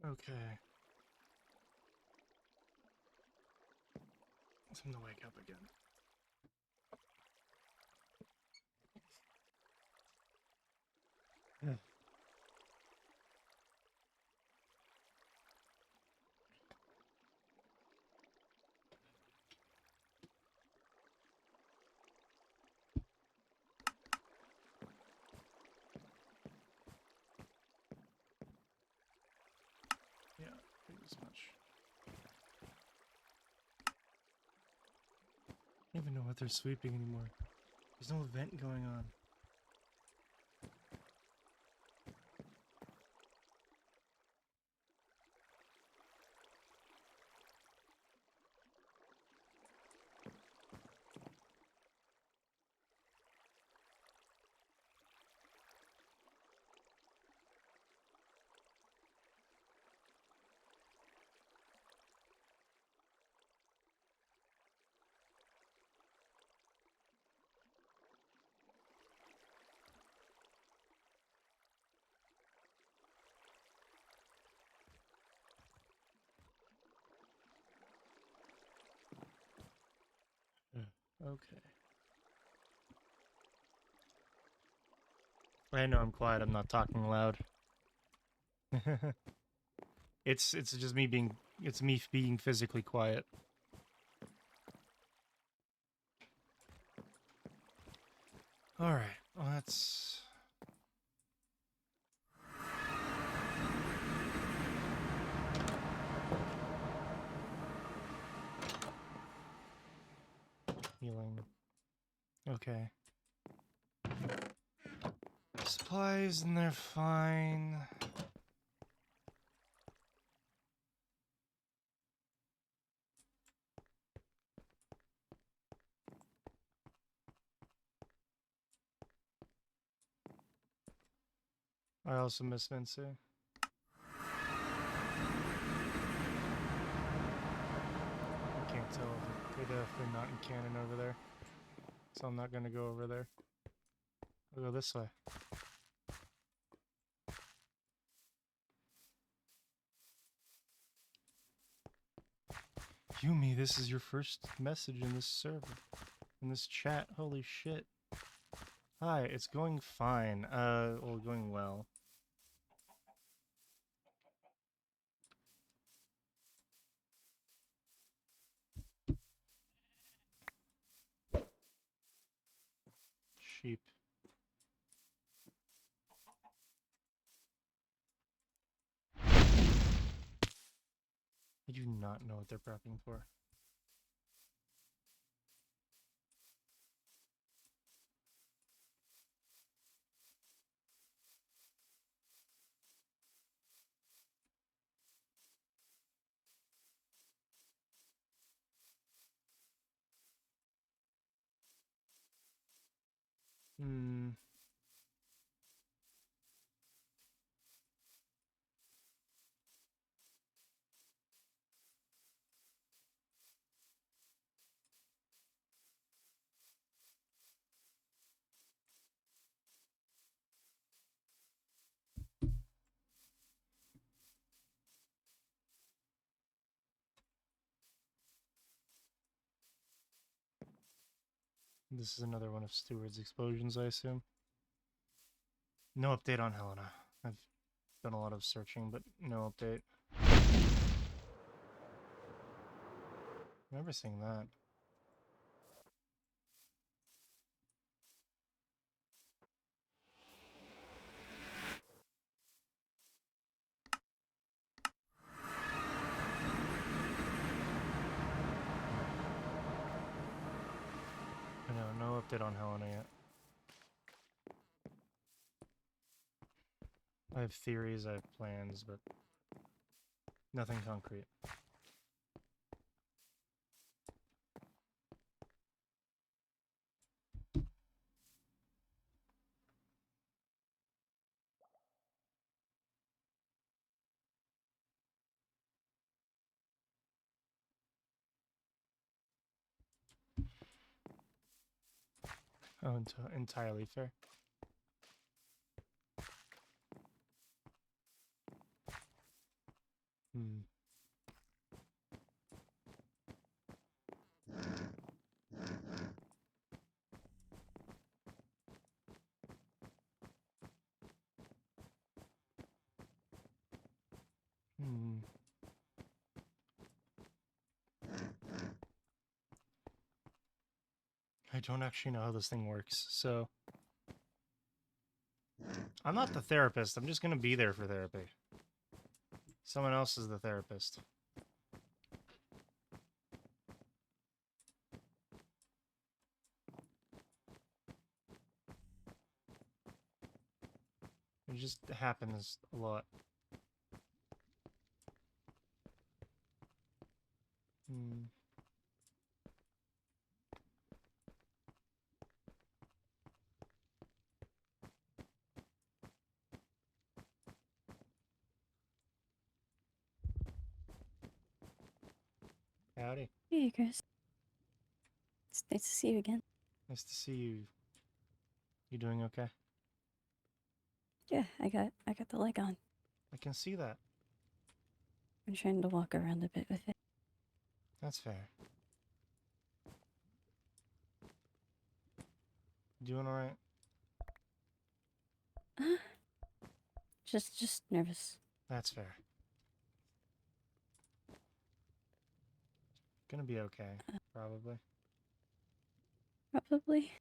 Okay. Time to wake up again. Yeah. Yeah, pretty much. I don't even know what they're sweeping anymore. There's no event going on. Okay. I know I'm quiet, I'm not talking loud. It's just me being physically quiet. Alright, let's healing. Okay. Supplies, and they're fine. I also miss Vinci. I can't tell if they're definitely not in canon over there. So I'm not gonna go over there. I'll go this way. Yumi, this is your first message in this server. In this chat. Holy shit. Hi, it's going fine. Well, going well. Sheep. I do not know what they're prepping for. Hmm. This is another one of Stewart's explosions, I assume. No update on Helena. I've done a lot of searching, but no update. I remember seeing that. I know, no update on Helena yet. I have theories, I have plans, but nothing concrete. Oh, entirely fair. Hmm. Hmm. I don't actually know how this thing works, so I'm not the therapist. I'm just gonna be there for therapy. Someone else is the therapist. It just happens a lot. Hmm. Howdy. Hey, Icarus. It's nice to see you again. Nice to see you. You doing okay? Yeah, I got the leg on. I can see that. I'm trying to walk around a bit with it. That's fair. Doing alright? Uh, just nervous. That's fair. Gonna be okay, probably. Probably.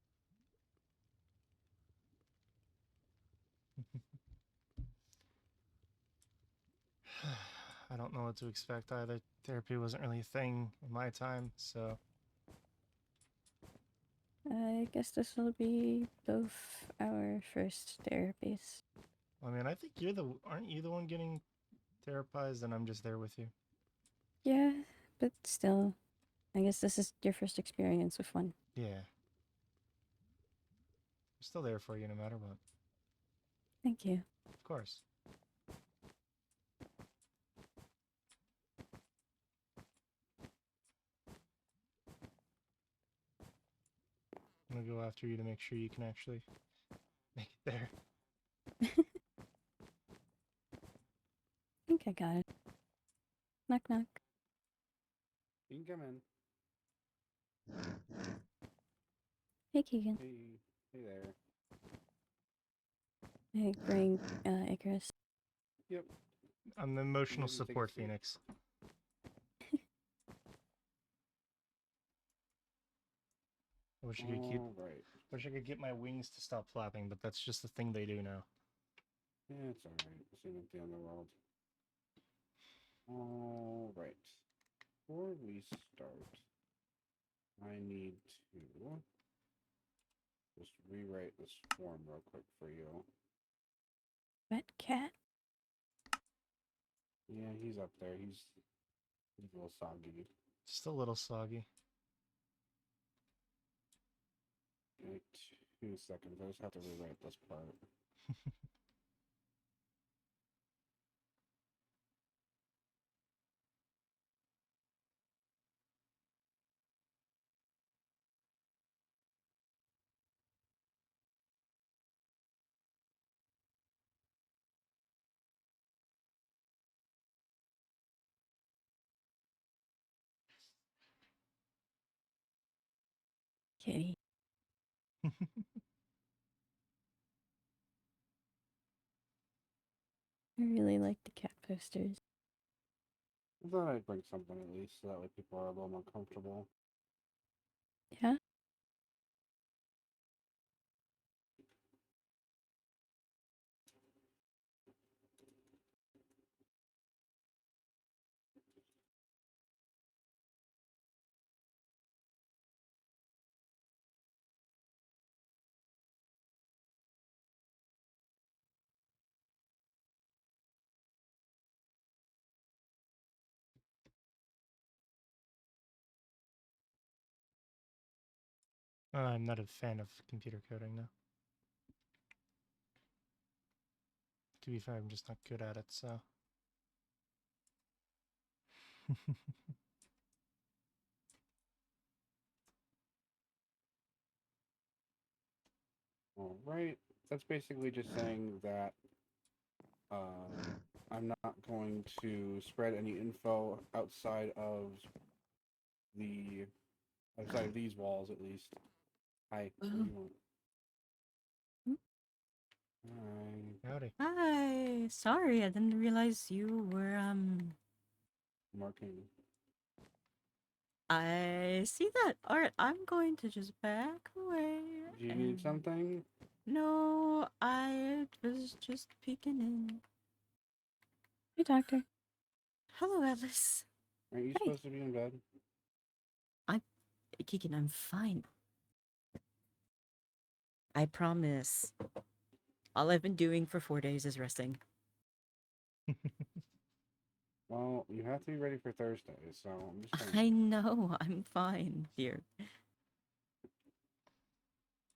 I don't know what to expect either. Therapy wasn't really a thing in my time, so I guess this will be both our first therapies. I mean, I think aren't you the one getting therapized and I'm just there with you? Yeah, but still, I guess this is your first experience with one. Yeah. I'm still there for you no matter what. Thank you. Of course. I'm gonna go after you to make sure you can actually make it there. I think I got it. Knock knock. You can come in. Hey, Keegan. Hey there. Hey, bring Icarus. Yep. I'm the emotional You take a support seat. phoenix. I wish I could keep. All right. Wish I could get my wings to stop flapping, but that's just the thing they do now. Yeah, it's all right. This ain't the underworld. All right. Before we start, I need to just rewrite this form real quick for you. Wet cat. Yeah, he's up there. He's a little soggy. Just a little soggy. Wait 2 seconds. I just have to rewrite this part. Kitty. I really like the cat posters. I thought I'd bring something at least so that way people are a little more comfortable. Yeah? I'm not a fan of computer coding, though. To be fair, I'm just not good at it, so. All right. That's basically just saying that I'm not going to spread any info outside of these walls, at least. Hi. What do you want? Hmm? Hi. Howdy. Hi. Sorry, I didn't realize you were Marking. I see that. Alright, I'm going to just back away. Do you need something? No, I was just peeking in. Hey, doctor. Hello, Alice. Aren't you Hey. supposed to be in bed? Keegan, I'm fine. I promise. All I've been doing for 4 days is resting. Well, you have to be ready for Thursday, so I'm just saying. I know, I'm fine, dear.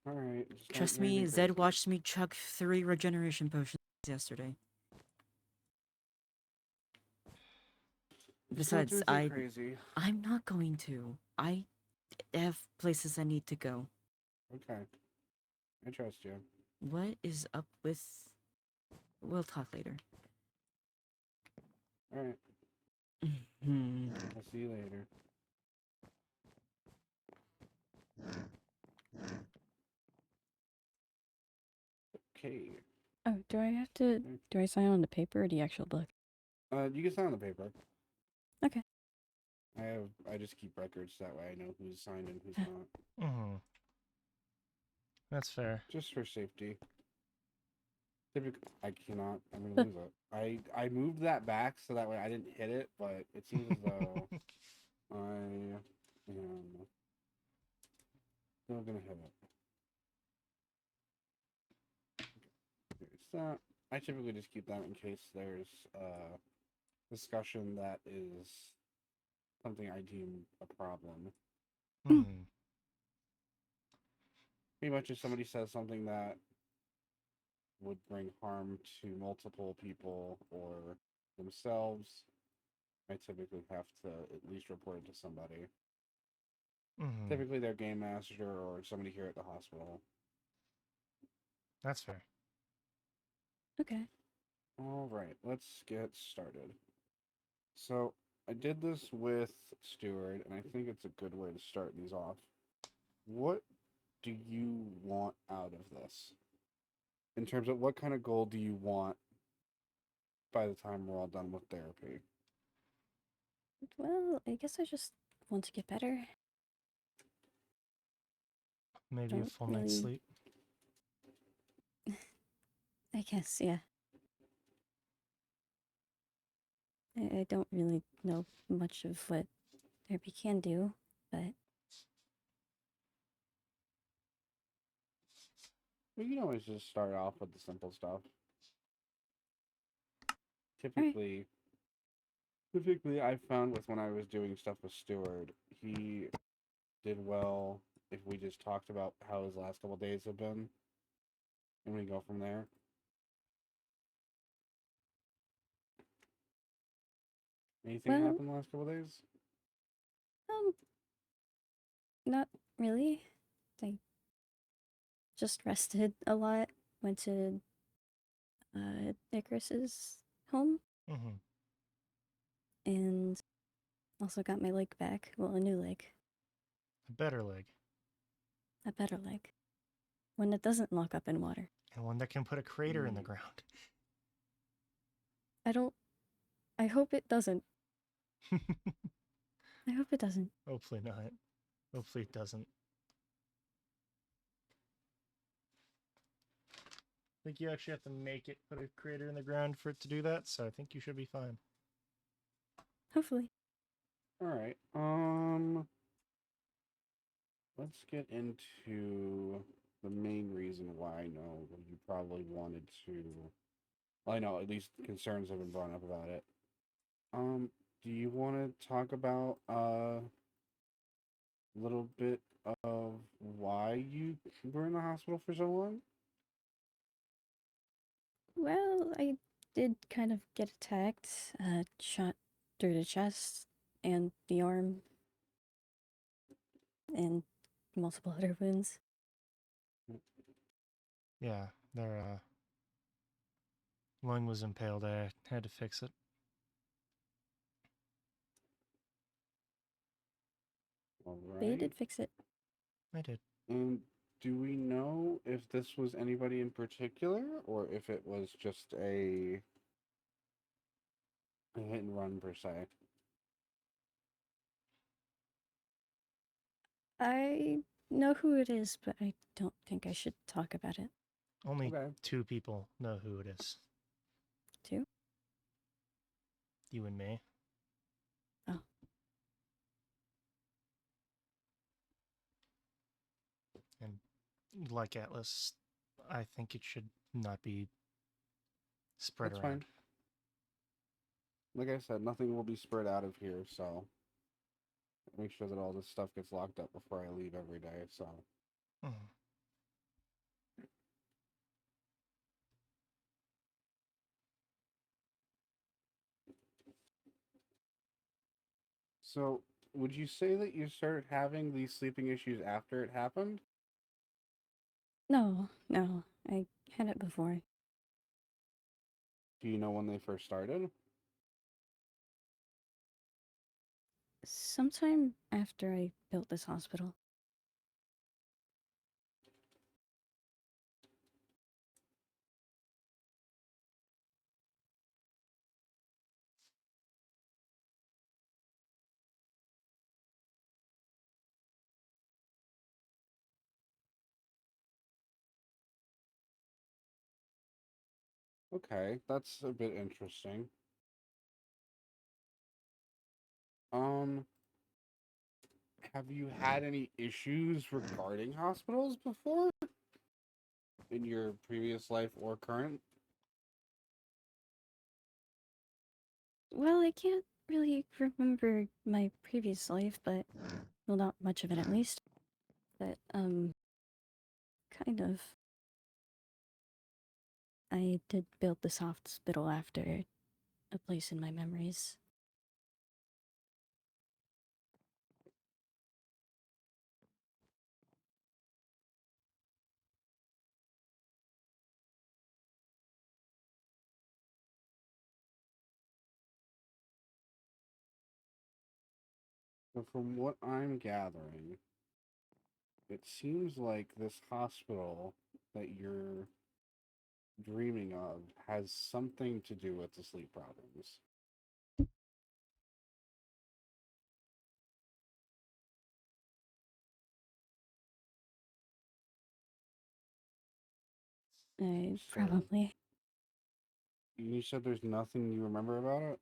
Alright. Trust me, Zed watched me chug 3 regeneration potions yesterday. Besides, crazy. I'm not going to. I have places I need to go. Okay. I trust you. What is up with... We'll talk later. Alright. Hmm. I'll see you later. Okay. Oh, do I sign on the paper or the actual book? You can sign on the paper. Okay. I just keep records that way I know who's signed and who's not. Mm-hmm. That's fair. Just for safety. Typically, I'm gonna lose it. I moved that back so that way I didn't hit it, but it seems as though I am still gonna hit it. Okay, so I typically just keep that in case there's discussion that is something I deem a problem. Hmm. Pretty much if somebody says something that would bring harm to multiple people or themselves, I typically have to at least report it to somebody. Mm-hmm. Typically their game master or somebody here at the hospital. That's fair. Okay. Alright, let's get started. So, I did this with Stewart, and I think it's a good way to start these off. What do you want out of this? In terms of what kind of goal do you want by the time we're all done with therapy? Well, I guess I just want to get better. Maybe a Don't full night's really- sleep. I guess, yeah. I don't really know much of what therapy can do, but We can always just start off with the simple stuff. Alright. Typically, I found with when I was doing stuff with Stewart, he did well if we just talked about how his last couple days have been, and we go from there. Anything Well- happened the last couple days? not really. I just rested a lot. Went to Icarus's home Mm-hmm. and also got my leg back. Well, a new leg. A better leg. A better leg. One that doesn't lock up in water. And one that can put a crater in the ground. I hope it doesn't. I hope it doesn't. Hopefully not. Hopefully it doesn't. I think you actually have to make it put a crater in the ground for it to do that, so I think you should be fine. Hopefully. Alright, let's get into the main reason why I know you probably wanted to... Well, I know, at least concerns have been brought up about it. Do you want to talk about, a little bit of why you were in the hospital for so long? Well, I did kind of get attacked. Shot through the chest and the arm. And multiple other wounds. Yeah, they're Lung was impaled. I had to fix it. All But you right. did fix it. I did. And do we know if this was anybody in particular, or if it was just a hit and run per se? I know who it is, but I don't think I should talk about it. Only Okay. 2 people know who it is. Too? You and me. Oh. And like Atlas, I think it should not be spread That's around. fine. Like I said, nothing will be spread out of here, so make sure that all this stuff gets locked up before I leave every day, so. Mm. So, would you say that you started having these sleeping issues after it happened? No, no. I had it before. Do you know when they first started? Sometime after I built this hospital. Okay, that's a bit interesting. Um, have you had any issues regarding hospitals before? In your previous life or current? Well, I can't really remember my previous life, but well, not much of it at least. But kind of. I did build this hospital after a place in my memories. So from what I'm gathering, it seems like this hospital that you're dreaming of has something to do with the sleep problems. So, Probably. you said there's nothing you remember about it?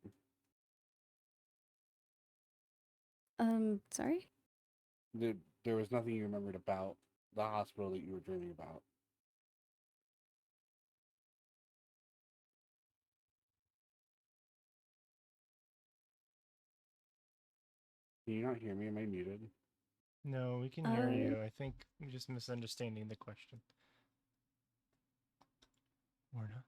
Sorry? There was nothing you remembered about the hospital that you were dreaming about. Can you not hear me? Am I muted? No, we can hear Uh, you. I think you're just misunderstanding the question. Or not.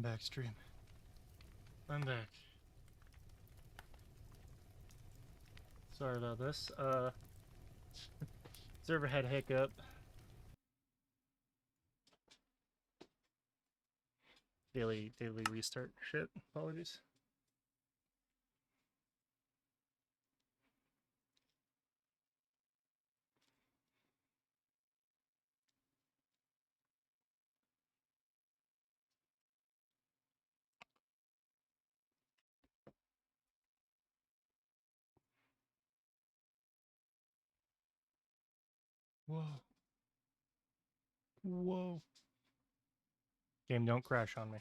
back, stream. I'm back. Sorry about this. Server had hiccup. Daily restart shit. Apologies. Whoa. Whoa. Game, don't crash on me.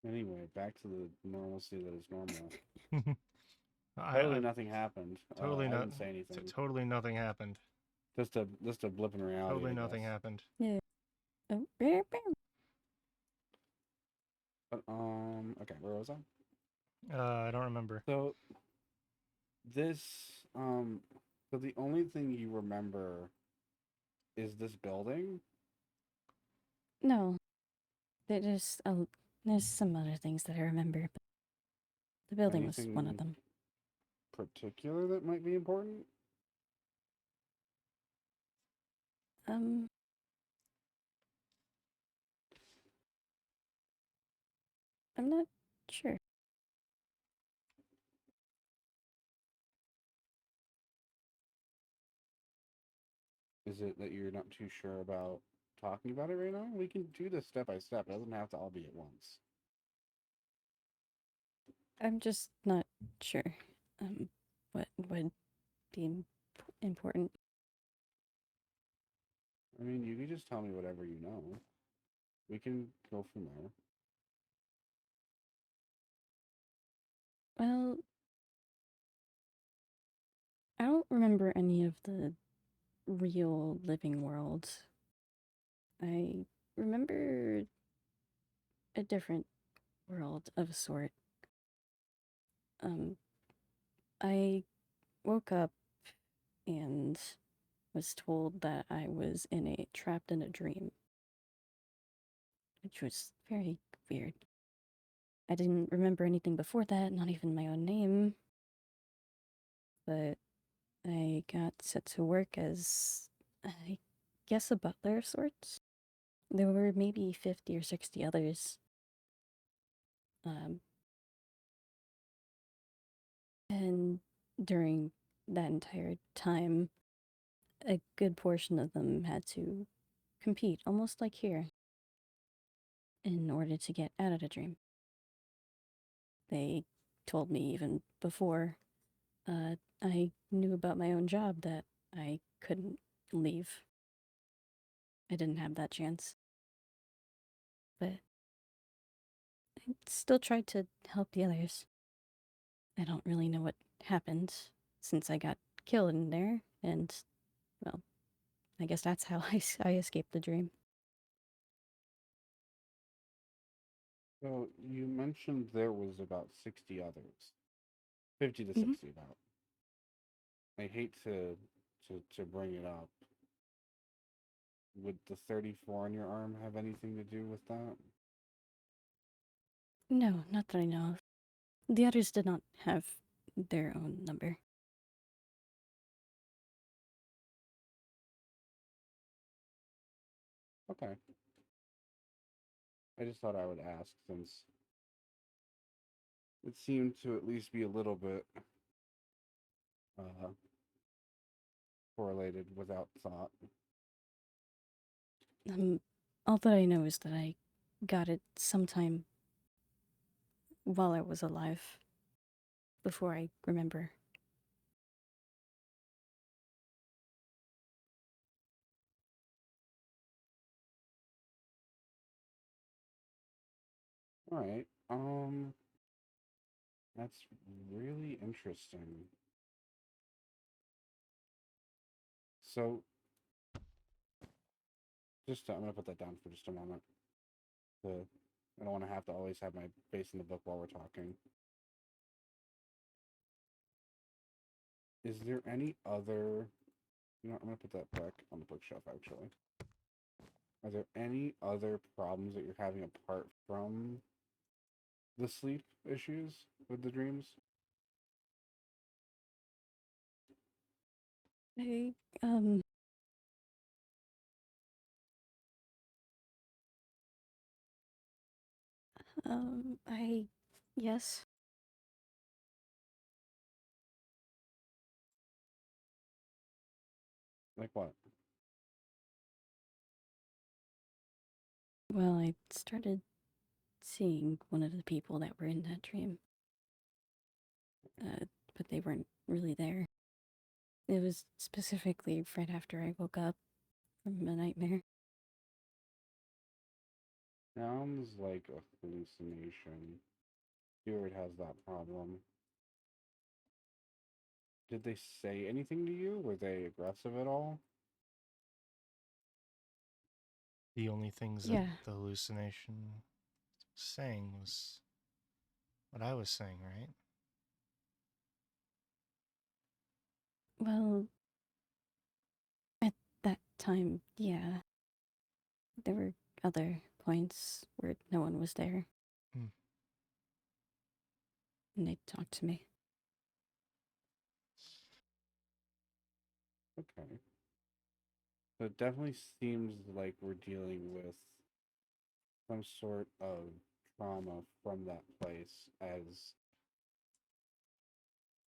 Anyway, back to the normalcy that is normal. I Nothing happened. totally I not. didn't say anything. Totally nothing happened. Just a blip in reality. Totally I nothing guess. happened. Yeah. Oh, bear, bear. But okay, where was I? I don't remember. So this so the only thing you remember is this building? No, there's some other things that I remember, but the building was one of Anything them. particular that might be important? Um, I'm not sure. Is it that you're not too sure about talking about it right now? We can do this step by step. It doesn't have to all be at once. I'm just not sure. What would be important? I mean, you can just tell me whatever you know. We can go from there. Well, I don't remember any of the real living world. I remember a different world of a sort. Um, I woke up and was told that I was trapped in a dream, which was very weird. I didn't remember anything before that, not even my own name. But I got set to work as, I guess, a butler of sorts. There were maybe 50 or 60 others. And during that entire time, a good portion of them had to compete, almost like here, in order to get out of the dream. They told me even before I knew about my own job that I couldn't leave. I didn't have that chance. But I still tried to help the others. I don't really know what happened since I got killed in there, and, well, I guess that's how I escaped the dream. So you mentioned there was about 60 others. 50 to Mhm. 60 about. I hate to bring it up. Would the 34 on your arm have anything to do with that? No, not that I know of. The others did not have their own number. Okay. I just thought I would ask since it seemed to at least be a little bit uh, correlated without thought. All that I know is that I got it sometime while I was alive, before I remember. All right. That's really interesting. So, just I'm gonna put that down for just a moment. I don't want to have to always have my face in the book while we're talking. Is there any other? You know, I'm gonna put that back on the bookshelf. Actually, are there any other problems that you're having apart from the sleep issues with the dreams? I I yes. Like what? Well, I started seeing one of the people that were in that dream. But they weren't really there. It was specifically right after I woke up from a nightmare. Sounds like a hallucination. Stewart has that problem. Did they say anything to you? Were they aggressive at all? The only things that Yeah. the hallucination was saying was what I was saying, right? Well, at that time, yeah. There were other points where no one was there. Hmm. And they talked to me. Okay. So it definitely seems like we're dealing with some sort of trauma from that place as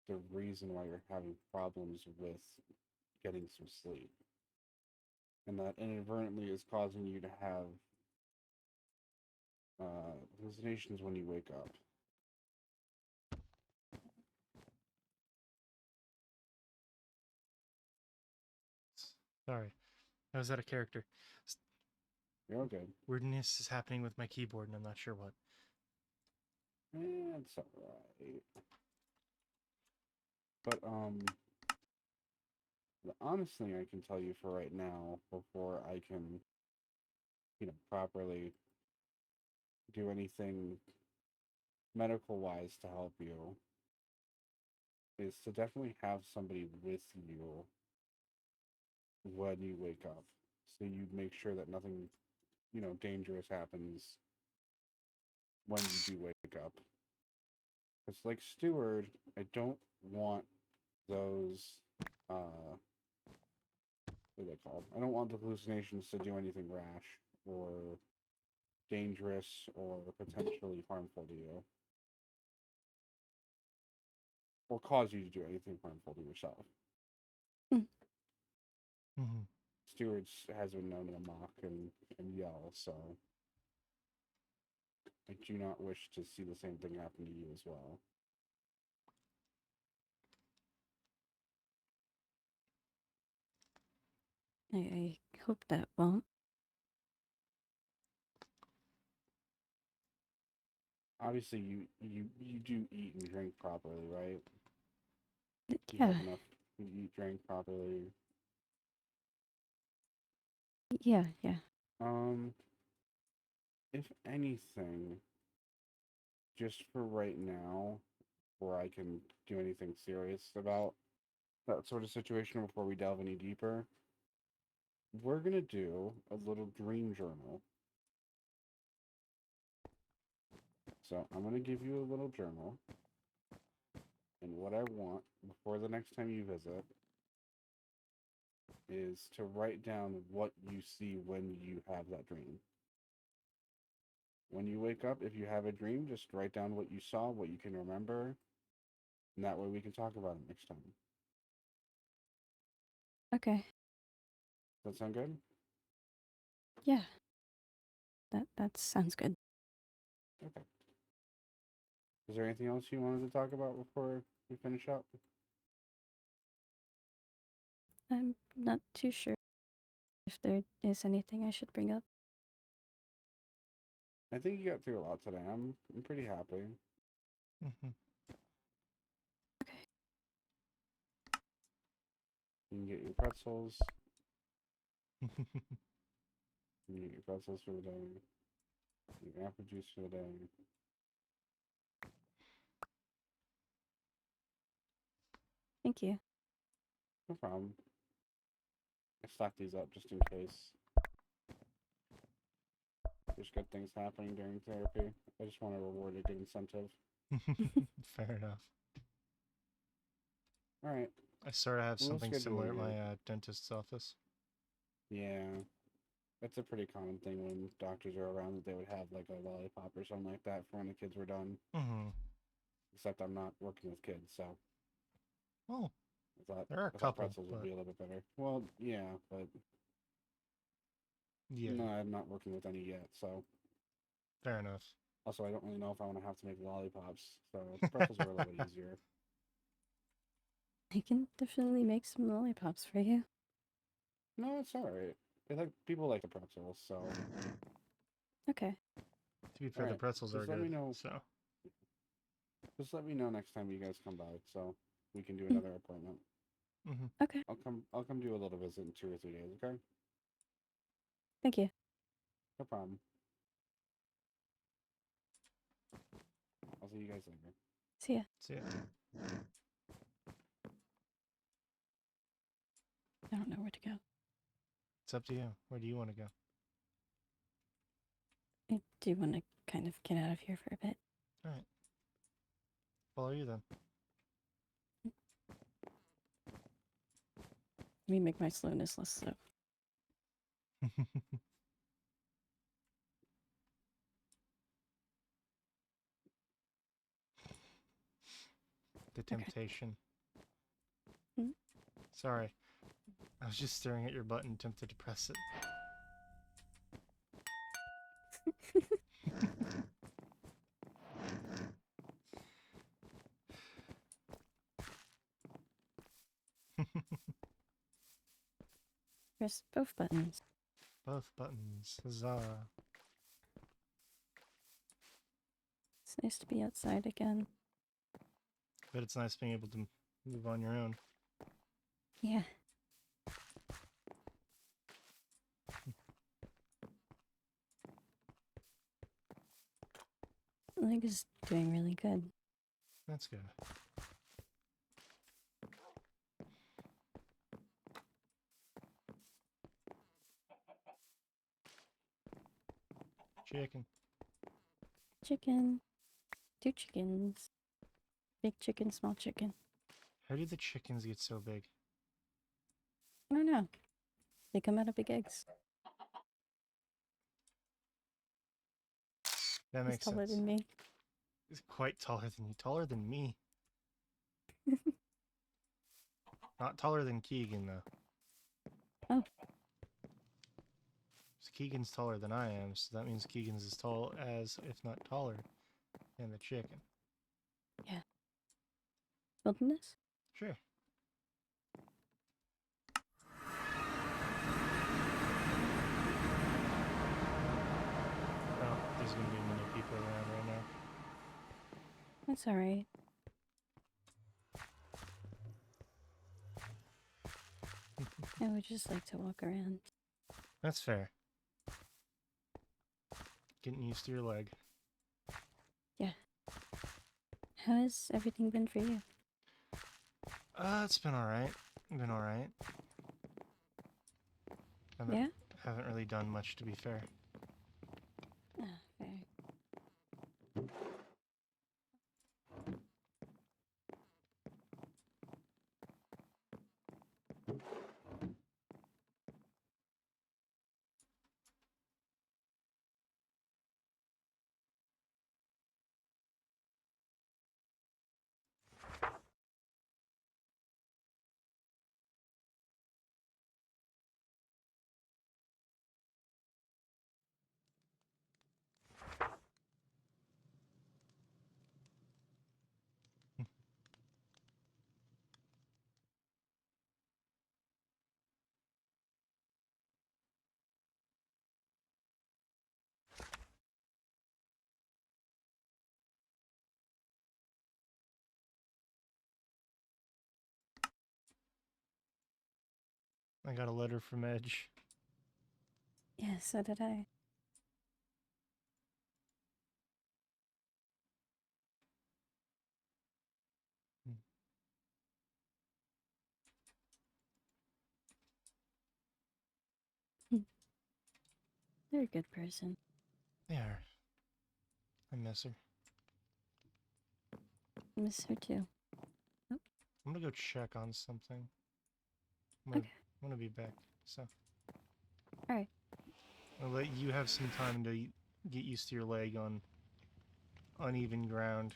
the reason why you're having problems with getting some sleep. And that inadvertently is causing you to have hallucinations when you wake up. Sorry, I was out of character. You're all good. Weirdness is happening with my keyboard, and I'm not sure what. It's alright. But the honest thing I can tell you for right now, before I can, properly do anything medical wise to help you, is to definitely have somebody with you when you wake up. So you make sure that nothing, dangerous happens when you do wake up. Because, like Steward, I don't want those, what are they called? I don't want the hallucinations to do anything rash or dangerous or potentially harmful to you. Or cause you to do anything harmful to yourself. Mm-hmm. Steward has been known to mock and yell, so I do not wish to see the same thing happen to you as well. I hope that won't. Obviously, you do eat and drink properly, right? You Yeah. have enough. You eat, drink properly. Yeah, yeah. If anything, just for right now, before I can do anything serious about that sort of situation before we delve any deeper, we're gonna do a little dream journal. So I'm gonna give you a little journal, and what I want before the next time you visit is to write down what you see when you have that dream. When you wake up, if you have a dream, just write down what you saw, what you can remember, and that way we can talk about it next time. Okay. Does that sound good? Yeah. That sounds good. Okay. Is there anything else you wanted to talk about before we finish up? I'm not too sure if there is anything I should bring up. I think you got through a lot today. I'm pretty happy. Mm-hmm. Okay. You can get your pretzels. You can get your pretzels for the day. Your apple juice for the day. Thank you. No problem. I stacked these up just in case there's good things happening during therapy. I just want to reward a good incentive. Fair enough. Alright. I sort of have We'll something schedule similar at my your- dentist's office. Yeah. That's a pretty common thing when doctors are around that they would have like a lollipop or something like that for when the kids were done. Mm-hmm. Except I'm not working with kids, so Well, I there are a thought couple, pretzels would but be a little bit better. Well, yeah, but yeah, no, I'm not working with any yet, so fair enough. also I don't really know if I want to have to make lollipops, so pretzels are a little bit easier. I can definitely make some lollipops for you. No, it's alright. People like the pretzels, so Okay. To be fair, the Alright, pretzels are just let me good. know. So Just let me know next time you guys come by, so we can do another appointment. mm-hmm. Okay. I'll come do a little visit in 2 or 3 days, okay? Thank you. No problem. I'll see you guys later. See ya. See ya. I don't know where to go. It's up to you. Where do you want to go? I do want to kind of get out of here for a bit. All right. Follow you then. Let me make my slowness less slow. The temptation. Hmm? Sorry. I was just staring at your button, tempted to press it. Press both buttons. Both buttons. Huzzah. It's nice to be outside again. But it's nice being able to move on your own. Yeah. Leg is doing really good. That's good. Chicken. Chicken. 2 chickens. Big chicken, small chicken. How do the chickens get so big? I don't know. They come out of big eggs. That He's makes taller sense. than me. He's quite taller than you. Taller than me. Not taller than Keegan, though. Oh. So Keegan's taller than I am, so that means Keegan's as tall as, if not taller, than the chicken. Yeah. Wilderness? Sure. Oh, there's gonna be many people around right now. That's alright. I would just like to walk around. That's fair. Getting used to your leg. How has everything been for you? It's been alright. Been alright. Yeah? Haven't really done much, to be fair. Ah, fair. I got a letter from Edge. Yeah, so did I. Hmm. They're a good person. They are. I miss her. Miss her too. I'm gonna go check on something. Okay. I'm gonna be back. So. Alright. I'll let you have some time to get used to your leg on uneven ground.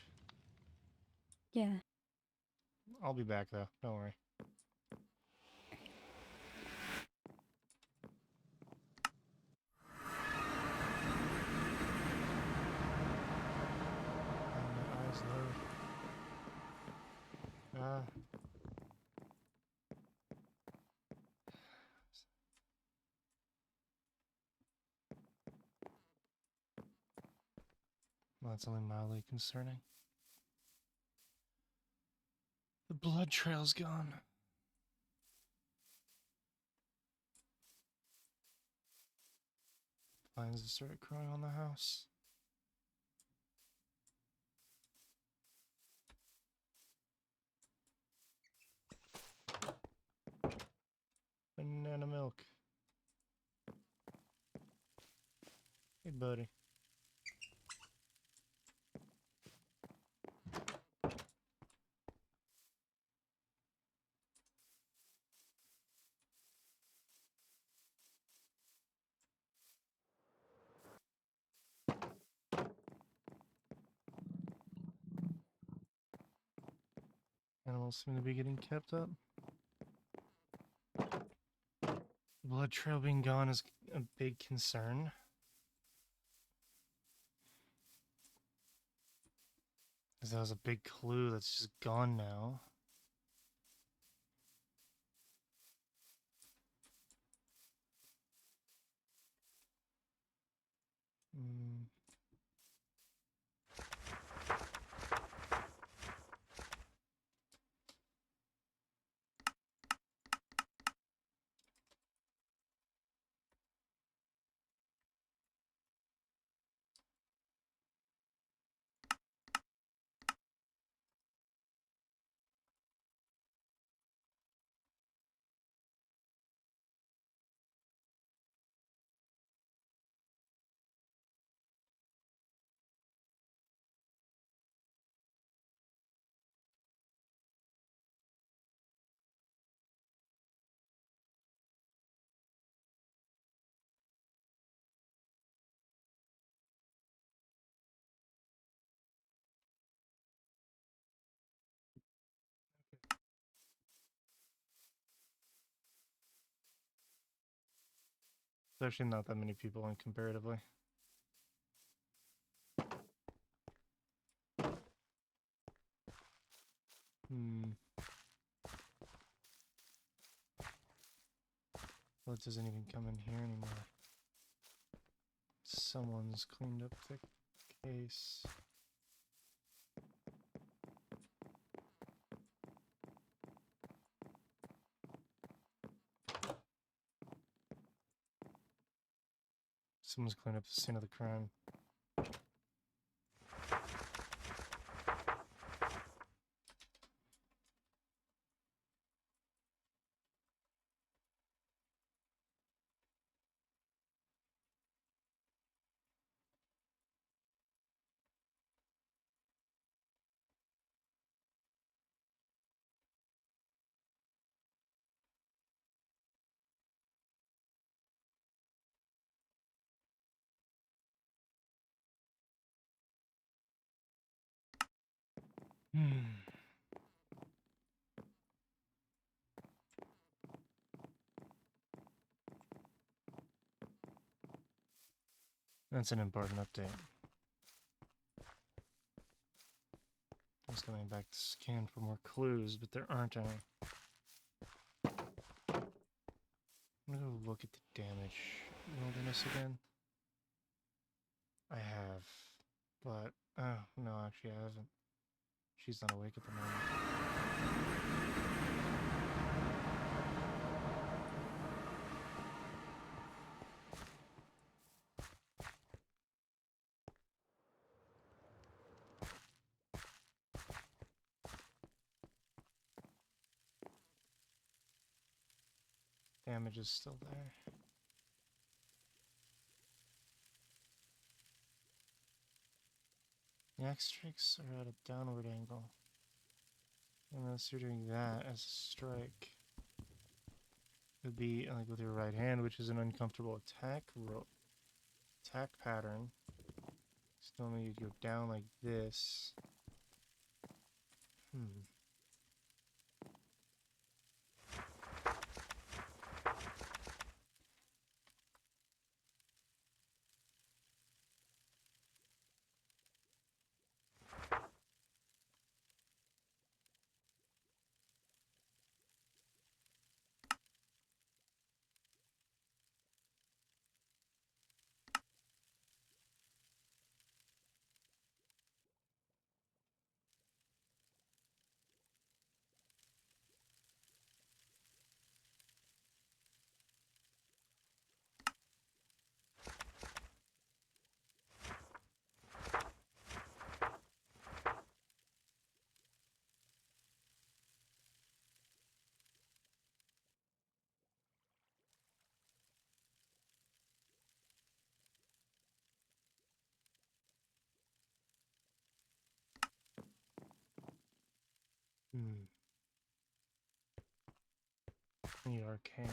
Yeah. I'll be back though. Don't worry. My eyes low. Well, that's only mildly concerning. The blood trail's gone. Vines have started growing on the house. Banana milk. Hey, buddy. Animals seem to be getting kept up. Blood trail being gone is a big concern. Because that was a big clue that's just gone now. Hmm. There's actually not that many people in comparatively. Hmm. Well, it doesn't even come in here anymore. Someone's cleaned up the case. Someone's cleaned up the scene of the crime. Hmm. That's an important update. I was going back to scan for more clues, but there aren't any. I'm gonna go look at the damage wilderness again. I have, but oh no, actually I haven't. She's not awake at the moment. damage is still there. The axe strikes are at a downward angle. Unless you're doing that as a strike. It would be like with your right hand, which is an uncomfortable attack pattern. So normally you go down like this. The arcane.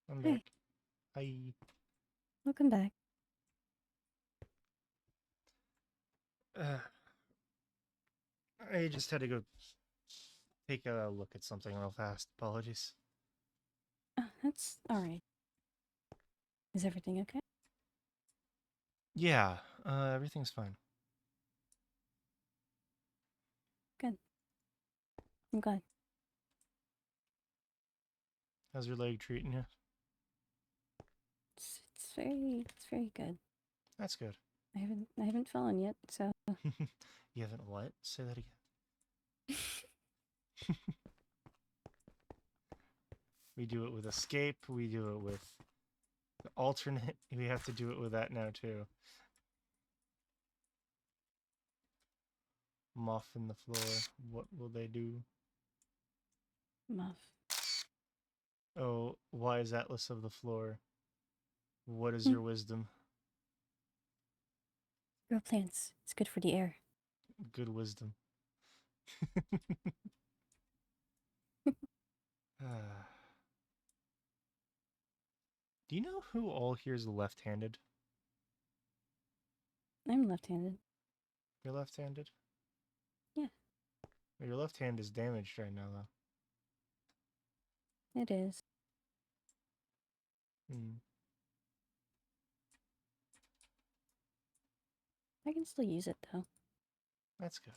I'm Hey. back. Hi. Welcome back. I just had to go take a look at something real fast. Apologies. That's alright. Is everything okay? Yeah, everything's fine. Good. I'm glad. How's your leg treating you? It's very good. That's good. I haven't fallen yet, so You haven't what? Say that again. We do it with escape. We do it with the alternate. We have to do it with that now too. Muff in the floor. What will they do? muff. Oh, wise Atlas of the floor. What is Hmm. your wisdom? Grow plants. It's good for the air. Good wisdom. Do you know who all here is left-handed? I'm left-handed. You're left-handed? Yeah. Well, your left hand is damaged right now, though. It is. I can still use it though. That's good.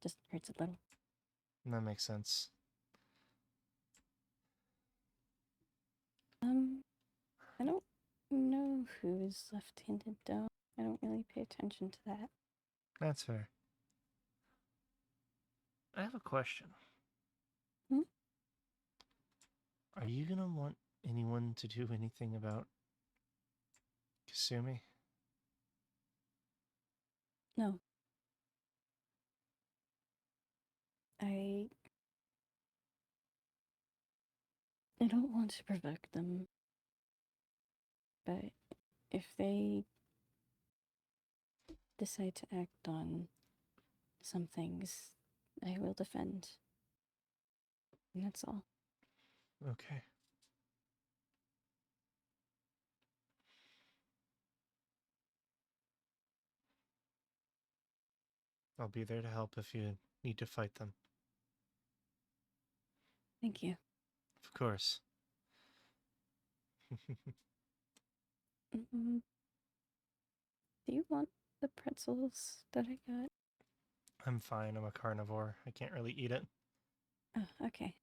Just hurts a little. That makes sense. I don't know who's left-handed though. I don't really pay attention to that. That's fair. I have a question. Hmm? Are you gonna want anyone to do anything about Kasumi? No. I don't want to provoke them, but if they decide to act on some things, I will defend. And that's all. Okay. I'll be there to help if you need to fight them. Thank you. Of course. Do you want the pretzels that I got? I'm fine. I'm a carnivore. I can't really eat it. Oh, okay.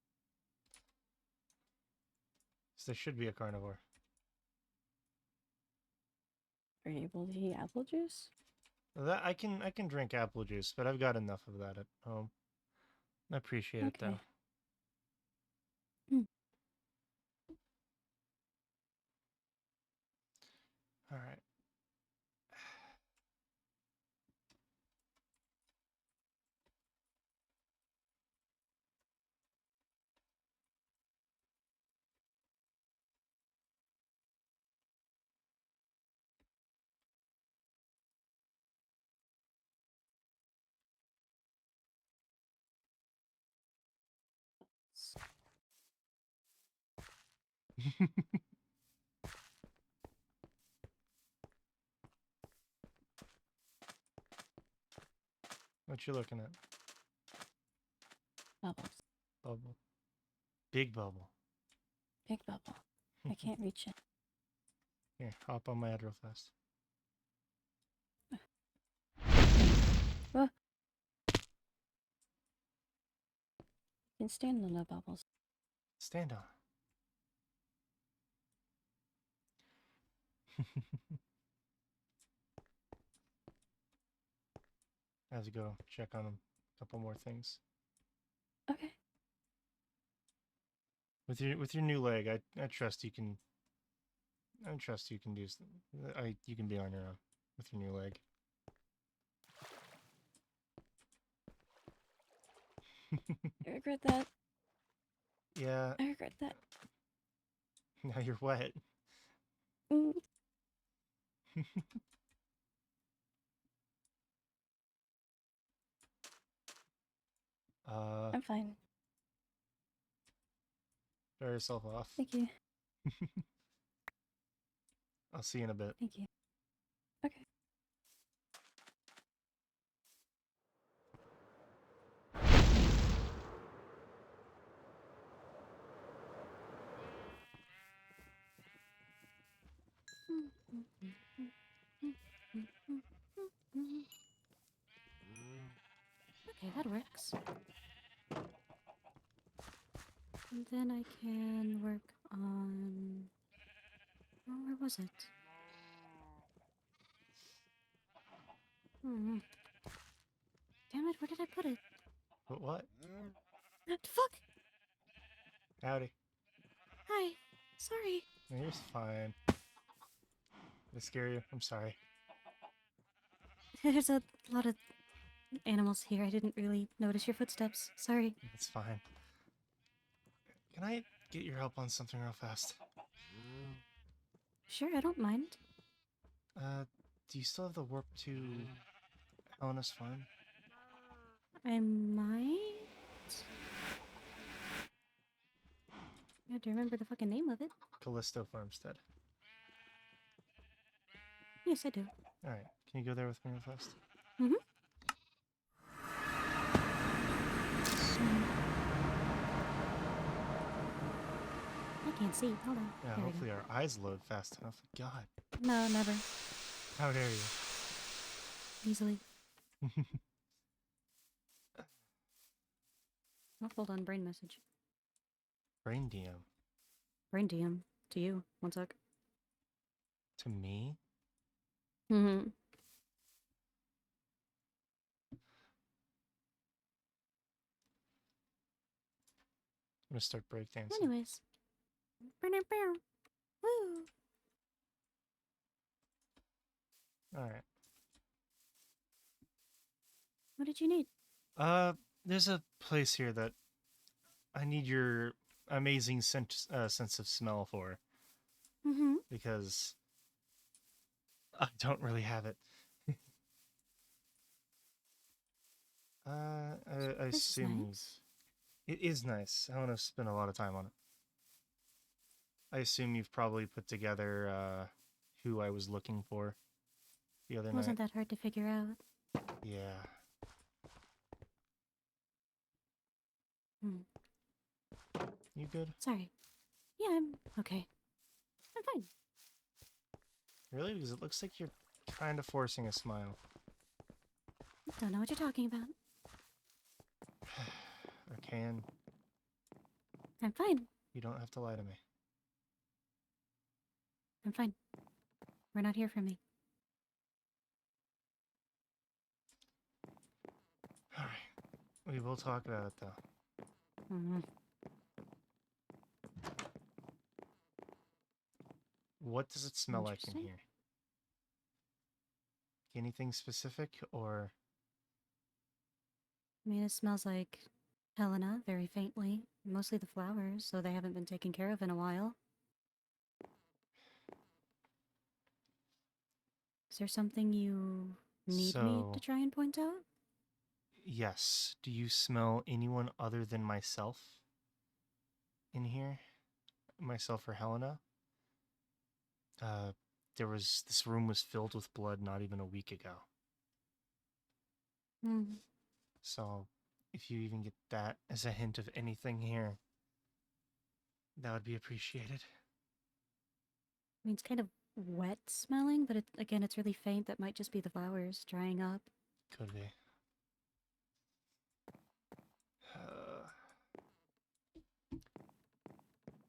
So I should be a carnivore. Are you able to eat apple juice? That I can drink apple juice, but I've got enough of that at home. I appreciate it though. Okay. Hmm. All right. What you looking at? Bubbles. Bubble. Big bubble. Big bubble. I can't reach it. Here, hop on my head real fast. Oh. You can stand on the bubbles. Stand on. As you go, check on a couple more things. Okay. With your new leg, I trust you can. I trust you can do. You can be on your own with your new leg. I regret that. Yeah. I regret that. Now you're wet. Mm. I'm fine. Dry yourself off. Thank you. I'll see you in a bit. Thank you. Okay. Okay, that works. And then I can work on... Oh, where was it? Hmm. Damn it, where did I put it? But what? Fuck! Howdy. Hi. Sorry. No, you're fine. Did I scare you? I'm sorry. There's a lot of animals here. I didn't really notice your footsteps. Sorry. It's fine. Can I get your help on something real fast? Sure, I don't mind. Do you still have the warp to Helena's farm? I might... I have to remember the fucking name of it. Callisto Farmstead. Yes, I do. Alright, can you go there with me real fast? Mm-hmm. I can't see. Hold on. Yeah, There we go. hopefully our eyes load fast enough. God. No, never. How dare you? Easily. Oh, hold on. Brain message. Brain DM. Brain DM. To you. One sec. To me? Mm-hmm. I'm gonna start breakdancing. Anyways. Woo! Alright. What did you need? There's a place here that I need your amazing sense of smell for. Mm-hmm. Because I don't really have it. I This is assume nice. it is nice. I want to spend a lot of time on it. I assume you've probably put together who I was looking for the other It wasn't night. that hard to figure out. Yeah. Hmm. You good? Sorry. Yeah, I'm okay. I'm fine. Really? Because it looks like you're kind of forcing a smile. Don't know what you're talking about. Arcan, I'm fine. you don't have to lie to me. I'm fine. We're not here for me. Alright. We will talk about it, though. Mm. What does it smell like in Interesting. here? Anything specific, or... I mean, it smells like Helena, very faintly. Mostly the flowers, so they haven't been taken care of in a while. Is there something you need me to So, try and point out? yes. Do you smell anyone other than myself in here? Myself or Helena? This room was filled with blood not even a week ago. Hmm. So, if you even get that as a hint of anything here, that would be appreciated. I mean, it's kind of wet smelling, but again, it's really faint. That might just be the flowers drying up. Could be.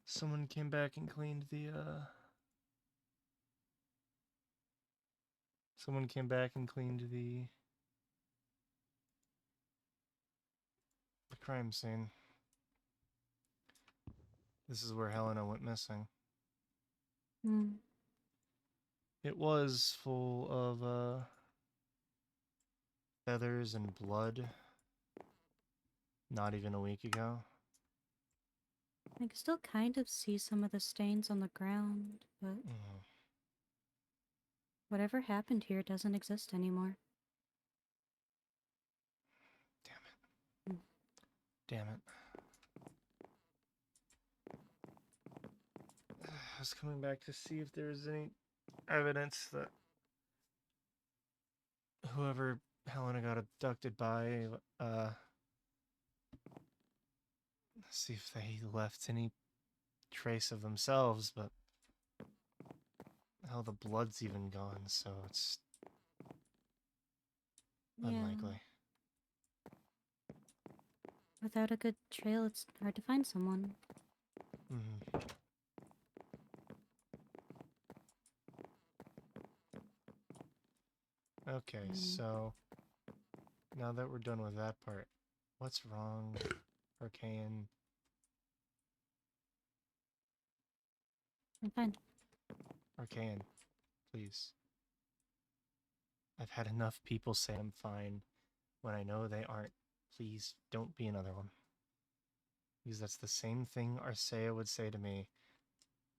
Someone came back and cleaned the, Someone came back and cleaned the crime scene. This is where Helena went missing. Hmm. It was full of, feathers and blood. Not even a week ago. I can still kind of see some of the stains on the ground, but Mm, whatever happened here doesn't exist anymore. damn it. Mm. Damn it. I was coming back to see if there's any evidence that whoever Helena got abducted by, see if they left any trace of themselves, but how the blood's even gone, so it's Yeah. unlikely. Without a good trail, it's hard to find someone. Mm-hmm. Okay, so now that we're done with that part, what's wrong, Arcane? I'm fine. Arcane, please. I've had enough people say I'm fine when I know they aren't. Please don't be another one. Because that's the same thing Arcea would say to me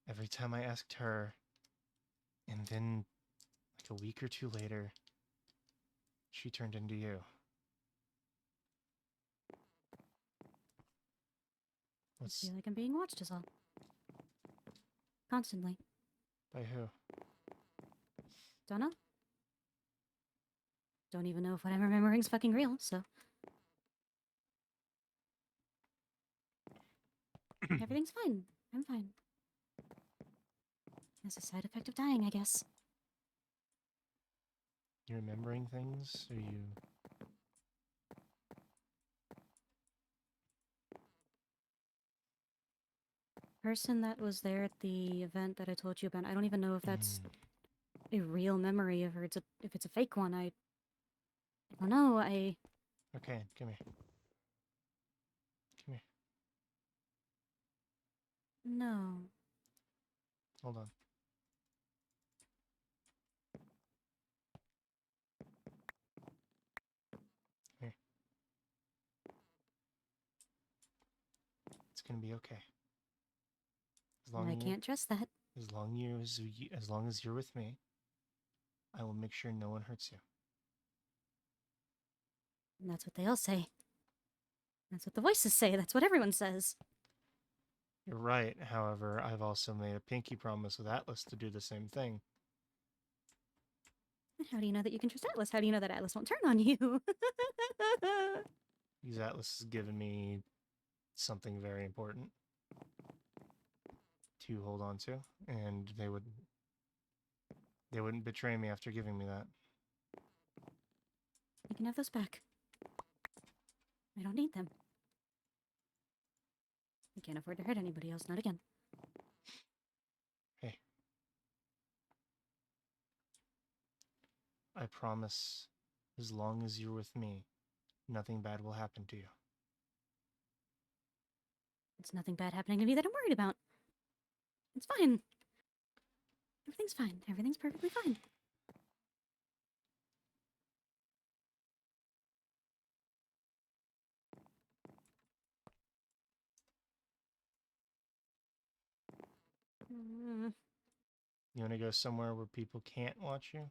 every time I asked her, and then, like a week or two later, she turned into you. I feel like I'm being watched is all. Constantly. By who? Dunno? Don't even know if what I'm remembering is fucking real, so. Everything's fine. I'm fine. As a side effect of dying, I guess. You remembering things? Or you... Person that was there at the event that I told you about, I don't even know if that's a real memory or if it's a fake one. I don't know. Okay, come here. Come here. No. Hold on. Here. It's gonna be okay. I can't trust that. As long as you're with me, I will make sure no one hurts you. And that's what they all say. That's what the voices say. That's what everyone says. You're right, however, I've also made a pinky promise with Atlas to do the same thing. And how do you know that you can trust Atlas? How do you know that Atlas won't turn on you? Because Atlas has given me something very important to hold on to, and they wouldn't betray me after giving me that. You can have those back. I don't need them. I can't afford to hurt anybody else, not again. Hey. I promise, as long as you're with me, nothing bad will happen to you. It's nothing bad happening to me that I'm worried about. It's fine. Everything's fine. Everything's perfectly fine. Mm, You want to go somewhere where people can't watch you?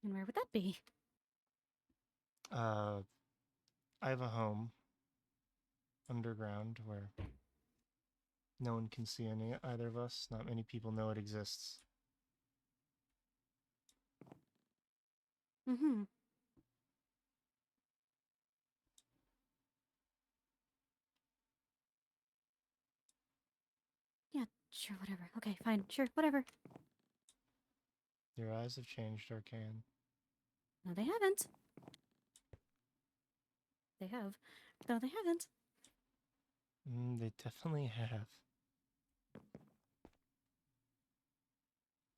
and where would that be? I have a home underground where no one can see either of us. Not many people know it exists. Mm-hmm. Yeah, sure, whatever. Okay, fine, sure, whatever. Your eyes have changed, Arcane. No, they haven't. They have. No, they haven't. They definitely have.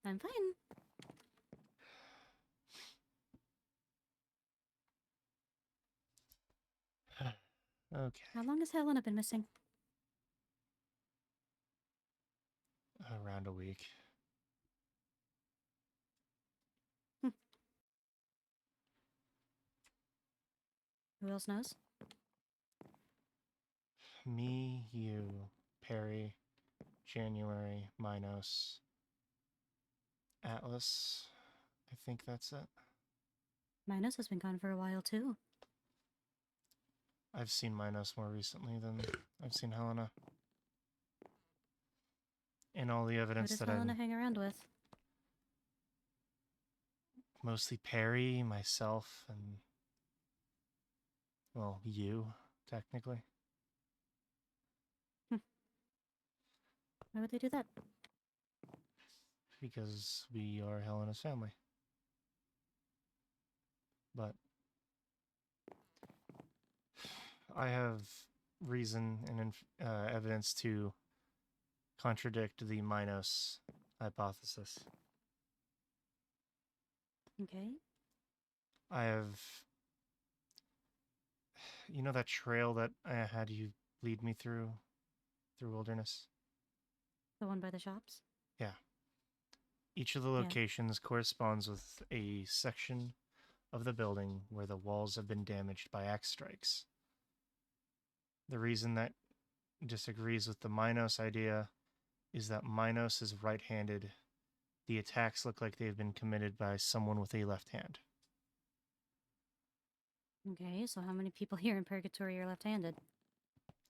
I'm fine. Okay. How long has Helena been missing? Around a week. Who else knows? Me, you, Perry, January, Minos, Atlas. I think that's it. Minos has been gone for a while, too. I've seen Minos more recently than I've seen Helena. And all the Who evidence does that Helena I'm hang around with? mostly Perry, myself, and well, you, technically. Why would they do that? Because we are Helena's family. But I have reason and evidence to contradict the Minos hypothesis. Okay. I have, you know, that trail that I had you lead me through wilderness? The one by the shops? Yeah. Each of the Yeah. locations corresponds with a section of the building where the walls have been damaged by axe strikes. The reason that disagrees with the Minos idea is that Minos is right-handed. The attacks look like they've been committed by someone with a left hand. Okay, so how many people here in Purgatory are left-handed?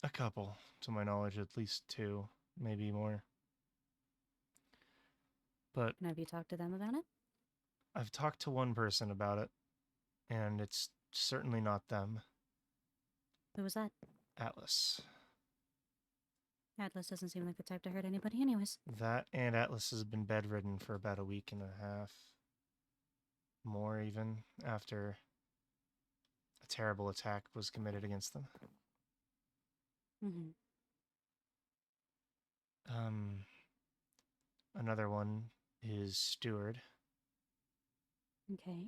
A couple, to my knowledge, at least two, maybe more. But Can have you talked to them about it? I've talked to one person about it, and it's certainly not them. Who was that? Atlas. Atlas doesn't seem like the type to hurt anybody anyways. That and Atlas has been bedridden for about a week and a half. More even, after a terrible attack was committed against them. Mm-hmm. Another one is Steward. Okay.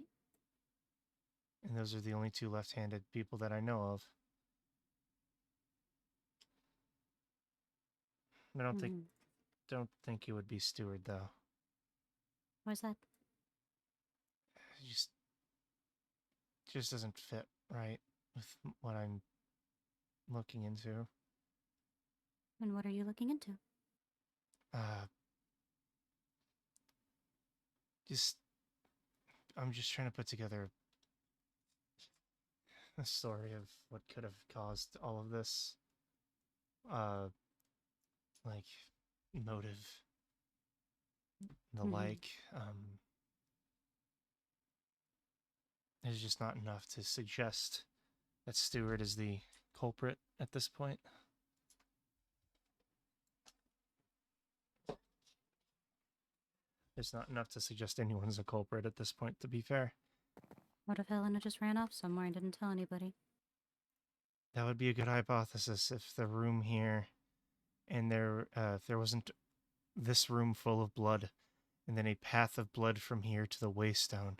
And those are the only two left-handed people that I know of. I don't think it would be Steward, though. Why's that? It just doesn't fit right with what I'm looking into. And what are you looking into? I'm just trying to put together a story of what could have caused all of this. Like, motive, the like. There's just not enough to suggest that Stewart is the culprit at this point. There's not enough to suggest anyone's a culprit at this point, to be fair. What if Helena just ran off somewhere and didn't tell anybody? That would be a good hypothesis if the room here and if there wasn't this room full of blood and then a path of blood from here to the waystone.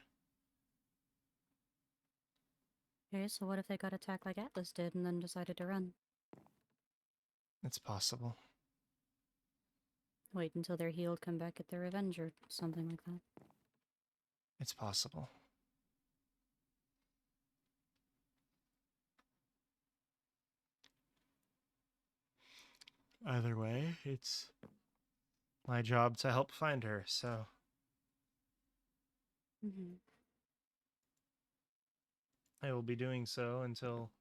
Okay, so what if they got attacked like Atlas did and then decided to run? It's possible. Wait until they're healed, come back, get their revenge, or something like that. It's possible. Either way, it's my job to help find her, so Mm-hmm. I will be doing so until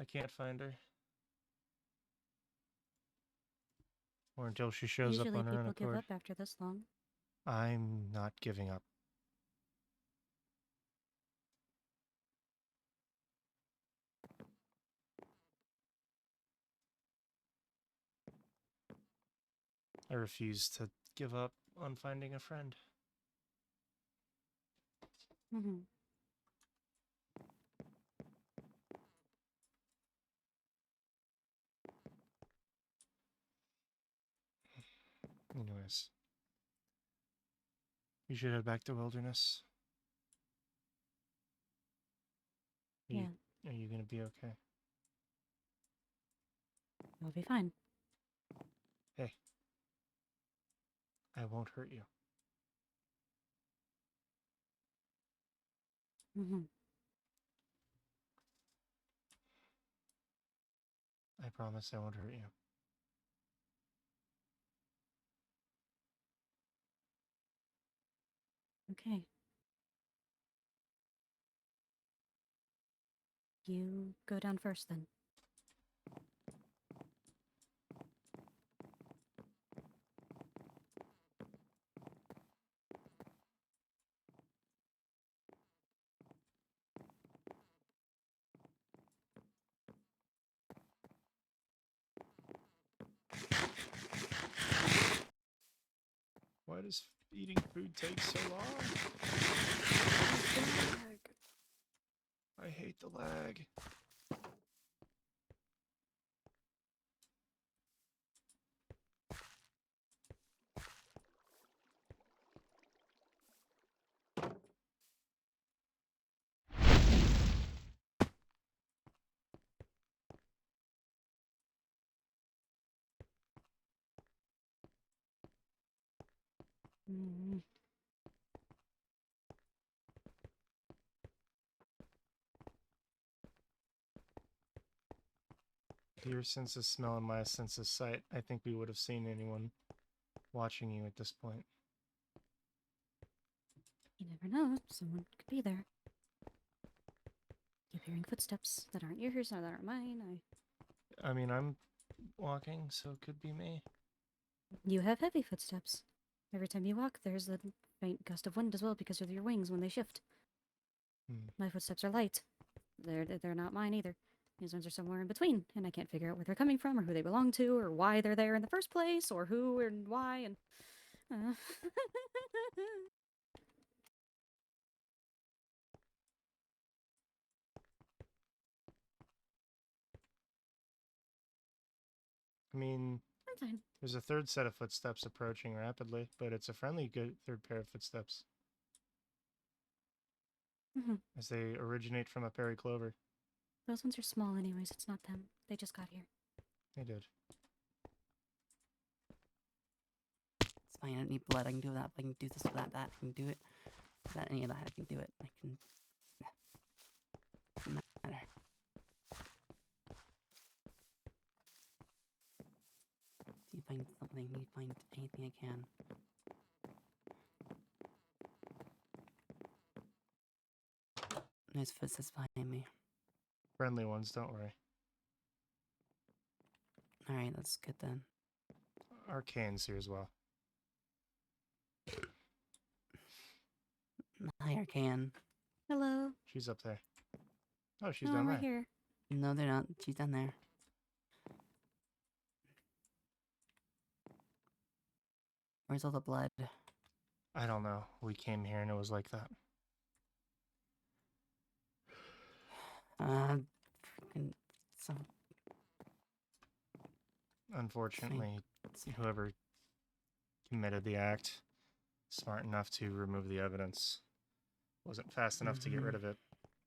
I can't find her. Or until she shows Usually up on her own people give accord. up after this long. I'm not giving up. I refuse to give up on finding a friend. Mm-hmm. Anyways, you should head back to Wilderness. Yeah, Are you gonna be okay? it'll be fine. Hey, I won't hurt you. Mm-hmm. I promise I won't hurt you. Okay. You go down first then. Why does eating food take so long? I hate the lag. Mm-hmm. Your sense of smell and my sense of sight, I think we would have seen anyone watching you at this point. You never know, someone could be there. Keep hearing footsteps that aren't yours or that aren't mine. I mean, I'm walking, so it could be me. You have heavy footsteps. Every time you walk, there's a faint gust of wind as well because of your wings when they shift. My footsteps are light. They're not mine either. These ones are somewhere in between, and I can't figure out where they're coming from, or who they belong to, or why they're there in the first place, or who and why, and... I mean, I'm fine. there's a third set of footsteps approaching rapidly, but it's a friendly, good third pair of footsteps. Mm-hmm. As they originate from a Perry Clover. Those ones are small anyways, it's not them. They just got here. They did. It's fine, I don't need blood, I can do that, I can do this, that, I can do it. That, any of that, I can do it. I can... Doesn't matter. See if I find something, me find anything I can. There's footsteps behind me. Friendly ones, don't worry. Alright, that's good then. Arcane's here as well. Hi, Arcane. Hello. She's up there. Oh, she's No, down I'm there. right here. No, they're not. She's down there. Where's all the blood? I don't know. We came here and it was like that. So Unfortunately, it's fine. whoever committed the act, smart enough to remove the evidence, wasn't fast enough to get rid of it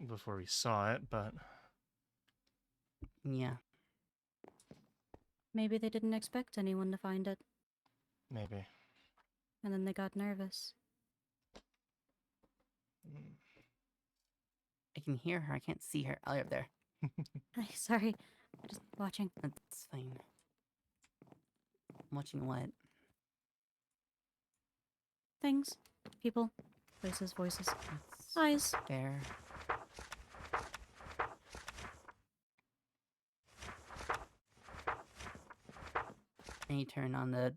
before we saw it, but Yeah. Maybe they didn't expect anyone to find it, maybe. and then they got nervous. I can hear her. I can't see her. Oh, you're up there. Hi, sorry. I'm just watching. That's fine. Watching what? Things. People. Places. Voices. That's Eyes. fair. I need to turn on the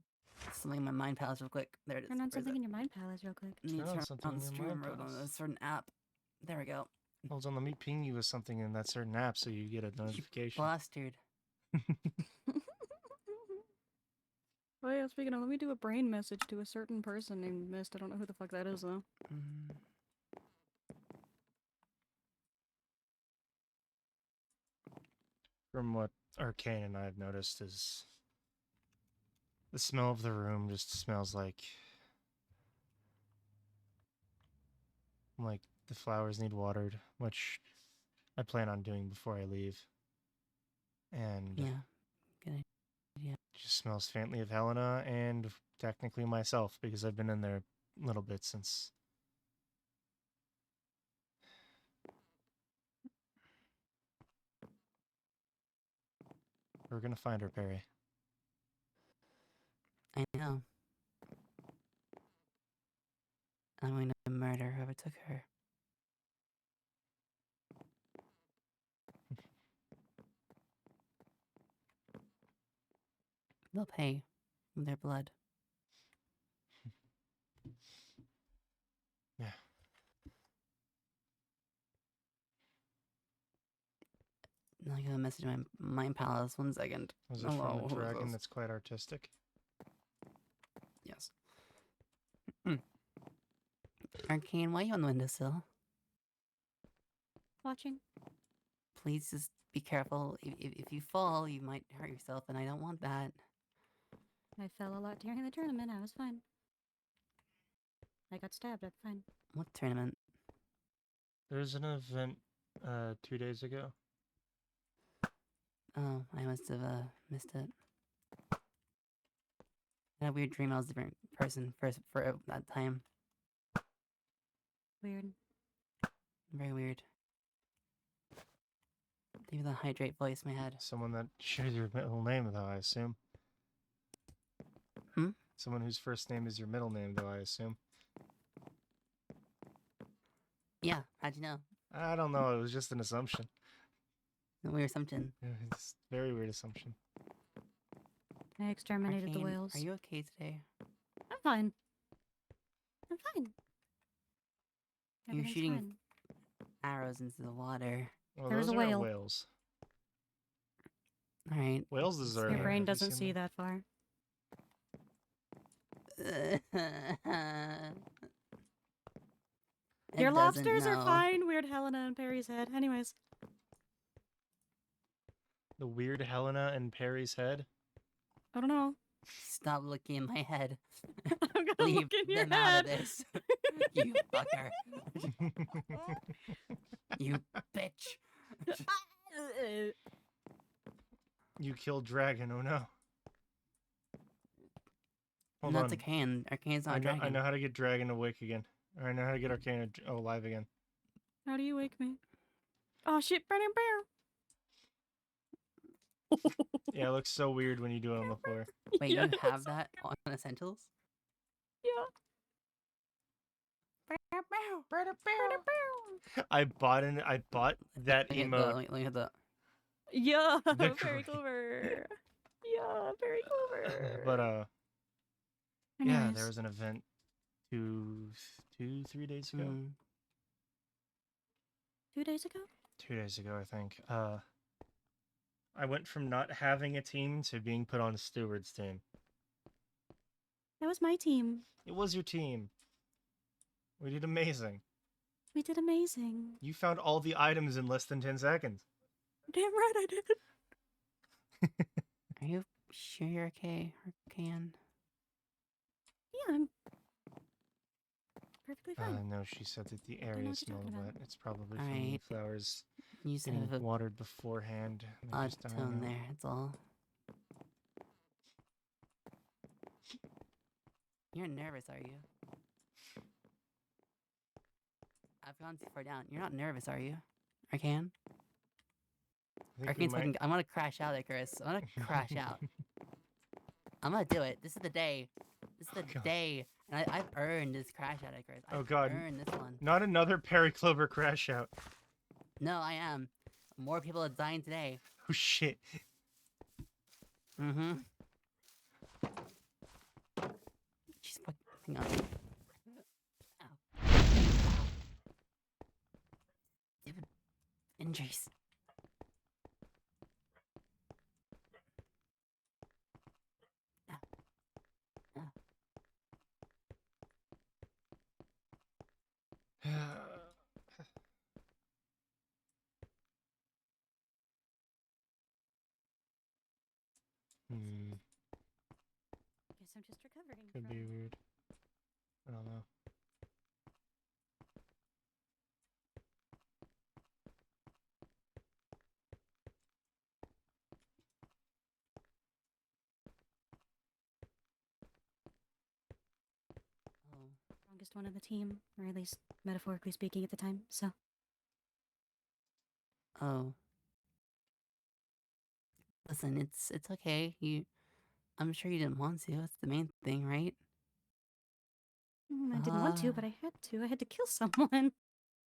something in my mind palace real quick. There it is. Turn on Where is something it? in your mind palace real quick. I need Turn to on turn something on in your stream mind mode on a palace. certain app. There we go. Hold on, let me ping you with something in that certain app so you get a notification. Bastard. Oh yeah, speaking of, let me do a brain message to a certain person named Mist. I don't know who the fuck that is though. From what Arcane and I have noticed is the smell of the room just smells like the flowers need watered, which I plan on doing before I leave. And Yeah. Good idea. it just smells faintly of Helena and technically myself because I've been in there a little bit since. We're gonna find her, Perry. I know. I'm going to murder whoever took her. They'll pay with their blood. Yeah. Now I got a message in my mind palace. 1 second. Was it Hello, from who a is dragon this? that's quite artistic? Yes. Arcane, why are you on the windowsill? Watching. Please just be careful. If you fall, you might hurt yourself, and I don't want that. I fell a lot during the tournament. I was fine. I got stabbed. I'm fine. What tournament? There's an event 2 days ago. Oh, I must have missed it. I had a weird dream I was a different person for that time. Weird. Very weird. Even the hydrate voice in my head. Someone that shares your middle name, though, I assume. Hmm? Someone whose first name is your middle name, though, I assume. Yeah, how'd you know? I don't know. It was just an assumption. A weird assumption. It's a very weird assumption. I exterminated the Arcane, whales. are you okay today? I'm fine. I'm fine. You're Everything's shooting fine. arrows into the water. Well, There was those a aren't whale. whales. All right. Whales deserve. Your Have brain you doesn't seen see them? that far. Your lobsters are fine. Weird Helena and Perry's head. Anyways. The weird Helena and Perry's head. I don't know. Stop looking in my head. I'm gonna Leave look in your them out of head. this. You fucker. You bitch. You killed Dragon. Oh no. Hold That's on. Arcane. Arcane's not I a know, dragon. I know how to get Dragon awake again. Or I know how to get Arcane alive again. How do you wake me? Oh shit! Yeah, it looks so weird when you do it on the floor. Wait, Yeah, you have that on Essentials? Yeah. I bought that Let me hit emote. Let me hit the. Yeah, The very great- clever. Yeah, very clever. But yeah, Anyways, there was an event 3 days ago. 2 days ago. 2 days ago, I think. I went from not having a team to being put on Steward's team. That was my team. It was your team. We did amazing. We did amazing. You found all the items in less than 10 seconds. Damn right I did. Are you sure you're okay, Arcan? Yeah, I'm perfectly fine. No, she said that the know area what you're smelled talking wet. about. It's probably from the Alright. flowers You just getting have a watered beforehand. And they're odd just dying tone out. there, that's all. You're nervous, are you? I've gone too far down. You're not nervous, are you? Arcan? I think we Arcan's might. fucking. I'm gonna crash out, Icarus. I'm gonna crash out. I'm gonna do it. This is the day. This is Oh, the God. day. And I've earned this crash out, Icarus. Oh, I've God. earned this one. Not another Perry Clover crash out. No, I am. More people are dying today. Oh shit. Mm-hmm. She's fucking up. Ow. Stupid injuries. Ow. Ow. Guess I'm just recovering Could from. be weird. I don't know. Oh. Strongest one on the team, or at least metaphorically speaking at the time, so. Oh. Listen, it's okay. I'm sure you didn't want to. That's the main thing, right? I didn't want to, but I had to. I had to kill someone.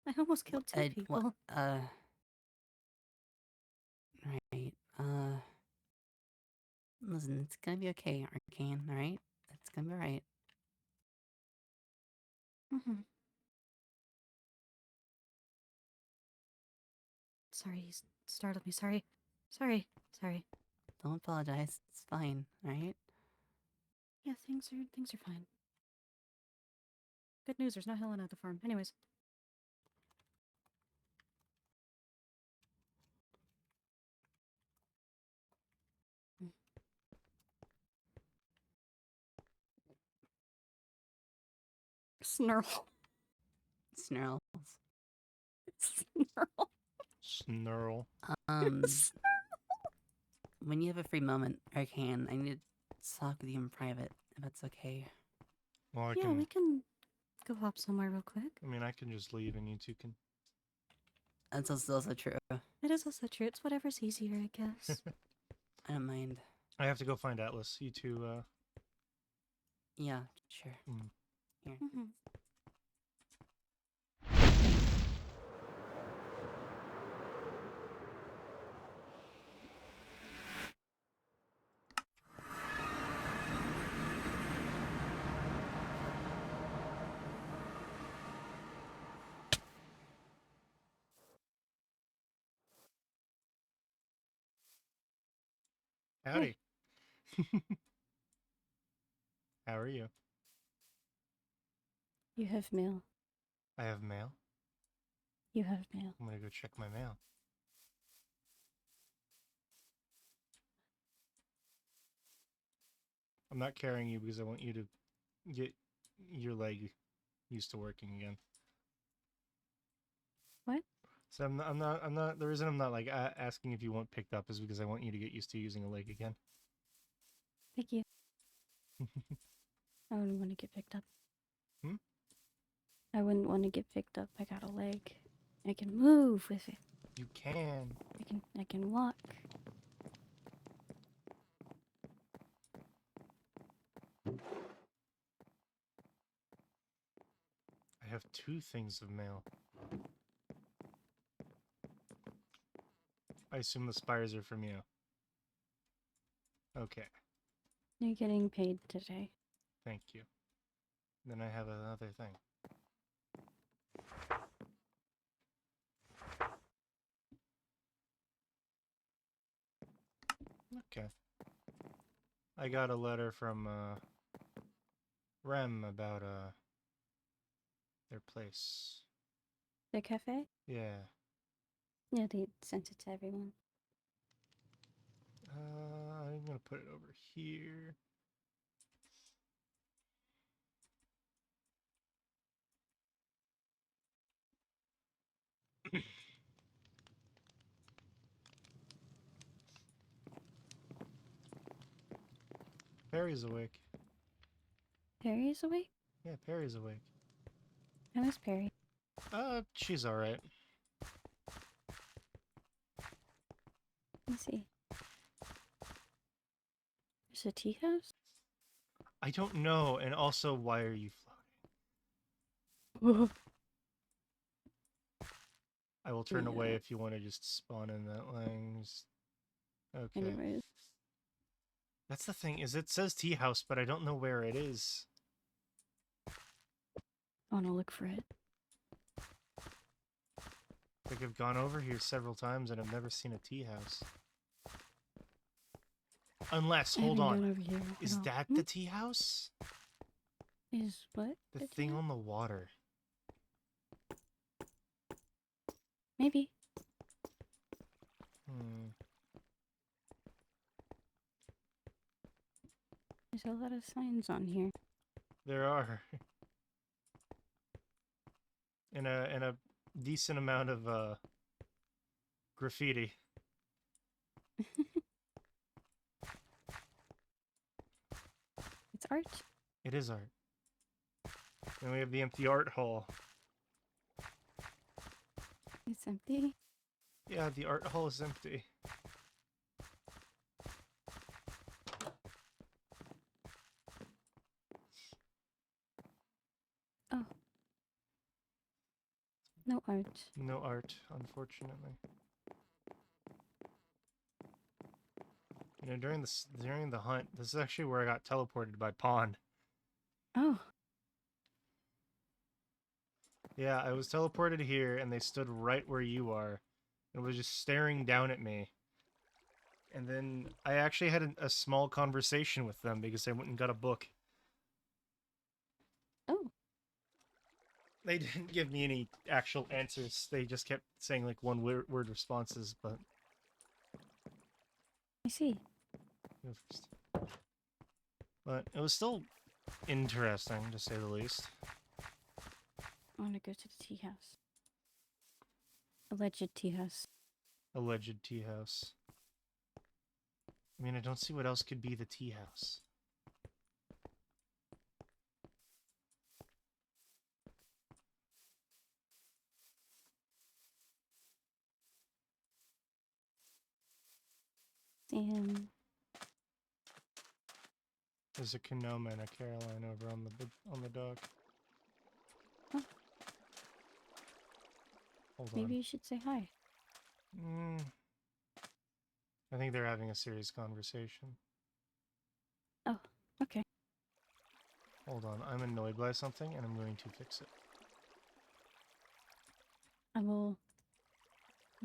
I almost killed two people. Right. Listen, it's gonna be okay, Arcane, alright? It's gonna be alright. Mm-hmm. Sorry, you startled me. Sorry. Sorry. Don't apologize. It's fine, alright? Yeah, things are fine. Good news, there's no Helen at the farm. Anyways. Snarl. Snarls. Snarl. Snarl. When you have a free moment, Arcane, I need to talk with you in private, if that's okay. Well, Yeah, we can go hop somewhere real quick. I mean, I can just leave and you two can. That's also true. It is also true. It's whatever's easier, I guess. I don't mind. I have to go find Atlas. You two, Yeah, sure. Here. Mm-hmm. Howdy. How are you? You have mail. I have mail. You have mail. I'm gonna go check my mail. I'm not carrying you because I want you to get your leg used to working again. What? So I'm not. The reason I'm not like asking if you want picked up is because I want you to get used to using a leg again. Thank you. I wouldn't want to get picked up. Hmm? I wouldn't want to get picked up. I got a leg. I can move with it. You can. I can walk. I have 2 things of mail. I assume the spires are from you. Okay, You're getting paid today. thank you. Then I have another thing. Okay. I got a letter from Rem about their place. The cafe? Yeah. Yeah, they sent it to everyone. I'm gonna put it over here. Perry's awake. Perry's awake? Yeah, Perry's awake. How is Perry? She's alright. Let me see. There's a tea house? I don't know, and also, why are you Whoa. I will turn away Yeah. if you want to just spawn in that lane. Okay. Anyways. That's the thing, is it says tea house, but I don't know where it is. I wanna look for it. Like, I've gone over here several times and I've never seen a tea house. Unless, I hold haven't on, gone over here is at all. that the tea house? Is what? The tea thing house? on the water. Maybe. Hmm. There's a lot of signs on here. There are. And a decent amount of graffiti. It's art. It is art. And we have the empty art hall. It's empty. Yeah, the art hall is empty. Oh. No art. No art, unfortunately. You know, during the hunt, this is actually where I got teleported by Pond. Oh. Yeah, I was teleported here, and they stood right where you are, and was just staring down at me. And then I actually had a small conversation with them because I went and got a book. Oh. They didn't give me any actual answers. They just kept saying like one word responses, but I see. go first. But it was still interesting, to say the least. I wanna go to the tea house. Alleged tea house. Alleged tea house. I mean, I don't see what else could be the tea house. And There's a Canoma and a Caroline over on the dock. Oh. Hold maybe on. you should say hi. I think they're having a serious conversation. Oh, okay. Hold on, I'm annoyed by something and I'm going to fix it. I will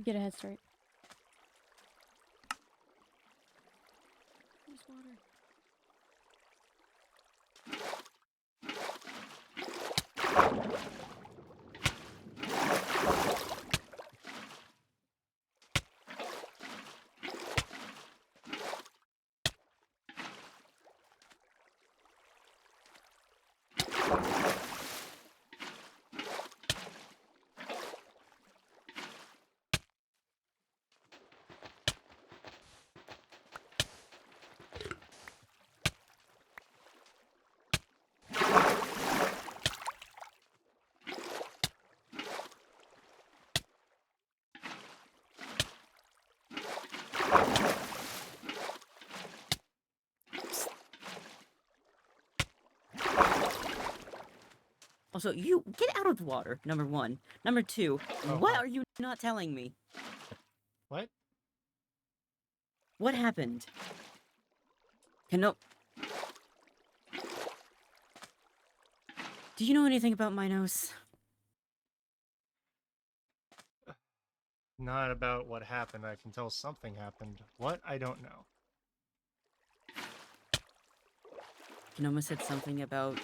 get a head start. There's water. Also, you get out of the water, number one. Number two, Oh, what hi. are you not telling me? What? What happened? No. Do you know anything about Minos? Not about what happened. I can tell something happened. What? I don't know. Kanoma said something about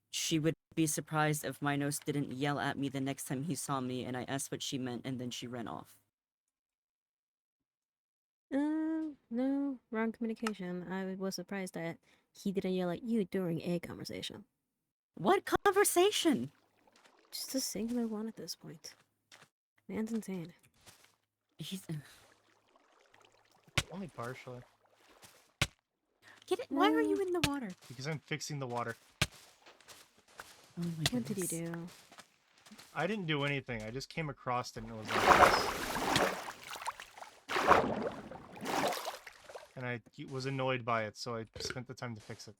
she would be surprised if Minos didn't yell at me the next time he saw me, and I asked what she meant, and then she ran off. No, wrong communication. I was surprised that he didn't yell at you during a conversation. What conversation? Just a singular one at this point. Man's insane. He's Only partially. get it. Why are No. you in the water? Because I'm fixing the water. Oh my What did he goodness. do? I didn't do anything. I just came across it and it was like this. And I was annoyed by it, so I spent the time to fix it.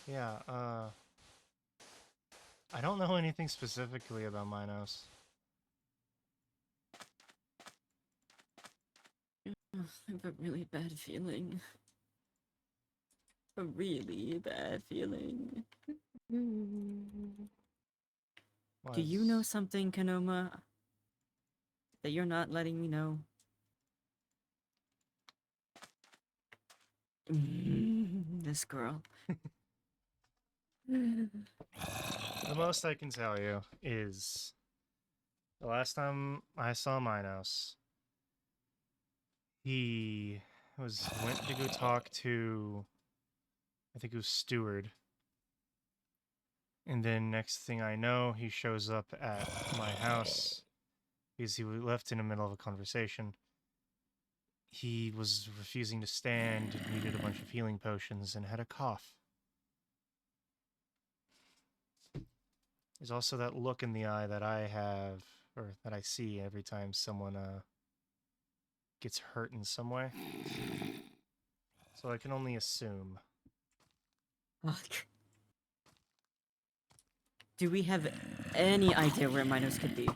Yeah, I don't know anything specifically about Minos. Ugh, I have a really bad feeling. A really bad feeling. Do you know Was- something, Kanoma, that you're not letting me know? This girl. The most I can tell you is the last time I saw Minos, he went to go talk to, I think it was Steward. And then next thing I know, he shows up at my house because he left in the middle of a conversation. He was refusing to stand, needed a bunch of healing potions, and had a cough. There's also that look in the eye that I have, or that I see every time someone gets hurt in some way. So I can only assume. Fuck. Do we have any idea where Minos could be?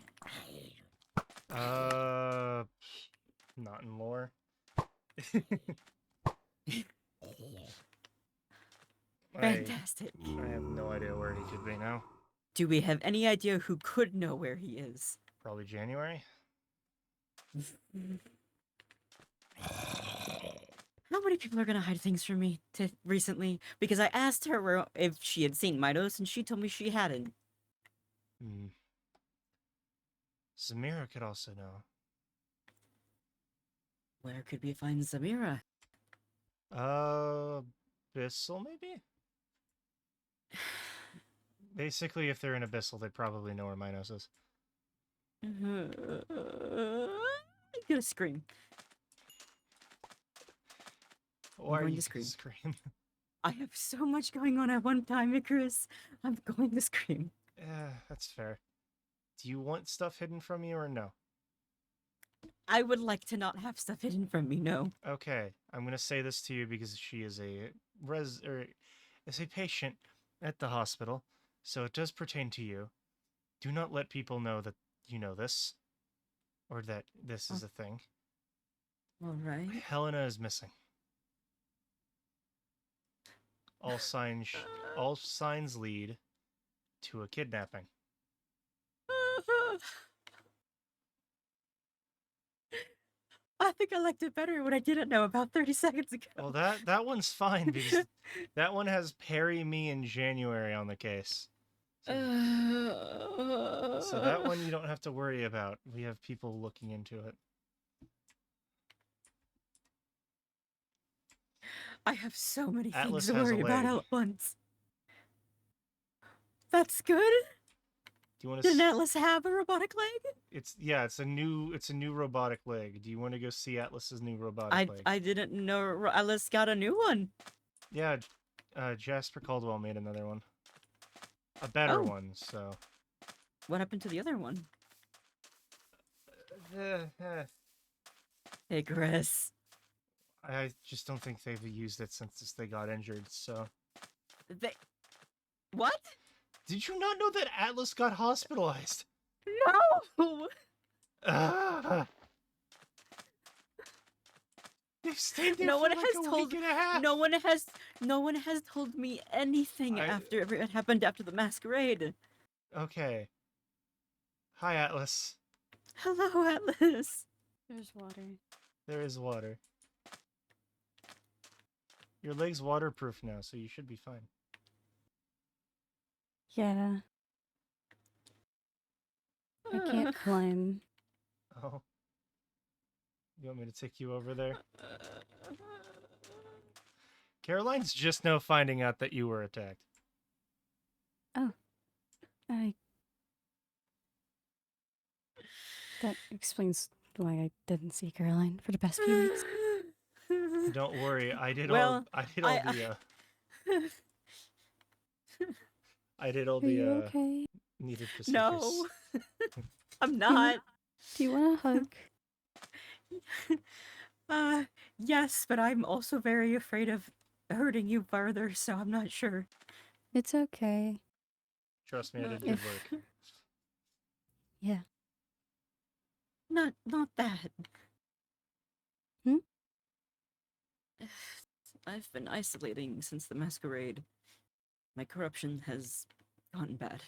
Not in lore. Fantastic. I have no idea where he could be now. Do we have any idea who could know where he is? Probably January. How many people are gonna hide things from me recently? Because I asked her if she had seen Minos, and she told me she hadn't. Hmm. Samira could also know. Where could we find Samira? Abyssal, maybe? Basically, if they're in Abyssal, they probably know where Minos is. I'm gonna scream. Why are going you to gonna scream. scream? I have so much going on at one time, Icarus. I'm going to scream. Yeah, that's fair. Do you want stuff hidden from you or no? I would like to not have stuff hidden from me, no. Okay, I'm gonna say this to you because she is a is a patient at the hospital, so it does pertain to you. Do not let people know that you know this, or that this is a thing. Alright. Helena is missing. All signs lead to a kidnapping. I think I liked it better when I didn't know about 30 seconds ago. Well, that one's fine because that one has Perry, me, and January on the case. So that one you don't have to worry about. We have people looking into it. I have so many Atlas things to has a worry about leg. all at once. That's good. Do you want to? Didn't Atlas have a robotic leg? It's a new robotic leg. Do you want to go see Atlas's new robotic leg? I didn't know Atlas got a new one. Yeah, Jasper Caldwell made another one. A better Oh. one, so. What happened to the other one? Hey, Chris. I just don't think they've used it since they got injured, so. What? Did you not know that Atlas got hospitalized? No! They've stayed there No for one like has a told- week and a half. No one has told me anything after it happened after the masquerade. Okay. Hi, Atlas. Hello, Atlas. There's water. There is water. Your leg's waterproof now, so you should be fine. Yeah. I can't climb. Oh. You want me to take you over there? Caroline's just now finding out that you were attacked. That explains why I didn't see Caroline for the past few weeks. Don't worry, I did all Well, I did all I- the I did all Are you the okay? needed procedures. No, I'm not. Do you want a hug? Yes, but I'm also very afraid of hurting you further, so I'm not sure. It's okay. Trust me, I did good If- work. Yeah. Not that. Hmm? I've been isolating since the masquerade. My corruption has gotten bad.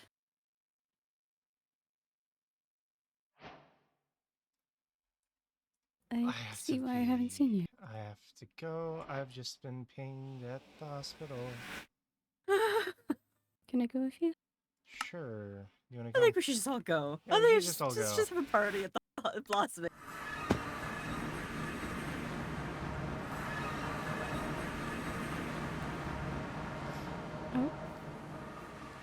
I have see to why I haven't seen pee. you. I have to go. I've just been pinged at the hospital. Can I go with you? Sure. You wanna I go? think we should just all go. Yeah, I we think should we just all just, go. just have a party at the Las Vegas. Oh,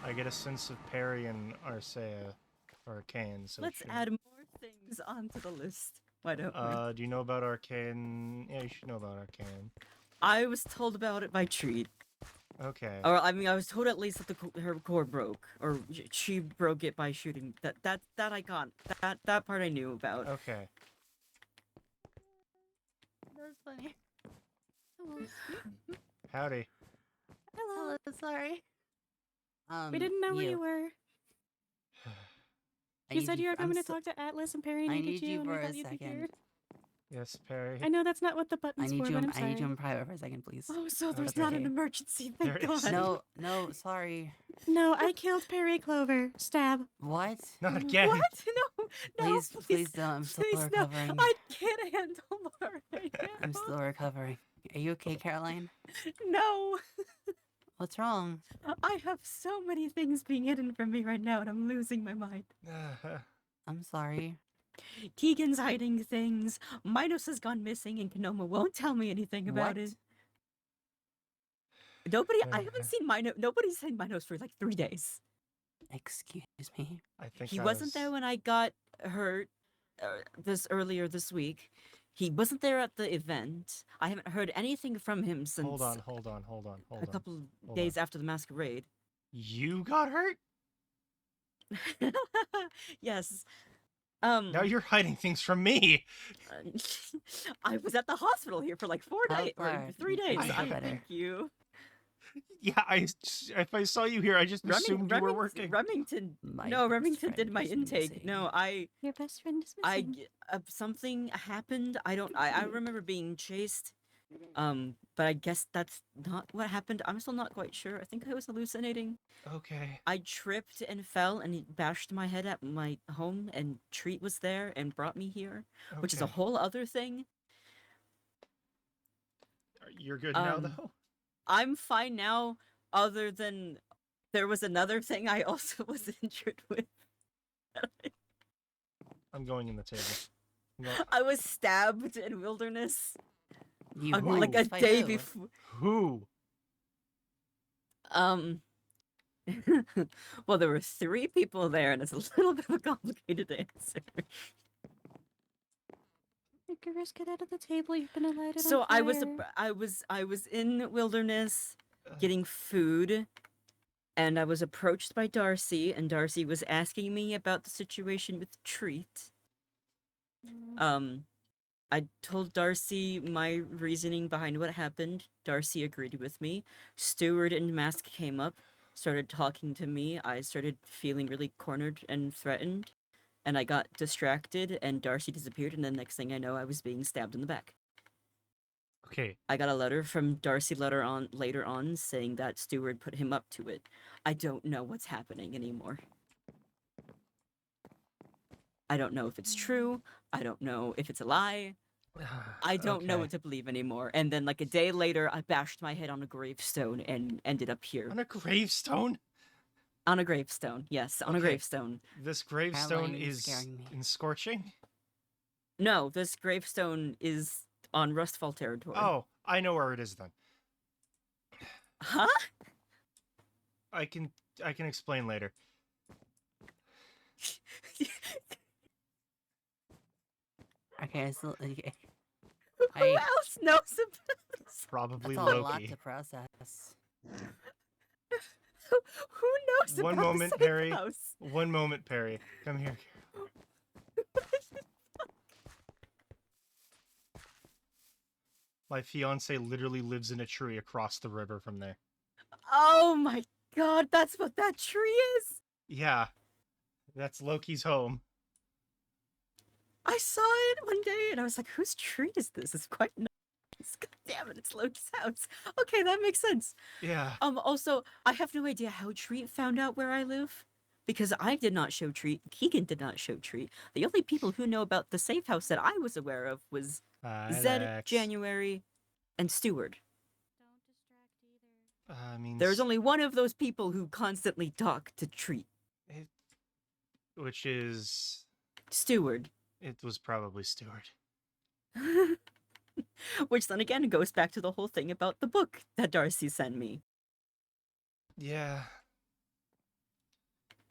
I get a sense of Perry and Arcea, or Arcane, so Let's sure. add more things onto the list. Why don't we? Do you know about Arcane? Yeah, you should know about Arcane. I was told about it by Treat. Okay. Or I mean, I was told at least that her core broke, or she broke it by shooting. That I got. That part I knew about. Okay. That was funny. Hello. Howdy. Hello. Sorry. We didn't know where you were. I You need said you were I'm coming to so- talk to Atlas and Perry I needed need you and for we a thought you'd be here. second. Yes, Perry. I know that's not what the I button's need for, you. but I'm I sorry. need you in private for a second, please. Oh, so there's Okay. not an emergency, thank There is. God. No, sorry. No, I killed Perry Clover. Stab. What? Not again. What? No, no, Please don't. I'm still please, no. recovering. I can't handle more right now. I'm still recovering. Are you okay, Caroline? No, What's wrong? I have so many things being hidden from me right now, and I'm losing my mind. I'm sorry. Keegan's hiding things. Minos has gone missing, and Kanoma won't tell me anything about What? it. I haven't seen Minos. Nobody's seen Minos for like 3 days. Excuse me. I think He I wasn't was... there when I got hurt earlier this week. He wasn't there at the event. I haven't heard anything from him since Hold on. a couple Hold days on. after the masquerade. You got hurt? Yes. Now you're hiding things from me. I was at the hospital here for like 4 How days or far? 3 days. I I feel thank you. Yeah, if I saw you here, I just assumed you were working. Remington. My No, best Remington friend did my is intake. missing. No, Your best friend is missing. something happened. I remember being chased. But I guess that's not what happened. I'm still not quite sure. I think I was hallucinating. Okay. I tripped and fell and he bashed my head at my home, and Treat was there and brought me here, which is a Okay. whole other thing. You're good now, Um, though? I'm fine now, other than there was another thing I also was injured with. I'm going in the table. I'm going- I was stabbed in Wilderness You like who? a By day who? before. Who? Well, there were 3 people there, and it's a little bit of a complicated answer. Icarus, get out of the table. You're gonna light it So on I fire. was in Wilderness Uh, getting food, and I was approached by Darcy, and Darcy was asking me about the situation with Treat. I told Darcy my reasoning behind what happened. Darcy agreed with me. Steward and Mask came up, started talking to me. I started feeling really cornered and threatened, and I got distracted, and Darcy disappeared, and the next thing I know, I was being stabbed in the back. Okay. I got a letter from Darcy later on saying that Steward put him up to it. I don't know what's happening anymore. I don't know if it's true. I don't know if it's a lie. I don't know Okay. what to believe anymore. And then like a day later, I bashed my head on a gravestone and ended up here. On a gravestone? On a gravestone, yes, on a Okay. gravestone. This gravestone Caroline is scaring me. in Scorching? No, this gravestone is on Rustfall territory. Oh, I know where it is then. Huh? I can explain later. Okay, so okay. Who else knows about this? Probably That's a lot Loki. to process. Who knows One about moment, the safe Perry. house? One moment, Perry. Come here. My fiance literally lives in a tree across the river from there. Oh my god, that's what that tree is! Yeah. That's Loki's home. I saw it one day and I was like, whose tree is this? It's quite nice. God damn it, it's Loki's house. Okay, that makes sense. Yeah. Also, I have no idea how Treat found out where I live. Because I did not show Treat, Keegan did not show Treat. The only people who know about the safe house that I was aware of was Zed, Alex. January, and Stewart. I mean, There's only one of those people who constantly talk to Treat. which is Stewart. it was probably Stewart. Which then again goes back to the whole thing about the book that Darcy sent me. Yeah.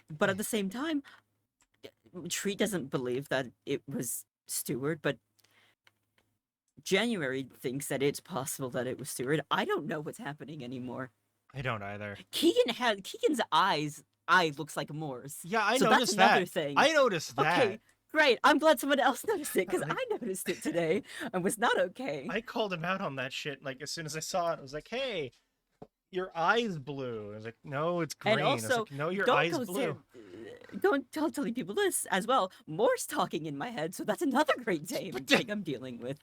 But at the same time, Treat doesn't believe that it was Stewart, but January thinks that it's possible that it was Stewart. I don't know what's happening anymore. I don't either. Keegan's eye looks like Moore's. Yeah, I So noticed that's another that. thing. I noticed that. Okay, great. I'm glad someone else noticed it because Like- I noticed it today and was not okay. I called him out on that shit. Like as soon as I saw it, I was like, "Hey, your eye's blue." I was like, "No, it's green." And I was also, like, "No, your don't eye's go blue." don't tell people this as well. Moore's talking in my head, so that's another great thing I'm dealing with.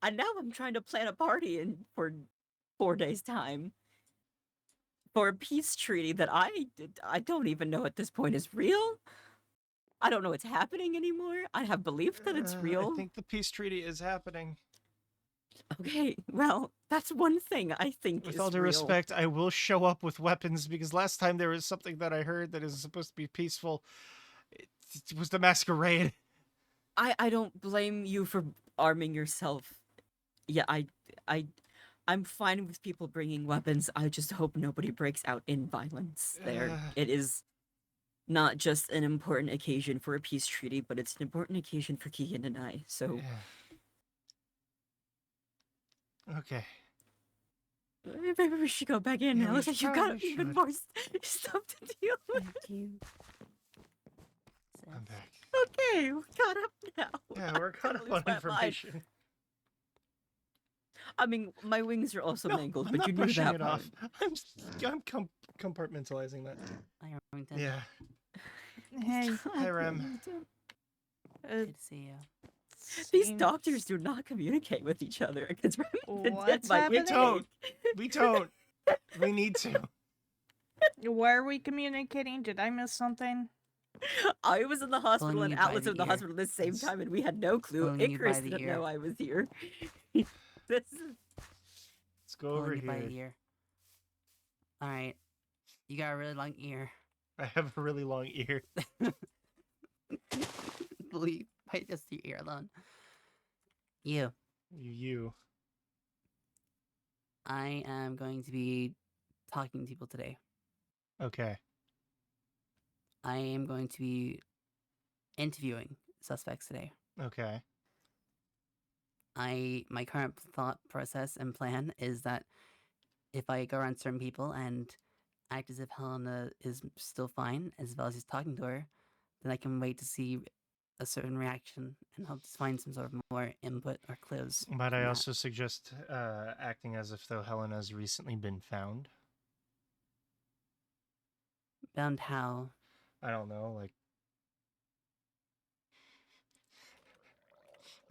And now I'm trying to plan a party for 4 days' time for a peace treaty that I don't even know at this point is real. I don't know what's happening anymore. I have belief that it's real. I think the peace treaty is happening. Okay, well, that's one thing I think With is all due real. respect, I will show up with weapons because last time there was something that I heard that is supposed to be peaceful. It was the masquerade. I don't blame you for arming yourself. Yeah, I'm fine with people bringing weapons. I just hope nobody breaks out in violence there. It is not just an important occasion for a peace treaty, but it's an important occasion for Keegan and I. So Okay. maybe we should go back in Yeah, now. we Looks like you've got probably even should. more stuff to deal with. Thank you. I'm back. Okay, we're caught up now. Yeah, we're caught up lose on my mind. information. I mean, my wings are also No, mangled, I'm but not you knew brushing that it part. off. I'm compartmentalizing that. Hi, Remington. Yeah. Hey, Hi, Rem. Good to see you. These doctors do not communicate with each other because What's We happening? don't. We don't. We need to. Where are we communicating? Did I miss something? I was in the hospital Pulling and you by Atlas was the in the ear. hospital at the same That's- time, and we had no clue. Pulling you by Icarus the didn't ear. know I was here. This is Let's go over Pulling you by here. the ear. All right, you got a really long ear. I have a really long ear. Believe by just your ear alone. You. You. I am going to be talking to people today. Okay. I am going to be interviewing suspects today. Okay. My current thought process and plan is that if I go around certain people and act as if Helena is still fine, as well as he's talking to her, then I can wait to see a certain reaction and hope to find some sort of more input or clues. But from I that. also suggest acting as if though Helena has recently been found. Found how? I don't know, like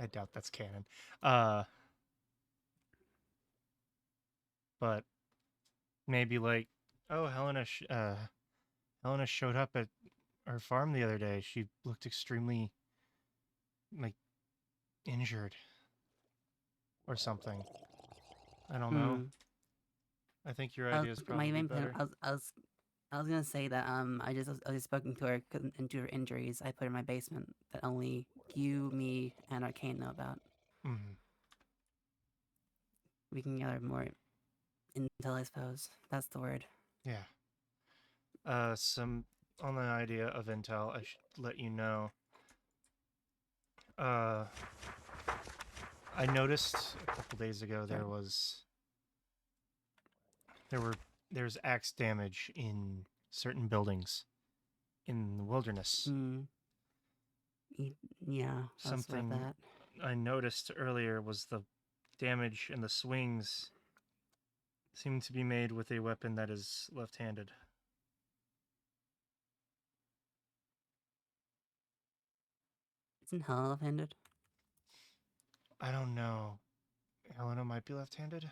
I doubt that's canon. But maybe like, oh, Helena showed up at our farm the other day. She looked extremely like injured. or something. I don't know. I think your idea is probably my main plan. better. I was gonna say that I just spoken to her into her injuries. I put her in my basement that only you, me, and Arcane know about. Mhm. We can gather more intel, I suppose. That's the word. Yeah. Some on the idea of intel, I should let you know. I noticed a couple days ago there's axe damage in certain buildings in the wilderness. Yeah, I was aware of Something that. I noticed earlier was the damage in the swings seemed to be made with a weapon that is left-handed. Isn't Hell left-handed? I don't know. Helena might be left-handed.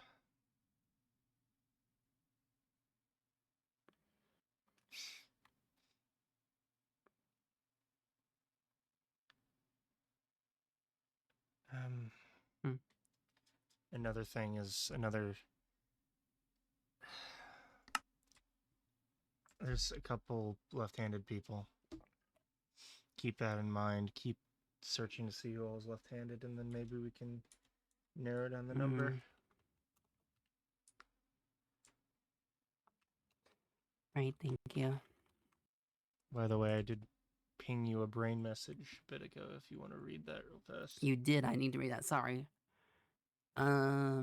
Hmm. Another thing is there's a couple left-handed people. Keep that in mind. Keep searching to see who all is left-handed, and then maybe we can narrow down the number. Right, thank you. By the way, I did ping you a brain message a bit ago if you want to read that real fast. You did. I need to read that. Sorry. I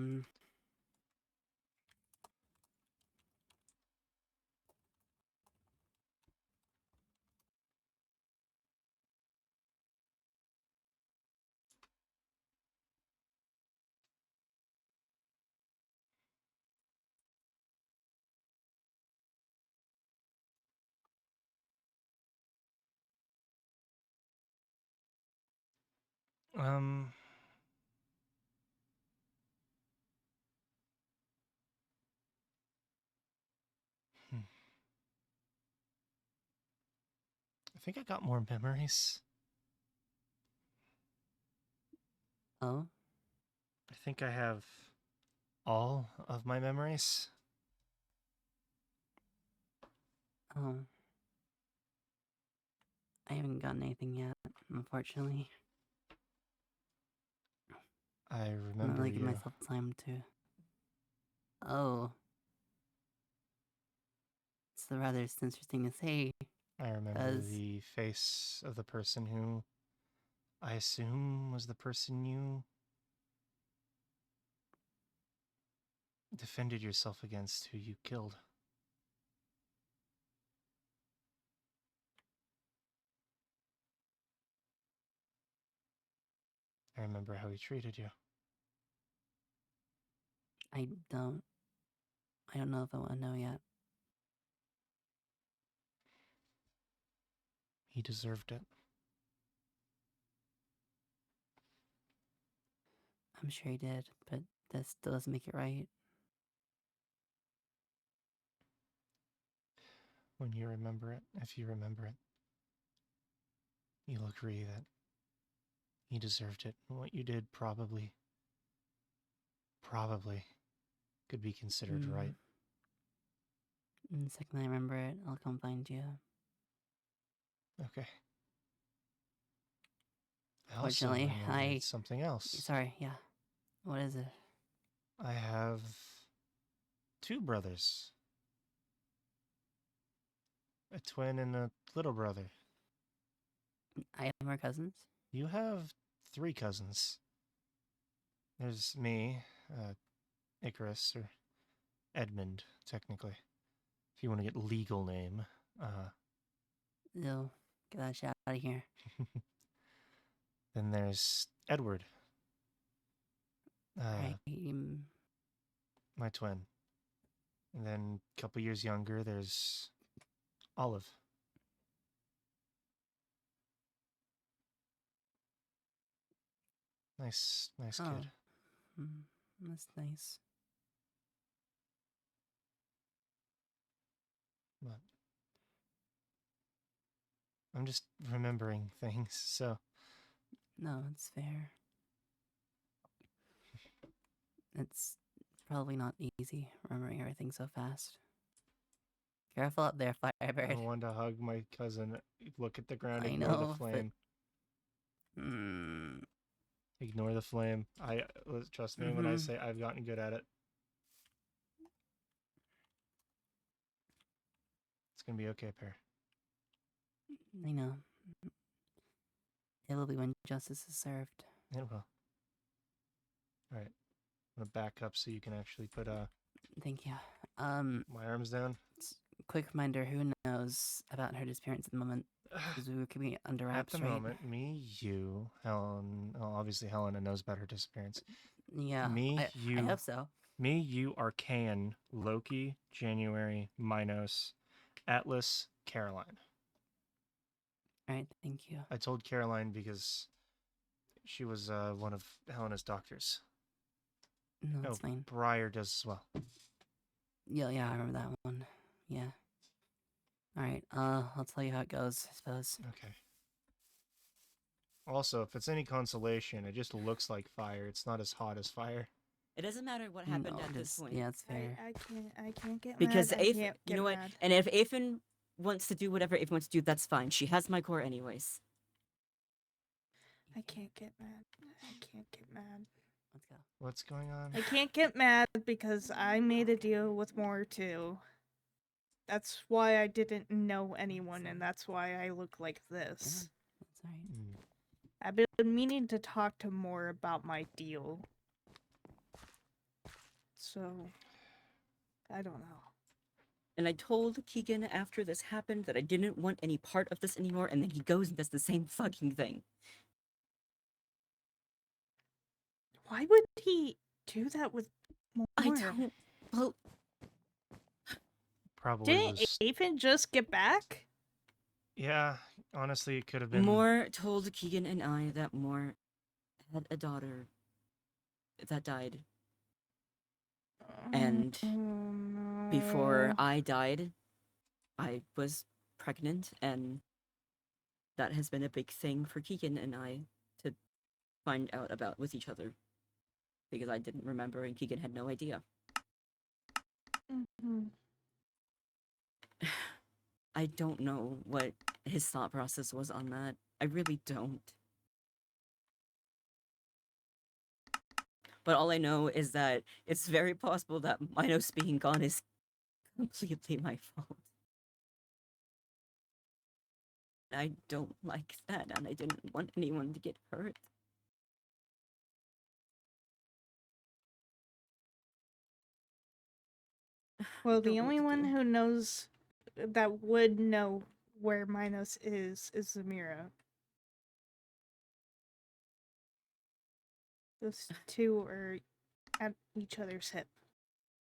think I got more memories. Oh? I think I have all of my memories. Oh. I haven't gotten anything yet, unfortunately. I I'm remember not really giving you. myself time to. Oh. It's rather interesting to say. I remember the face of the person who I assume was the person you defended yourself against, who you killed. I remember how he treated you. I don't know if I want to know yet. He deserved it. I'm sure he did, but that still doesn't make it right. When you remember it, if you remember it, you'll agree that he deserved it. And what you did probably could be considered right. And the second I remember it, I'll come find you. Okay. Fortunately, also remembered something else. Sorry, yeah. What is it? I have 2 brothers. A twin and a little brother. I have more cousins? You have 3 cousins. There's me, Icarus, or Edmund, technically. If you want to get legal name. Ew, get that shit out of here. Then there's Edward. Right. My twin. And then a couple years younger, there's Olive. Nice kid. That's nice. But I'm just remembering things, so. No, it's fair. It's probably not easy remembering everything so fast. Careful up there, I Firebird. want to hug my cousin. Look at the ground. I Ignore the know, but- flame. Ignore the flame. Trust me when I Mhm. say I've gotten good at it. It's gonna be okay, Pear. I know. It will be when justice is served. It will. All right. I'm gonna back up so you can actually put Thank you. my arms down. Quick reminder, who knows about her disappearance at the moment? Because we were keeping it under At wraps, the right? moment, me, you, Helen. Well, obviously, Helena knows about her disappearance. Yeah, Me, I you, hope so. Me, you, Arcan, Loki, January, Minos, Atlas, Caroline. Alright, thank you. I told Caroline because she was one of Helena's doctors. No, that's fine. Briar does as well. Yeah, I remember that one. Yeah. Alright, I'll tell you how it goes, I suppose. Okay. Also, if it's any consolation, it just looks like fire. It's not as hot as fire. It doesn't matter what happened No, at this point. Yeah, it's fair. I can't get Because mad. I if can't you get know what, mad. and if Afen wants to do whatever Afen wants to do, that's fine. She has my core anyways. I can't get mad. I can't get mad. Let's go. What's going on? I can't get mad because I made a deal with Moore too. That's why I didn't know anyone, and that's why I look like this. That's alright. Mm. I've been meaning to talk to Moore about my deal. So, I don't know. And I told Keegan after this happened that I didn't want any part of this anymore, and then he goes and does the same fucking thing. Why would he do that with Moore? I don't. Well, Probably Didn't was. Afen just get back? Yeah, honestly, it could have been. Moore told Keegan and I that Moore had a daughter that died. And before I died, I was pregnant, and that has been a big thing for Keegan and I to find out about with each other. Because I didn't remember and Keegan had no idea. Mhm. I don't know what his thought process was on that. I really don't. But all I know is that it's very possible that Minos being gone is completely my fault. I don't like that, and I didn't want anyone to get hurt. Well, I the don't know only what to one do. who knows that would know where Minos is Zamira. Those two are at each other's hip.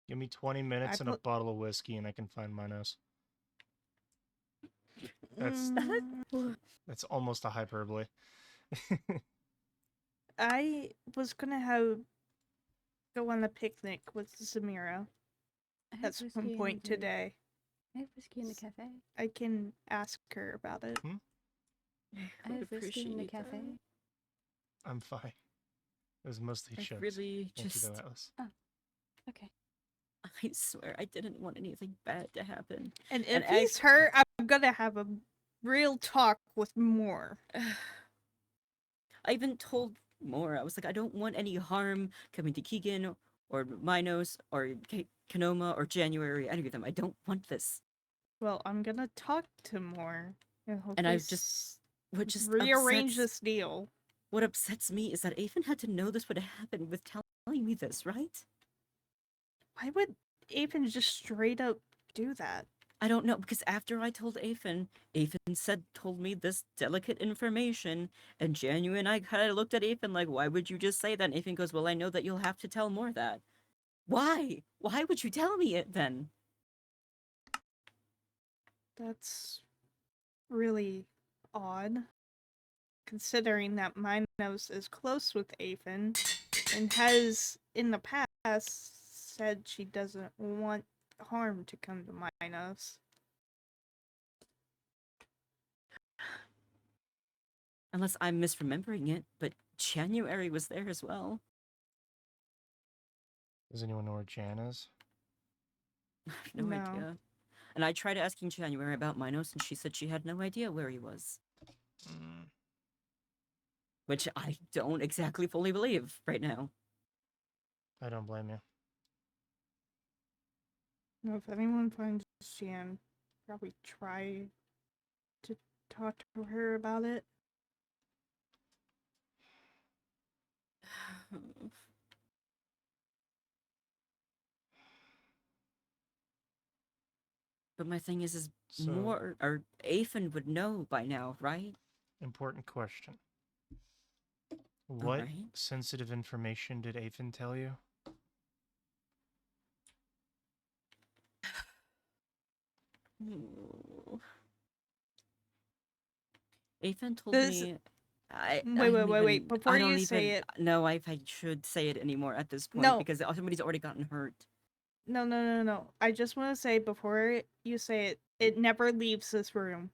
Give me 20 minutes and a put- bottle of whiskey, and I can find Minos. That's that's almost a hyperbole. I was gonna go on a picnic with Zamira I have at some whiskey point in the- today. I have whiskey in the cafe. I can ask her about it. I have whiskey in the cafe. I'm fine. It was mostly I chips. really Thank just... you, though, Atlas. Okay. I swear, I didn't want anything bad to happen. And And if he's hurt, I'm gonna have a real talk with Moore. I even told Moore, I was like, I don't want any harm coming to Keegan or Minos or Kanoma or January, any of them. I don't want this. Well, I'm gonna talk to Moore and And I hopefully just... What just rearrange upsets- this deal. What upsets me is that Afen had to know this would happen with telling me this, right? Why would Afen just straight up do that? I don't know, because after I told Afen told me this delicate information, and Janu and I kind of looked at Afen like, why would you just say that? And Afen goes, well, I know that you'll have to tell more that. Why? Why would you tell me it then? That's really odd, considering that Minos is close with Afen and has in the past said she doesn't want harm to come to Minos. Unless I'm misremembering it, but January was there as well. Does anyone know where Jan is? I have no, No. idea. And I tried asking January about Minos, and she said she had no idea where he was. Mm, Which I don't exactly fully believe right now. I don't blame you. No, if anyone finds Jan, probably try to talk to her about it. But my thing is So, more, or Afen would know by now, right? important question. What Alright. sensitive information did Afen tell you? Afen told This- me. I Wait, don't wait, wait. even- Before I don't you even say it- know if I should say it anymore at this point No. because somebody's already gotten hurt. No. I just want to say before you say it, it never leaves this room.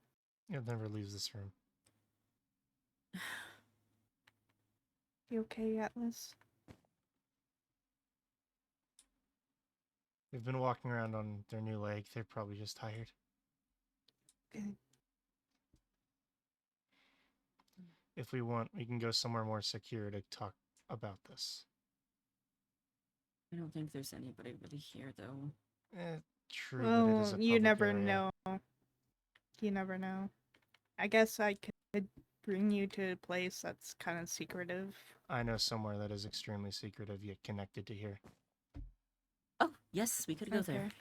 It never leaves this room. You okay, Atlas? They've been walking around on their new leg. They're probably just tired. Okay. If we want, we can go somewhere more secure to talk about this. I don't think there's anybody really here though. True, but it is a Well, you public never area. know. You never know. I guess I could bring you to a place that's kind of secretive. I know somewhere that is extremely secretive yet connected to here. Oh, yes, we could go there.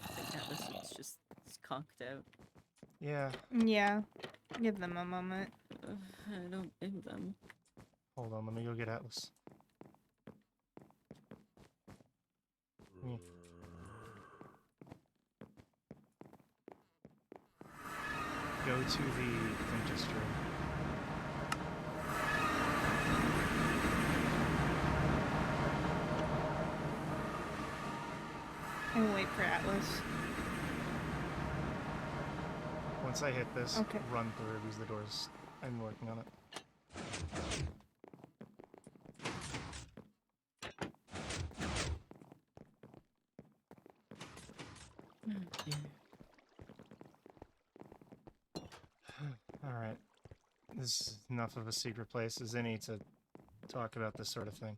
I think Atlas is just conked out. Yeah, Yeah. Give them a moment. I don't blame them. hold on, let me go get Atlas. Yeah. Go to the dentist room. And wait for Atlas. Once I hit this, Okay. run through because the door's... I'm working on it. Alright. This is enough of a secret place as any to talk about this sort of thing.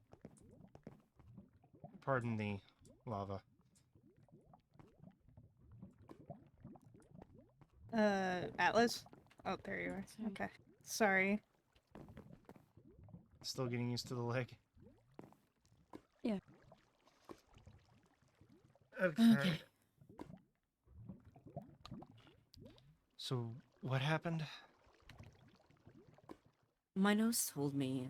Pardon the lava. Atlas? Oh, there you are. Sorry. Okay. Sorry. Still getting used to the leg? Yeah. Okay. So, what happened? Minos told me,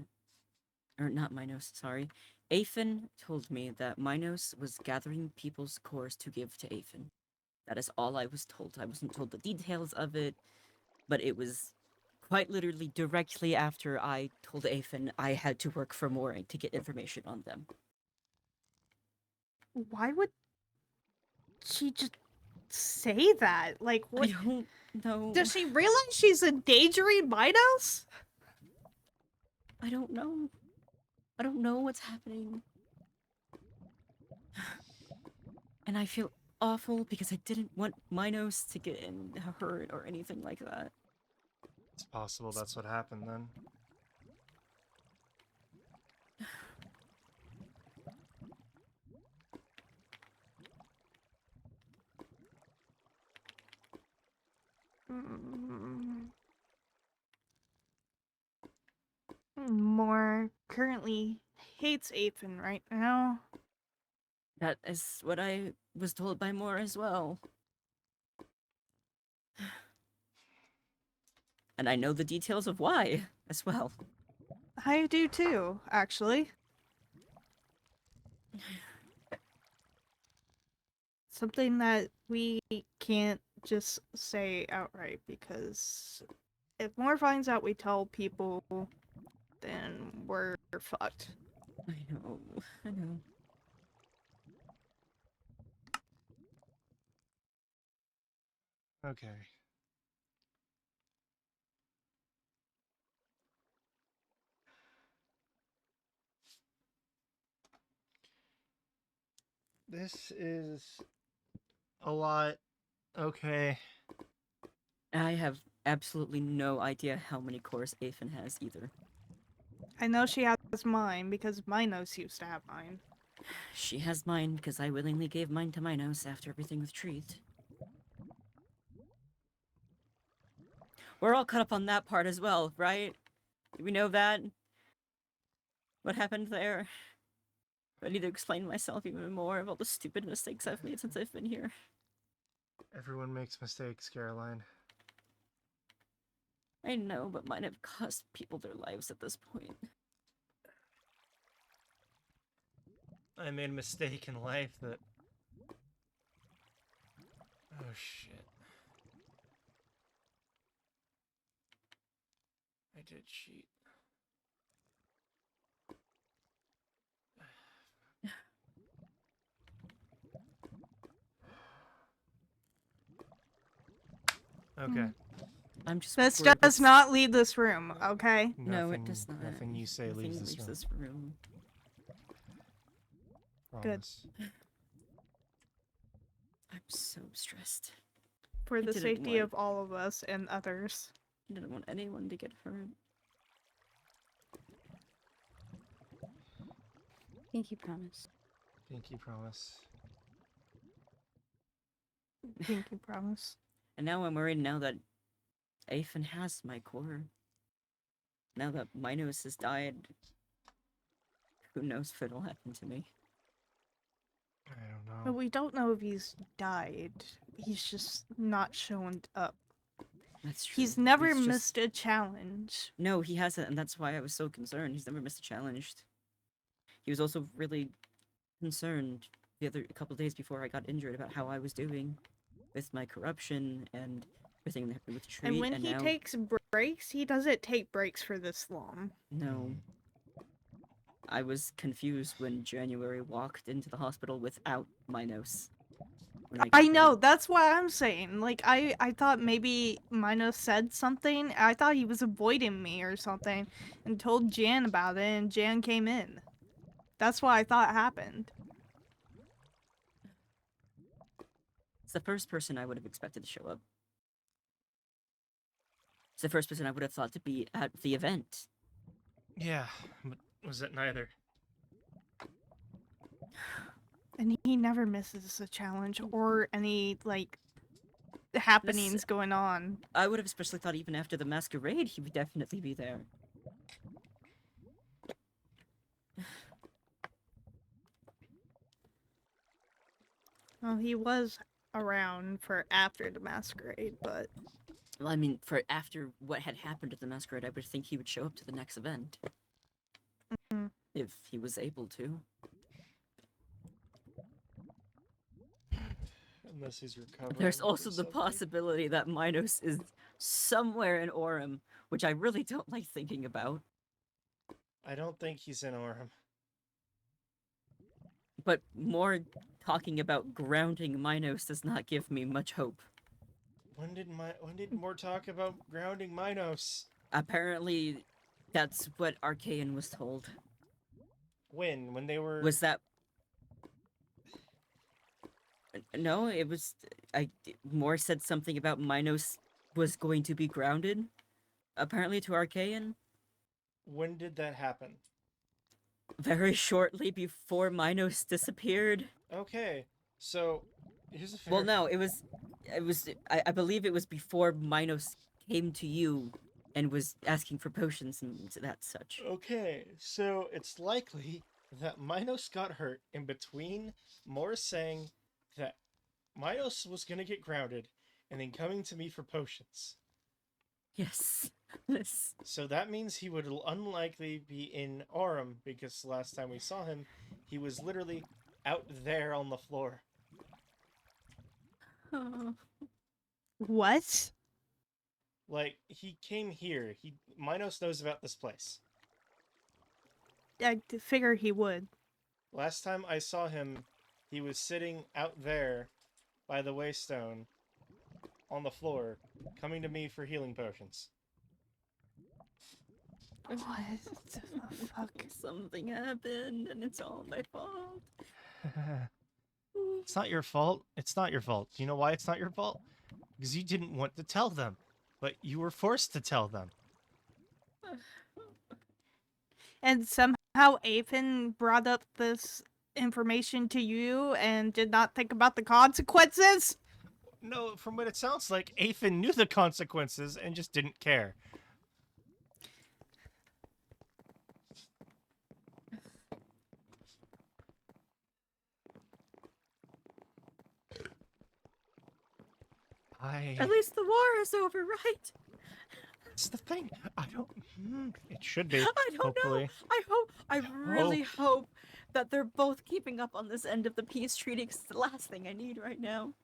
or not Minos, sorry. Afen told me that Minos was gathering people's cores to give to Afen. That is all I was told. I wasn't told the details of it, but it was quite literally directly after I told Afen I had to work for more to get information on them. Why would she just say that? Like, what? I don't know. Does she realize she's endangering Minos? I don't know. I don't know what's happening. And I feel awful because I didn't want Minos to get hurt or anything like that. It's possible that's what happened then. More currently hates Apen right now. That is what I was told by Moore as well. And I know the details of why as well. I do too, actually. Something that we can't just say outright because if Moore finds out we tell people, then we're fucked. I know. I know. Okay. This is a lot. Okay. I have absolutely no idea how many cores Afen has either. I know she has mine because Minos used to have mine. She has mine because I willingly gave mine to Minos after everything with Treat. We're all caught up on that part as well, right? Do we know that? What happened there? I need to explain myself even more of all the stupid mistakes I've made since I've been here. Everyone makes mistakes, Caroline. I know, but mine have cost people their lives at this point. I made a mistake in life that... Oh, shit. I did cheat. Okay. I'm just This worried does what's- not leave this room, okay? No, it does not. Nothing you say leaves Nothing this room. this room. Promise. I'm so stressed. For I the didn't safety want- of all of us and others. I didn't want anyone to get hurt. Pinky promise. Pinky promise. Pinky promise. And now I'm worried now that Afen has my core. Now that Minos has died, who knows if it'll happen to me. I don't know. But we don't know if he's died. He's just not shown up. That's true. He's never just- missed a challenge. No, he hasn't, and that's why I was so concerned. He's never missed a challenge. He was also really concerned a couple of days before I got injured about how I was doing with my corruption and everything that happened with Treat. And when he now... takes breaks, he doesn't take breaks for this long. No. I was confused when January walked into the hospital without Minos. When I got know, hurt. that's what I'm saying. Like, I thought maybe Minos said something. I thought he was avoiding me or something and told Jan about it, and Jan came in. That's what I thought happened. It's the first person I would have expected to show up. It's the first person I would have thought to be at the event. Yeah, but was it neither? And he never misses a challenge or any, like, happenings going on. I would have especially thought even after the masquerade he would definitely be there. Well, he was around for after the masquerade, but Well, I mean, for after what had happened at the masquerade, I would think he would show up to the next event. Mhm. If he was able to. Unless he's recovering. There's from also the something. possibility that Minos is somewhere in Orem, which I really don't like thinking about. I don't think he's in Orem. But more talking about grounding Minos does not give me much hope. When did more talk about grounding Minos? Apparently, that's what Archaean was told. When they were... Was that... No, it was... Moore said something about Minos was going to be grounded. Apparently to Archaean. When did that happen? Very shortly before Minos disappeared. Okay, so here's a fair... Well, no, it was... I believe it was before Minos came to you and was asking for potions and that such. Okay, so it's likely that Minos got hurt in between Morris saying that Minos was gonna get grounded and then coming to me for potions. Yes. Yes. So that means he would unlikely be in Orem because last time we saw him, he was literally out there on the floor. Oh. what? Like, he came here. Minos knows about this place. I figure he would. Last time I saw him, he was sitting out there by the waystone on the floor, coming to me for healing potions. What the fuck? Something happened and it's all my fault. It's not your fault. It's not your fault. Do you know why it's not your fault? Because you didn't want to tell them, but you were forced to tell them. And somehow Afen brought up this information to you and did not think about the consequences? No, from what it sounds like, Afen knew the consequences and just didn't care. At least the war is over, right? That's the thing. I don't. It should be. I don't Hopefully. know. I really hope that they're both keeping up on this end of the peace treaty, 'cause it's the last thing I need right now.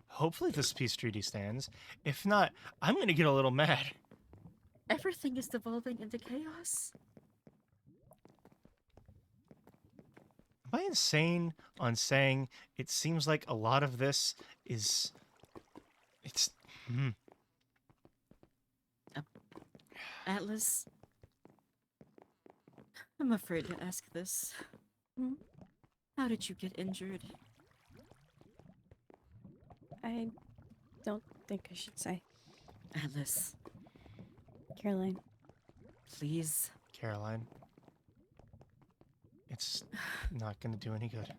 Hopefully this peace treaty stands. If not, I'm gonna get a little mad. Everything is devolving into chaos. Am I insane on saying it seems like a lot of this is... It's... Atlas, I'm afraid to ask this. How did you get injured? I don't think I should say. Atlas, Caroline. please. Caroline. It's not gonna do any good.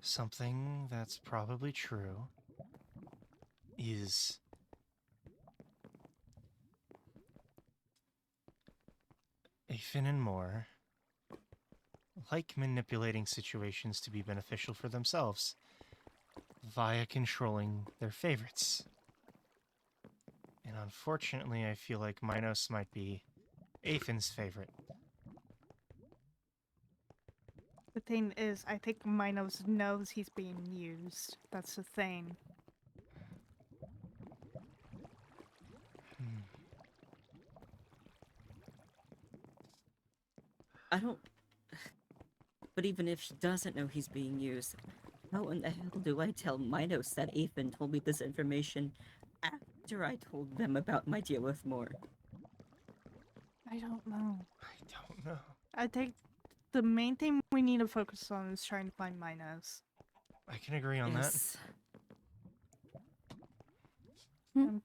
Something that's probably true is Afen and more like manipulating situations to be beneficial for themselves via controlling their favorites. And unfortunately, I feel like Minos might be Afen's favorite. The thing is, I think Minos knows he's being used. That's the thing. I don't... But even if he doesn't know he's being used, how in the hell do I tell Minos that Afen told me this information after I told them about my deal with Moore? I don't know. I don't know. I think the main thing we need to focus on is trying to find Minos. I can agree on Yes. I'm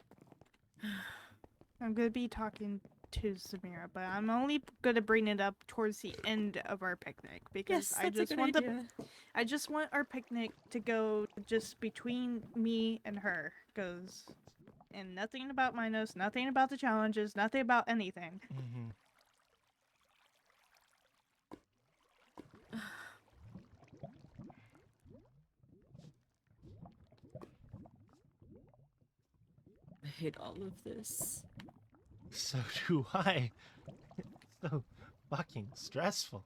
gonna be talking to Samira, but I'm only gonna bring it up towards the end of our picnic because Yes, I that's just a good want idea. I just want our picnic to go just between me and her, and nothing about Minos, nothing about the challenges, nothing about anything. Mm-hmm. I hate all of this. So do I. It's so fucking stressful.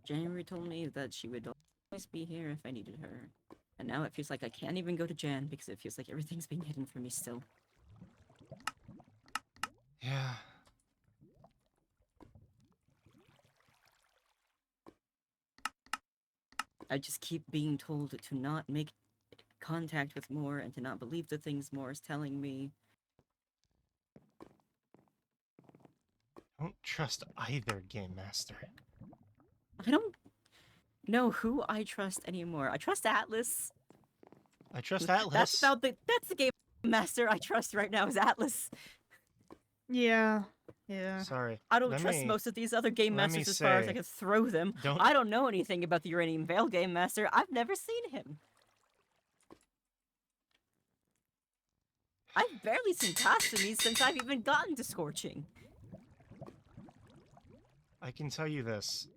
January told me that she would always be here if I needed her. And now it feels like I can't even go to Jan because it feels like everything's being hidden from me still. Yeah. I just keep being told to not make contact with Moore and to not believe the things Moore is telling me. Don't trust either game master. I don't know who I trust anymore. I trust Atlas. I trust Atlas. That's the game master I trust right now is Atlas. Yeah. Sorry. I don't Let trust me- most of these other game let me masters as far as I say, can throw them. don't- I don't know anything about the Uranium Veil game master. I've never seen him. I've barely seen Castamies since I've even gotten to Scorching. I can tell you this.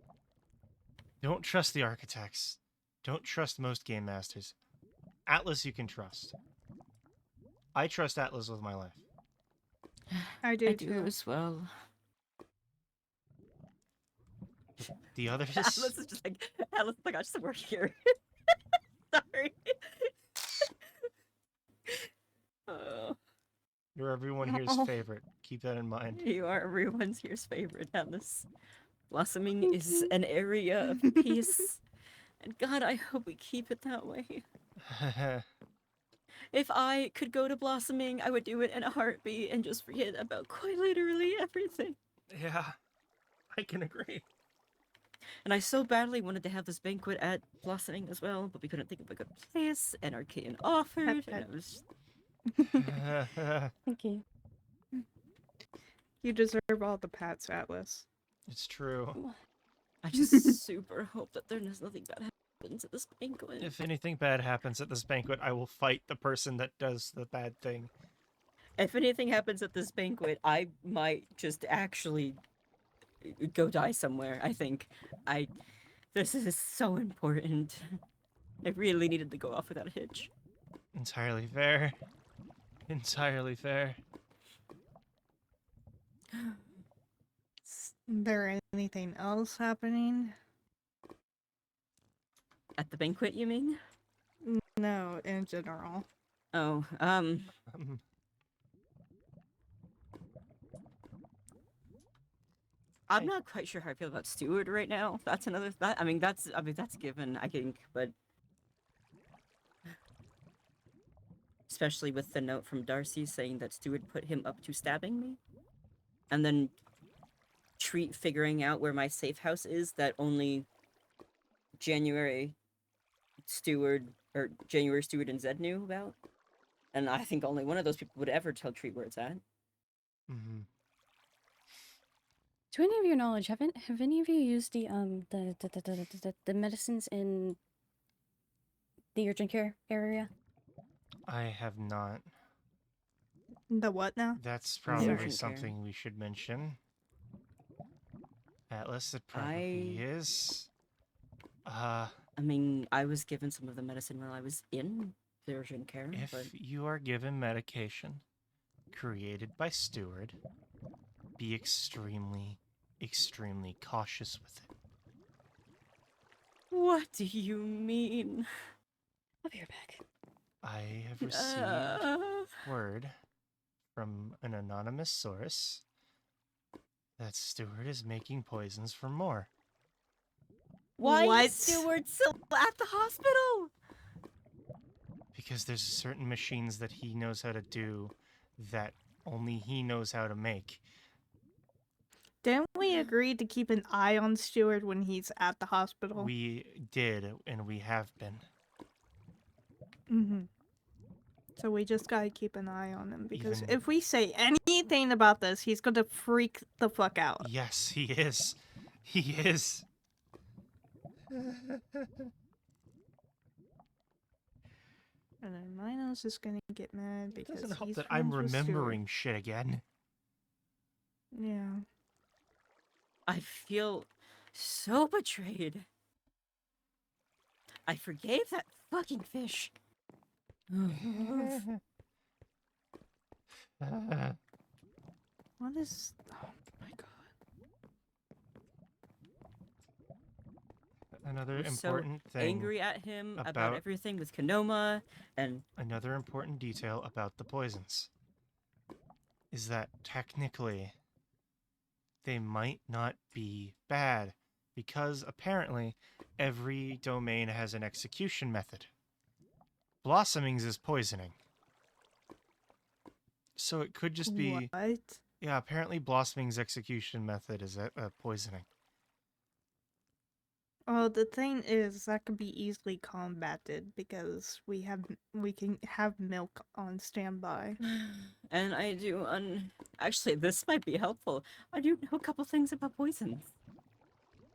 Don't trust the architects. Don't trust most game masters. Atlas you can trust. I trust Atlas with my life. I do I too. do as well. The others. Alice is just like, Alice, I got some work here. Sorry. Oh, You're everyone here's Oh. favorite. Keep that in mind. you are everyone's here's favorite, Alice. Blossoming Thank is you. an area of peace. And God, I hope we keep it that way. If I could go to Blossoming, I would do it in a heartbeat and just forget about quite literally everything. Yeah, I can agree. And I so badly wanted to have this banquet at Blossoming as well, but we couldn't think of a good place, and Arcane offered, and pet. it was... Thank you. You deserve all the pats, Atlas. It's true. I just super hope that there's nothing bad happens at this banquet. If anything bad happens at this banquet, I will fight the person that does the bad thing. If anything happens at this banquet, I might just actually go die somewhere, I think. This is so important. I really needed to go off without a hitch. Entirely fair. Entirely fair. Is there anything else happening? At the banquet, you mean? No, in general. Oh, I'm not quite sure how I feel about Stewart right now. That's another. That's given, I think, but especially with the note from Darcy saying that Stewart put him up to stabbing me, and then Treat figuring out where my safe house is that only January Stewart and Zed knew about, and I think only one of those people would ever tell Treat where it's at. Mm-hmm. To any of your knowledge, have any of you used the medicines in the urgent care area? I have not. The what now? That's urgent probably care. something we should mention. Atlas, it probably is. I mean, I was given some of the medicine while I was in the urgent care, If but you are given medication created by Steward, be extremely, extremely cautious with it. what do you mean? I'll be right back. I have received Uh, word from an anonymous source that Stewart is making poisons for more. Why What? is Stewart still at the hospital? Because there's certain machines that he knows how to do that only he knows how to make. Didn't we agree to keep an eye on Stewart when he's at the hospital? We did, and we have been. Mm-hmm. So we just gotta keep an eye on him, because Even- if we say anything about this, he's gonna freak the fuck out. Yes, he is. He is. And then Minos is gonna get mad It because doesn't help he's that I'm friends with Stewart. remembering shit again. Yeah. I feel so betrayed. I forgave that fucking fish. What is? Oh my god. Another I'm so important thing. Angry at him about about- everything with Kanoma, and Another important detail about the poisons is that technically they might not be bad because apparently every domain has an execution method. Blossomings is poisoning. So it could just be, What? yeah, apparently Blossoming's execution method is poisoning. Well, the thing is that could be easily combated because we can have milk on standby. and I do actually this might be helpful. I do know a couple things about poisons.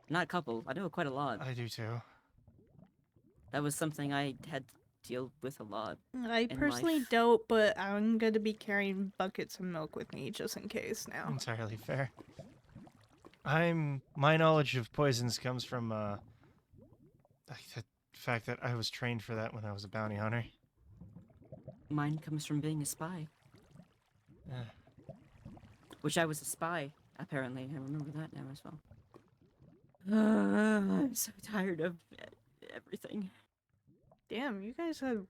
Not a couple. I know quite a lot. I do too. That was something I had to deal with a lot. I In personally life. don't, but I'm gonna be carrying buckets of milk with me just in case now. Entirely fair. My knowledge of poisons comes from like the fact that I was trained for that when I was a bounty hunter. Mine comes from being a spy, Uh, which I was a spy apparently. I remember that now as well. I'm so tired of everything. Damn, you guys have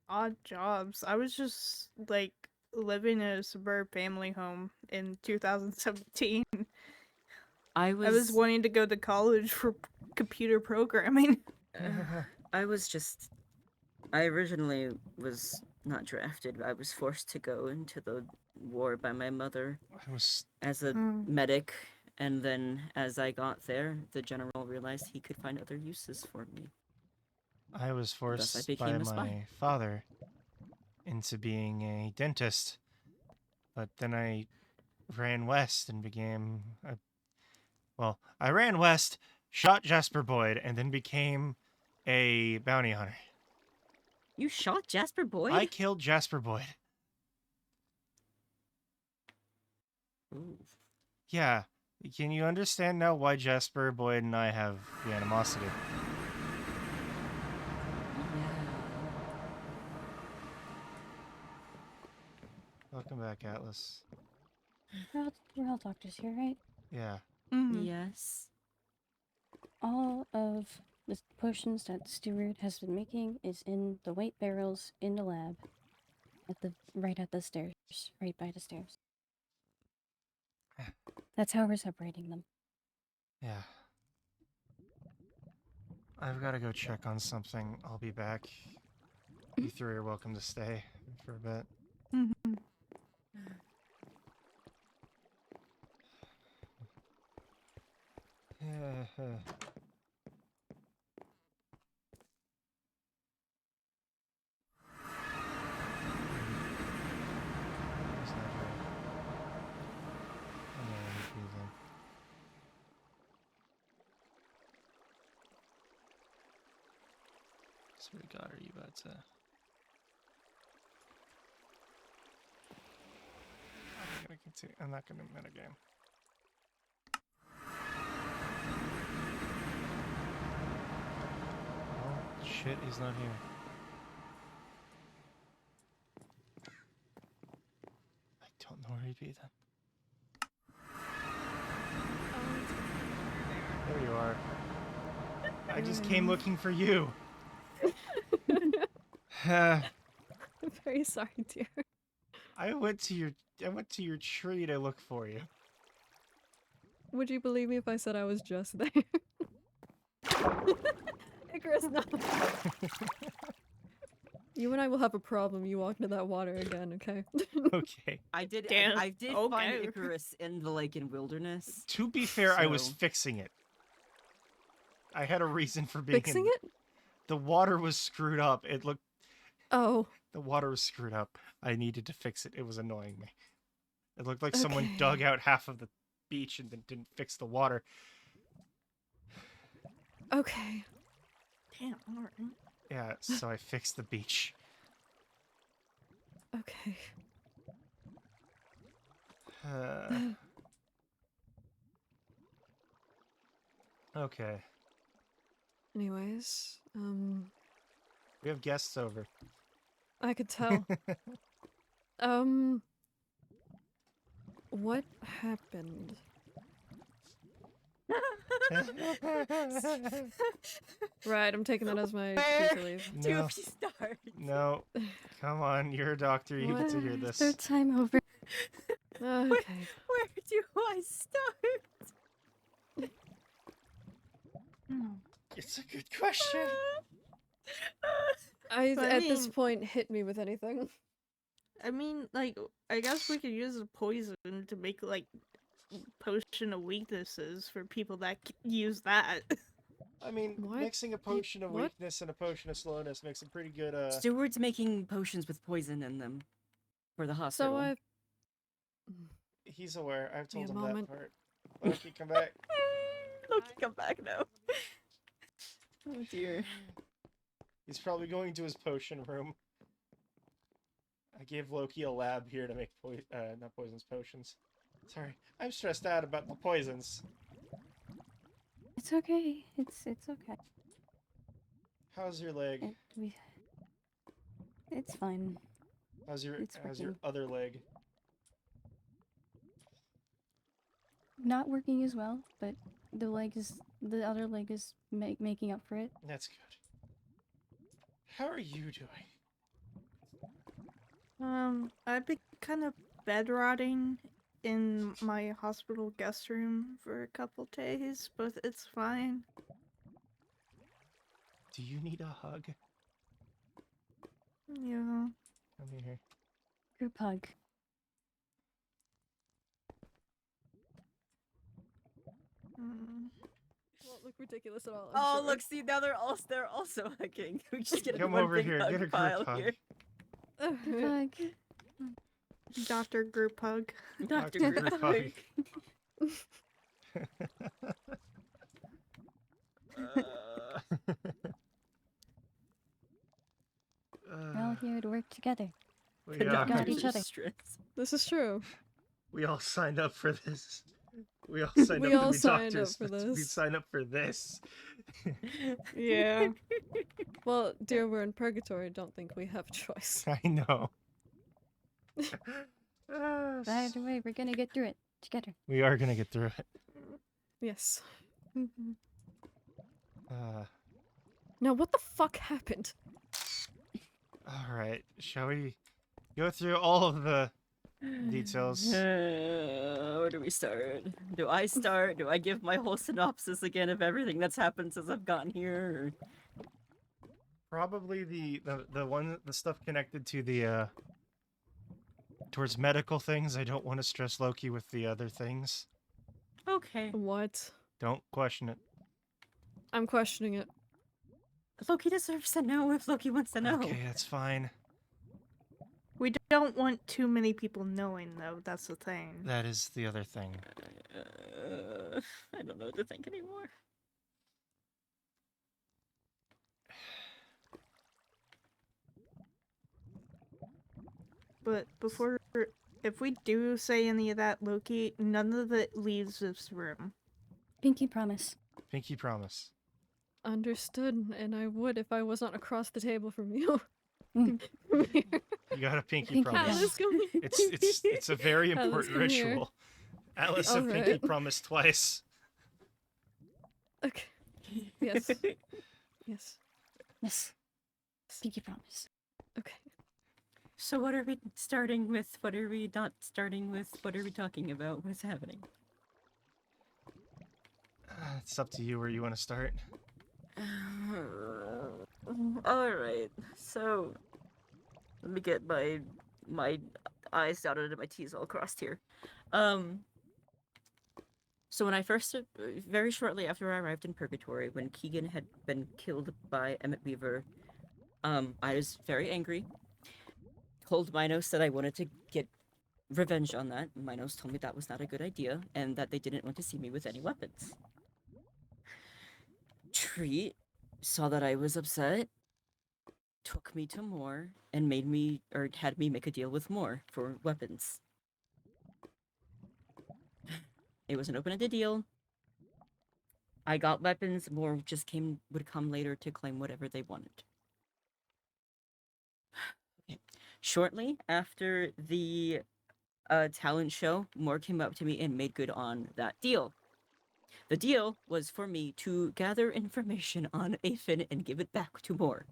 odd jobs. I was just like living in a suburb family home in 2017. I I was wanting to go to college for computer programming. I was just. I originally was not drafted. I was forced to go into the war by my mother I was as a Hmm. medic, and then as I got there, the general realized he could find other uses for me. I was Thus, I forced by became a spy. my father into being a dentist, but then I ran west and became a. Well, I ran west, shot Jasper Boyd, and then became a bounty hunter. You shot Jasper Boyd? I killed Jasper Boyd. Ooh. Yeah. Can you understand now why Jasper Boyd and I have the animosity? Yeah. Welcome back, Atlas. We're all doctors here, right? Yeah. Mhm. Yes. All of the potions that Stewart has been making is in the white barrels in the lab, right at the stairs, right by the stairs. That's how we're separating them. Yeah. I've got to go check on something. I'll be back. You three are welcome to stay for a bit. Mhm. He's not here. Oh, no, he's breathing. Swear to God, are you about to? I'm gonna continue. I'm not gonna metagame. Oh shit, he's not here. I don't know where he'd be then. There you are. I just came looking for you. I'm very sorry, dear. I went to your tree to look for you. Would you believe me if I said I was just there? Icarus, no. You and I will have a problem. You walk into that water again, okay? Okay. I did. Damn. I did Okay. find Icarus in the lake and wilderness. To be fair, I was So- fixing it. I had a reason for being Fixing in. it? The water was screwed up. Oh. The water was screwed up. I needed to fix it. It was annoying me. It looked like someone Okay. dug out half of the beach and then didn't fix the water. Okay. Damn, alright. Yeah, so I fixed the beach. Okay. Okay. Anyways, We have guests over. I could tell. What happened? Right, I'm taking that as my cue to leave. No. start? No. Come on, you're a doctor. You get to hear this. Third time over. Okay. Where do I start? It's a good question. At this mean- point, hit me with anything. I mean, like, I guess we could use a poison to make, like, potion of weaknesses for people that use that. I mean, What? mixing a potion of What? weakness and a potion of slowness makes a pretty good, Steward's making potions with poison in them for the hospital. So I. He's aware. I've Be a told him that moment. part. Loki, come back. Loki, come back now. Oh dear. He's probably going to his potion room. I gave Loki a lab here to make not poisons, potions. Sorry, I'm stressed out about the poisons. It's okay. It's okay. How's your leg? It's fine. How's your it's working. other leg? Not working as well, but The other leg is making up for it. That's good. How are you doing? I've been kind of bed rotting in my hospital guest room for a couple days, but it's fine. Do you need a hug? Yeah. Come here. Group hug. Mm. Won't look ridiculous at all. Oh, look, see, now they're also hugging. We just get Come one over big here, hug get a group pile hug. here. Group hug. Dr. Group Hug. Dr. Dr. Group Hug. We're all here to work together. we, The got doctor's each other. stress. This is true. we all signed up for this. We all signed We up all to be signed up doctors. for We this. signed up for this. Yeah. Well, dear, we're in purgatory. Don't think we have a choice. I know. By the way, we're gonna get through it together. We are gonna get through it. Yes. Uh, Now, what the fuck happened? all right. Shall we go through all of the details? Where do we start? Do I start? Do I give my whole synopsis again of everything that's happened since I've gotten here? Probably the stuff connected to the towards medical things. I don't want to stress Loki with the other things. Okay. What? Don't question it. I'm questioning it. Loki deserves to know if Loki wants to know. Okay, that's fine. We don't want too many people knowing, though. That's the thing. That is the other thing. I don't know what to think anymore. But before, if we do say any of that, Loki, none of it leaves this room. Pinky promise. Pinky promise. Understood, and I would if I was not across the table from you. Mm. You got a pinky Pinky promise. Alice, come here. It's a very Alice, important come here. ritual. Alice a Alright. pinky promise twice. Okay. Yes. Yes. Yes. Pinky promise. Okay. So what are we starting with? What are we not starting with? What are we talking about? What's happening? It's up to you where you want to start. Alright, so let me get my I's dotted and my T's all crossed here. So when I first, very shortly after I arrived in Purgatory, when Keegan had been killed by Emmett Weaver, I was very angry. Told Minos that I wanted to get revenge on that. Minos told me that was not a good idea, and that they didn't want to see me with any weapons. Treat saw that I was upset, took me to Moore, and had me make a deal with Moore for weapons. It was an open-ended deal. I got weapons. Moore just would come later to claim whatever they wanted. Okay. Shortly after the talent show, Moore came up to me and made good on that deal. The deal was for me to gather information on Afen and give it back to Moore.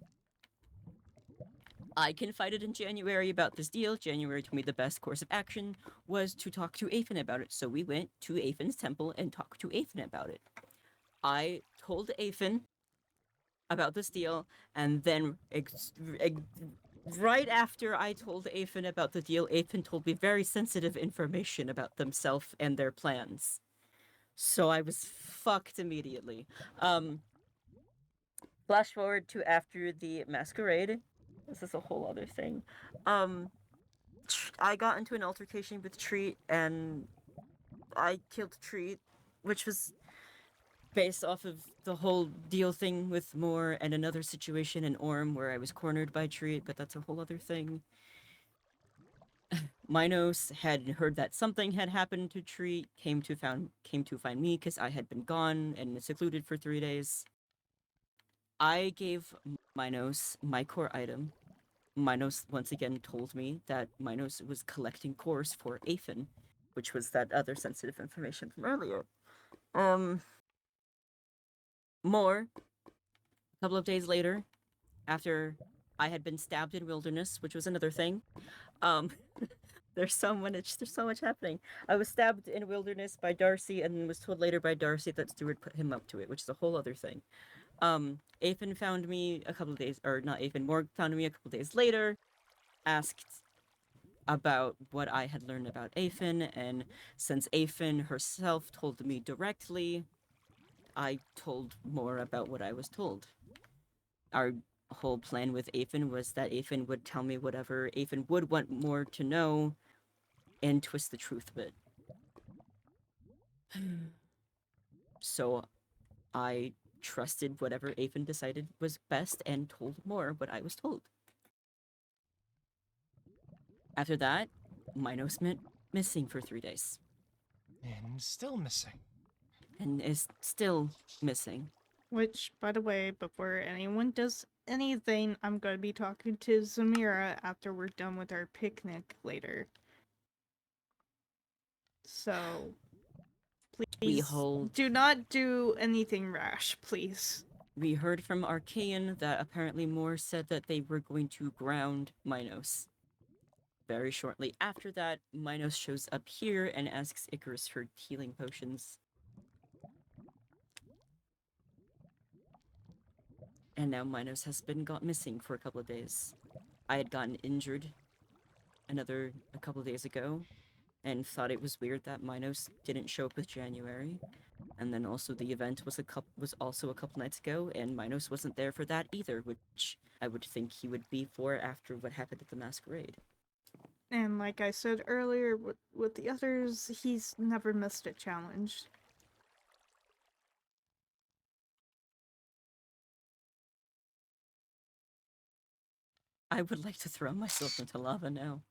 I confided in January about this deal. January told me the best course of action was to talk to Afen about it. So we went to Afen's temple and talked to Afen about it. I told Afen about this deal, and then right after I told Afen about the deal, Afen told me very sensitive information about themselves and their plans. So I was fucked immediately. Flash forward to after the masquerade. This is a whole other thing. I got into an altercation with Treat, and I killed Treat, which was based off of the whole deal thing with Moore and another situation in Orm where I was cornered by Treat, but that's a whole other thing. Minos had heard that something had happened to Treat, came to find me because I had been gone and secluded for 3 days. I gave Minos my core item. Minos once again told me that Minos was collecting cores for Afen, which was that other sensitive information from earlier. More, a couple of days later, after I had been stabbed in Wilderness, which was another thing. There's so much happening. I was stabbed in Wilderness by Darcy, and was told later by Darcy that Stewart put him up to it, which is a whole other thing. Afen found me a couple of days, or not Afen, Morg found me a couple of days later, asked about what I had learned about Afen, and since Afen herself told me directly, I told more about what I was told. Our whole plan with Afen was that Afen would tell me whatever Afen would want more to know, and twist the truth a bit. So I trusted whatever Afen decided was best and told more what I was told. After that, Minos went missing for 3 days. And still missing. And is still missing. Which, by the way, before anyone does anything, I'm going to be talking to Zamira after we're done with our picnic later. So, please do not do anything rash, please. We heard from Archaean that apparently Moore said that they were going to ground Minos. Very shortly after that, Minos shows up here and asks Icarus for healing potions. And now Minos has been got missing for a couple of days. I had gotten injured a couple of days ago, and thought it was weird that Minos didn't show up with January. And then also the event was also a couple nights ago, and Minos wasn't there for that either, which I would think he would be for after what happened at the masquerade. And like I said earlier, with the others, he's never missed a challenge. I would like to throw myself into lava now.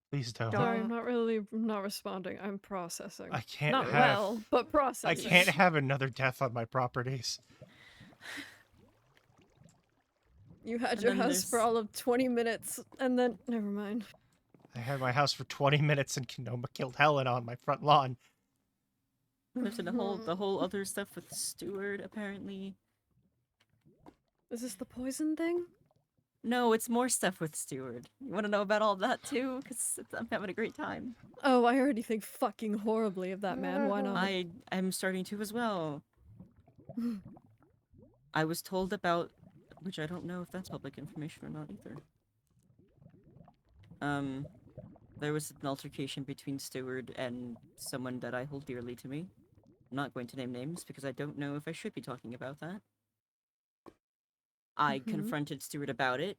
Please don't. Sorry, I'm not responding. I'm processing. I can't not have... well, but processing. I can't have another death on my properties. You had your house for all of 20 minutes, and then... Never mind. I had my house for 20 minutes and Kenoma killed Helen on my front lawn. There's the whole other stuff with Stewart, apparently. Is this the poison thing? No, it's more stuff with Stewart. You want to know about all that too? Because I'm having a great time. Oh, I already think fucking horribly of that man. Why not? I'm starting to as well. I was told about, which I don't know if that's public information or not either. There was an altercation between Stewart and someone that I hold dearly to me. I'm not going to name names because I don't know if I should be talking about that. I confronted Stewart about it.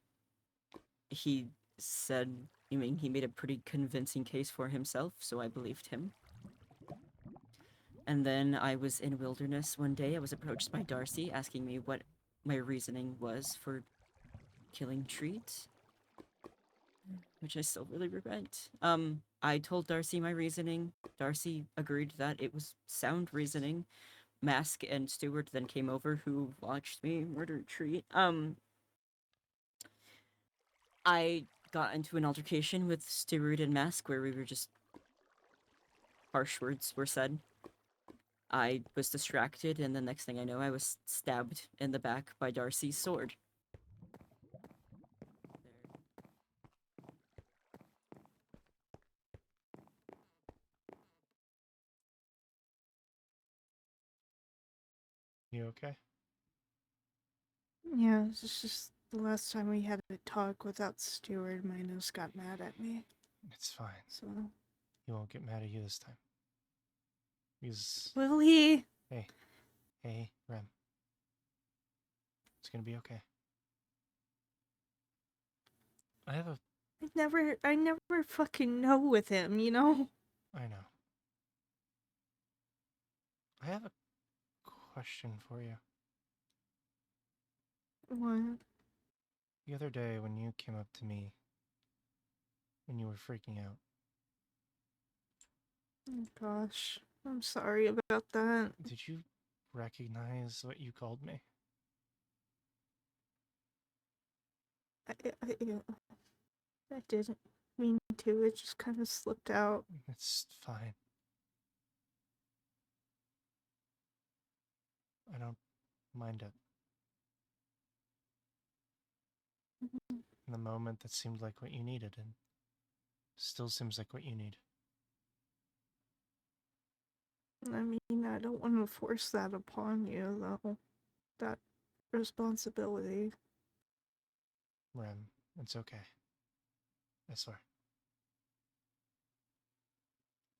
He said, he made a pretty convincing case for himself, so I believed him. And then I was in Wilderness one day. I was approached by Darcy asking me what my reasoning was for killing Treat, which I still really regret. I told Darcy my reasoning. Darcy agreed that it was sound reasoning. Mask and Stewart then came over, who watched me murder Treat. I got into an altercation with Stewart and Mask where we were just... harsh words were said. I was distracted, and the next thing I know, I was stabbed in the back by Darcy's sword. You okay? Yeah, it's just the last time we had a talk without Stewart, Minos got mad at me. It's fine. So... He won't get mad at you this time. He's... Will he? Hey, Rem. It's gonna be okay. I never fucking know with him, you know? I know. I have a question for you. What? The other day when you came up to me, when you were freaking out. Oh gosh, I'm sorry about that. Did you recognize what you called me? I didn't mean to, it just kind of slipped out. It's fine. I don't mind it. Mhm. In the moment, that seemed like what you needed, and still seems like what you need. I mean, I don't want to force that upon you, though. That responsibility. Rem, it's okay. I swear.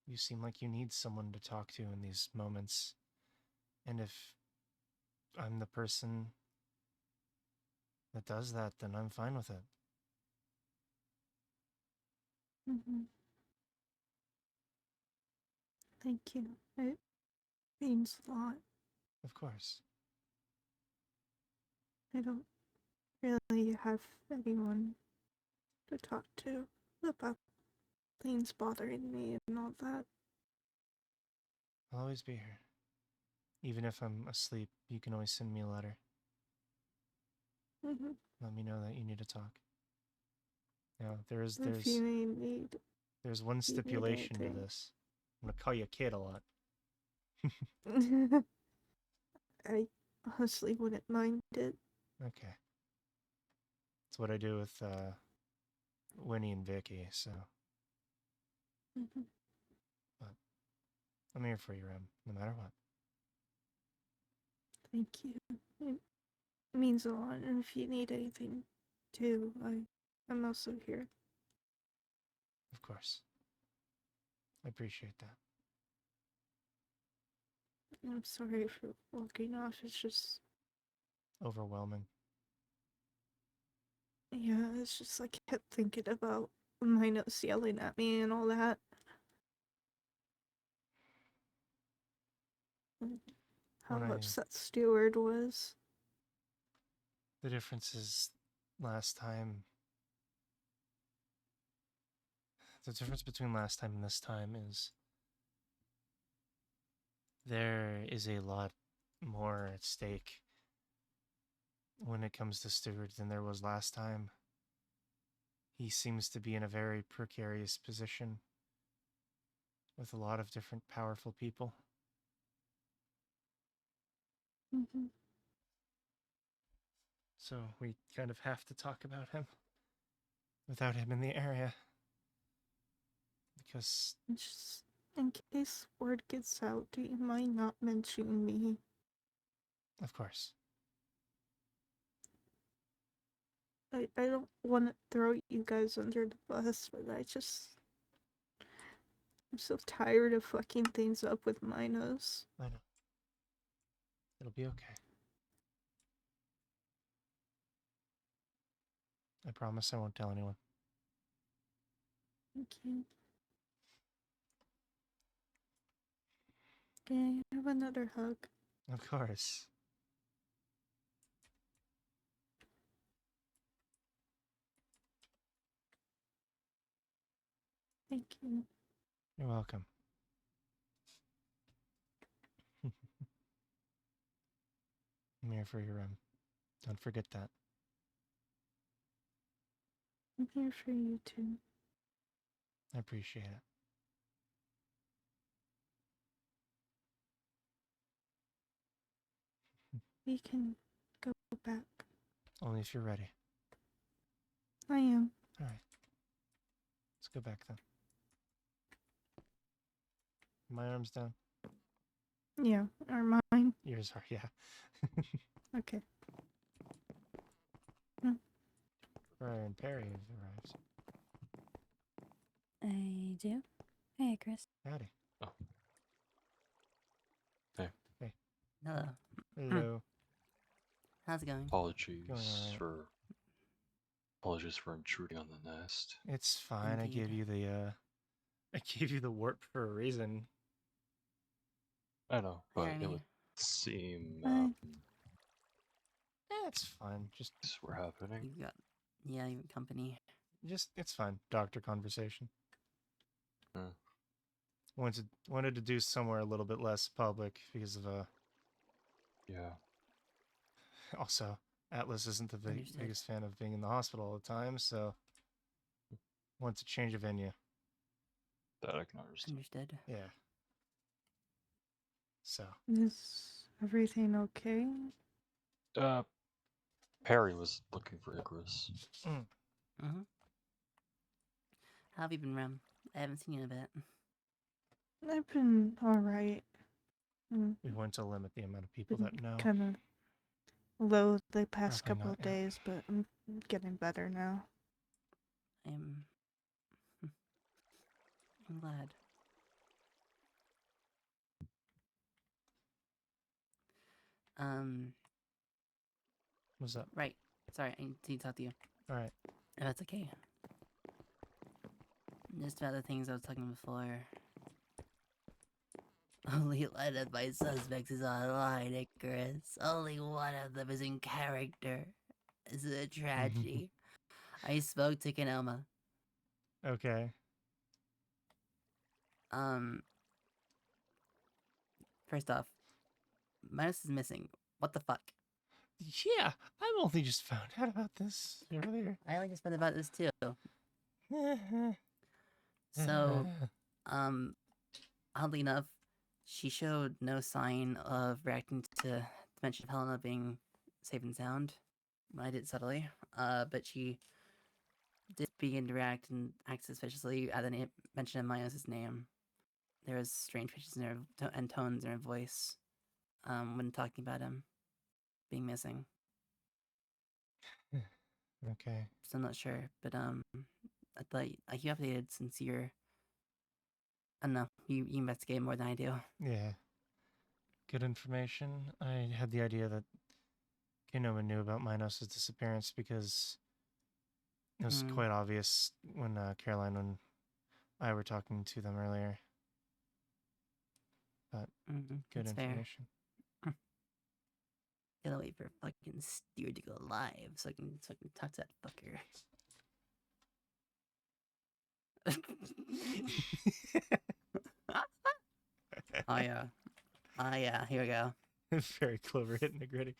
You seem like you need someone to talk to in these moments. And if I'm the person that does that, then I'm fine with it. Mm-hmm. Thank you. It means a lot. Of course. I don't really have anyone to talk to about things bothering me and all that. I'll always be here. Even if I'm asleep, you can always send me a letter. Mm-hmm. Let me know that you need to talk. Now, there's If you need one need stipulation to anything. this. I'm gonna call you kid a lot. I honestly wouldn't mind it. Okay. It's what I do with Winnie and Vicky, so Mm-hmm. I'm here for you, Rem, no matter what. Thank you. It means a lot. And if you need anything, too, I'm also here. Of course. I appreciate that. I'm sorry for walking off. It's just, Overwhelming. yeah, it's just I kept thinking about Minos yelling at me and all that. And how When upset Stewart was. The difference is the difference between last time and this time is there is a lot more at stake when it comes to Stewart than there was last time. He seems to be in a very precarious position with a lot of different powerful people. Mm-hmm. So we kind of have to talk about him without him in the area. Because, Just in case word gets out, do you mind not mentioning me? of course, I don't want to throw you guys under the bus, but I'm so tired of fucking things up with Minos. I know. It'll be okay. I promise I won't tell anyone. Thank you. Can I have another hug? Of course. Thank you. You're welcome. I'm here for you, Rem. Don't forget that. I'm here for you too. I appreciate it. We can go back. Only if you're ready. I am. All right. Let's go back then. My arm's down. Yeah, or mine. Yours are, yeah. Okay. Briar and Perry have arrived. I do. Hey, Chris. Howdy. Hello. Hello. How's it going? Apologies Going alright. for intruding on the nest. It's fine. Indeed. I gave you the warp for a reason. I know, but Irony. it would seem Hi. It's fine. Just things were happening. You got company. it's fine. Doctor conversation. Hmm. Wanted to do somewhere a little bit less public because of Yeah. also Atlas isn't the Understood. biggest fan of being in the hospital all the time, so want to change a venue. That I can understand. Understood. Yeah. So Is everything okay? Perry was looking for Icarus. Mm-hmm. How have you been, Rem? I haven't seen you in a bit. I've been alright. We want to limit the amount of people that know. Kind of low the past Probably couple not of yet. days, but I'm getting better now. I'm glad. What's up? Right. Sorry, I need to talk to you. Alright. If that's okay. Just about the things I was talking before. Only one of my suspects is online, Icarus. Only one of them is in character. This is a tragedy. I spoke to Kanoma. Okay. First off, Minos is missing. What the fuck? Yeah, I've only just found out about this earlier. I only just found about this too. So, oddly enough, she showed no sign of reacting to the mention of Helena being safe and sound. I did subtly, but she did begin to react and act suspiciously at the mention of Minos' name. There was strange pitches in her and tones in her voice when talking about him being missing. Okay. So I'm not sure, but I thought you updated since you're. I don't know. You investigate more than I do. Yeah. Good information. I had the idea that Kinoma knew about Minos' disappearance because it was quite obvious when Caroline and I were talking to them earlier. But good That's information. Fair. Gotta wait for fucking Stewart to go live so I can talk to that fucker. Oh yeah, here we go. Very clever hitting the gritty.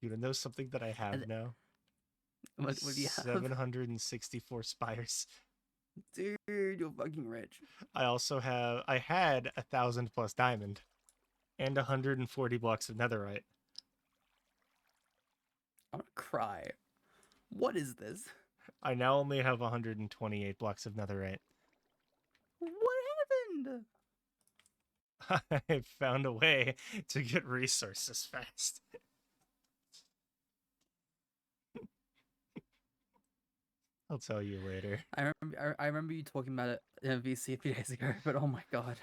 You wanna know something that I have now? What do you have? 764 spires. Dude, you're fucking rich. I had 1,000 plus diamond and 140 blocks of netherite. I'm gonna cry. What is this? I now only have 128 blocks of netherite. What happened? I found a way to get resources fast. I'll tell you later. I remember you talking about it in VC a few days ago, but oh my god.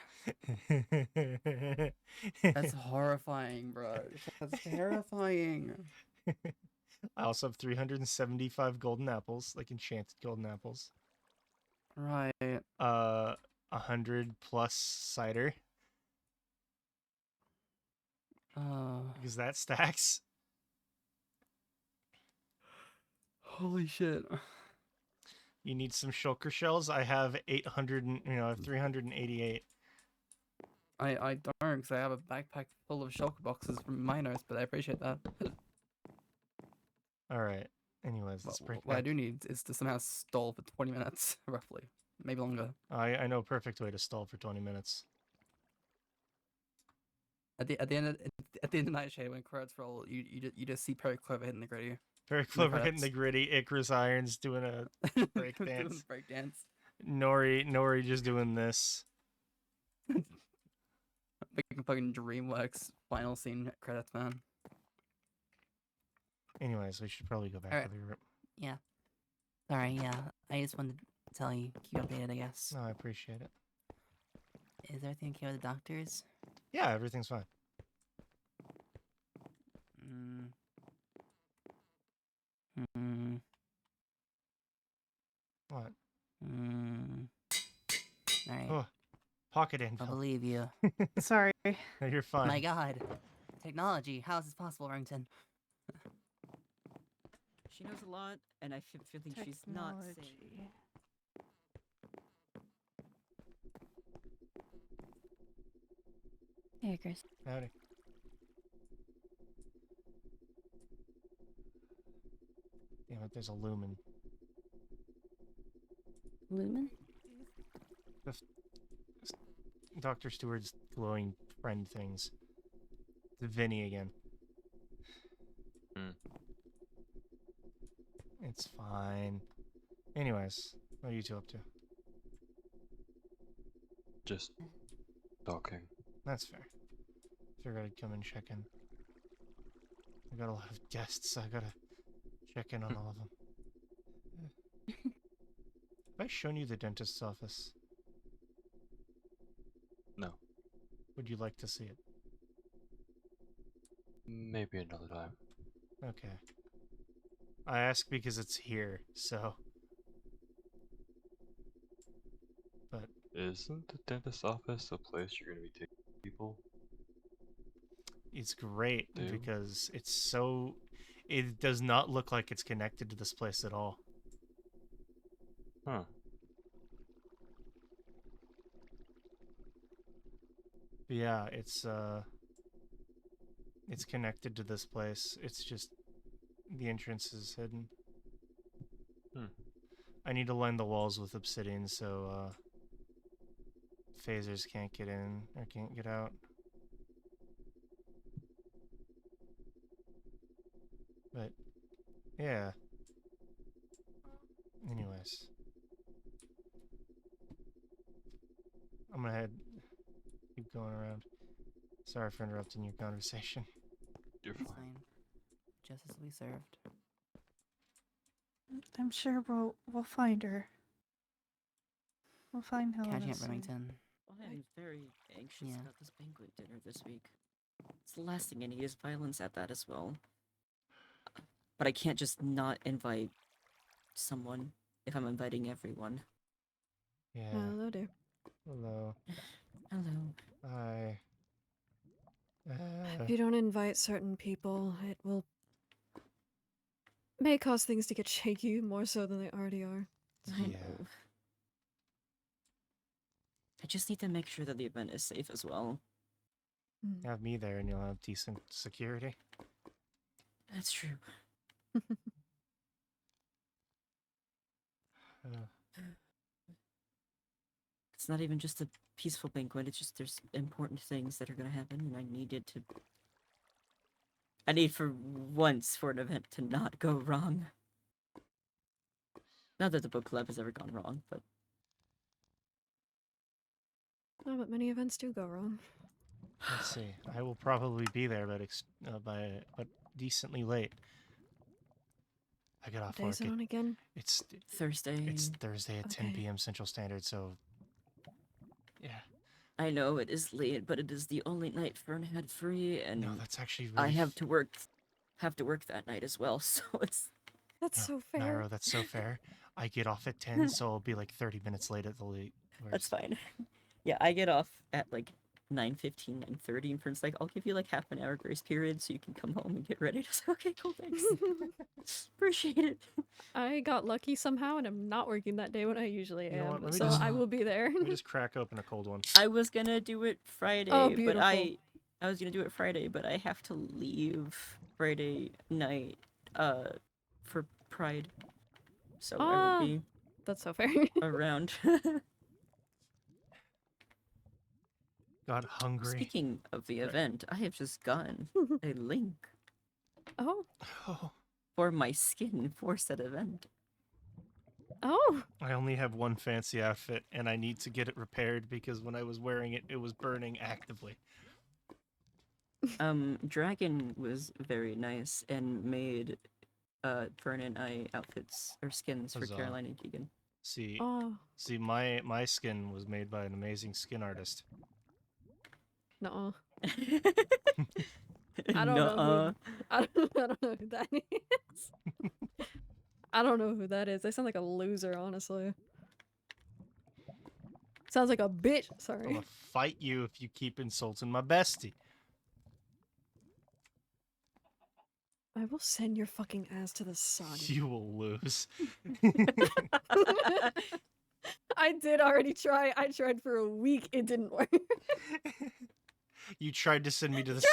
That's horrifying, bro. That's terrifying. I also have 375 golden apples, like enchanted golden apples. Right. 100 plus cider. Oh. Because that stacks. Holy shit. You need some shulker shells. I have 800, I have 388. I don't, because I have a backpack full of shulker boxes from Minos, but I appreciate that. Alright. Anyways, let's break What I back. do need is to somehow stall for 20 minutes, roughly. Maybe longer. I know a perfect way to stall for 20 minutes. At the end of Nightshade, when credits roll, you just see Perry Clover hitting the gritty. Very clever hitting the gritty. Icarus Irons doing a break Doing dance. the break dance. Nori just doing this. Making fucking DreamWorks final scene credits, man. Anyways, we should probably go back Alright. to the group. Yeah. Sorry, yeah. I just wanted to tell you, keep you updated, I guess. No, I appreciate it. Is everything okay with the doctors? Yeah, everything's fine. What? Alright. Oh, pocket I info. believe you. Sorry. No, you're fine. My god. Technology. How is this possible, Rington? She knows a lot, and I feel like she's not saying. Technology. Hey, Chris. Howdy. Damn it, there's a lumen. Lumen? Dr. Stewart's glowing friend things. It's Vinny again. It's fine. Anyways, what are you two up to? Just talking. That's fair. Figured I'd come and check in. I got a lot of guests, so I gotta check in on all of them. Have I shown you the dentist's office? No. Would you like to see it? Maybe another time. Okay. I ask because it's here, so. But Isn't the dentist office a place you're gonna be taking people? it's great Do? because it's so. It does not look like it's connected to this place at all. Huh. But yeah, it's connected to this place. It's just the entrance is hidden. I need to line the walls with obsidian so phasers can't get in or can't get out. But yeah. Anyways. I'm gonna keep going around. Sorry for interrupting your conversation. You're It's fine. fine. Just as we served. I'm sure we'll find her. We'll find Helena Catching at soon. Remington. I am very anxious Yeah. about this banquet dinner this week. It's the last thing I need is violence at that as well. But I can't just not invite someone if I'm inviting everyone. Yeah. Hello there. Hello. Hello. Hi. If you don't invite certain people, it may cause things to get shaky more so than they already are. I Yeah. know. I just need to make sure that the event is safe as well. Have me there and you'll have decent security. That's true. It's not even just a peaceful banquet, it's just there's important things that are gonna happen and I need for once for an event to not go wrong. Not that the book club has ever gone wrong, but No, but many events do go wrong. Let's see. I will probably be there, but decently late. I get off What day is work. it on again? It's Thursday. Thursday at 10 Okay. p.m. Central Standard, so yeah. I know it is late, but it is the only night Fern had free, and No, that's actually I really have to work that night as well. So it's That's so fair. Nairo, that's so fair. I get off at 10, so I'll be like 30 minutes late at the late. that's fine. Yeah, I get off at like 9:15, 9:30, and Fern's like, I'll give you like half an hour grace period so you can come home and get ready. I was like, okay, cool, thanks. Appreciate it. I got lucky somehow and I'm not working that day when I usually You know what, am, let me so just- I will be there. Let me just crack open a cold one. I was gonna do it Friday, Oh, but beautiful. I was gonna do it Friday, but I have to leave Friday night for Pride. So I Ah. will be That's so fair. around. Got hungry. Speaking of the event, I have just gotten a link Oh, Oh, for my skin for said event. oh, I only have one fancy outfit, and I need to get it repaired because when I was wearing it, it was burning actively. Dragon was very nice and made Fern and I outfits or skins for Huzzah. Caroline and Keegan. See, oh. my skin was made by an amazing skin artist. No, I don't know. Nuh-uh. I don't know who that is. I don't know who that is. They sound like a loser, honestly. Sounds like a bitch. I'm Sorry. gonna fight you if you keep insulting my bestie. I will send your fucking ass to the sun. You will lose. I did already try. I tried for a week. It didn't work. You tried to send me to the. Dragon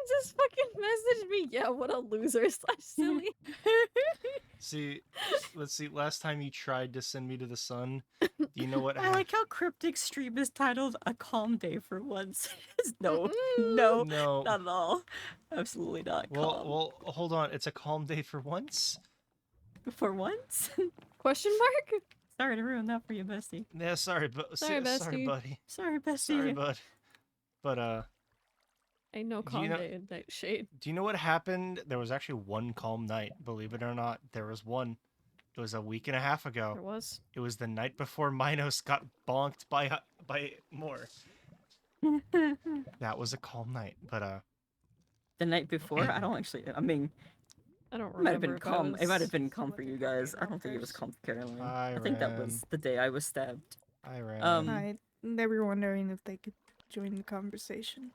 just fucking messaged me. Yeah, what a loser / silly. See, let's see. Last time you tried to send me to the sun, do you know what I happened? like how Cryptic Stream is titled "A Calm Day for Once." No, no, No. not at all. Absolutely not calm. Well, hold on. It's a calm day for once. For once? Question mark? Sorry to ruin that for you, bestie. Yeah, sorry, Sorry, sorry, bestie. buddy. Sorry, bestie. Sorry, bud. But Ain't no Do you calm know- day in Nightshade. do you know what happened? There was actually one calm night. Believe it or not, there was one. It was a week and a half ago. There was. It was the night before Minos got bonked by more. That was a calm night, but The night before? I don't actually. I mean, I don't it might have remember. been if calm. It might have been was calm for you looking for guys. the I don't think it was numbers. calm for Caroline. Hi, I think that Ren. was the day I was stabbed. I ran. Hi. They were wondering if they could join the conversation.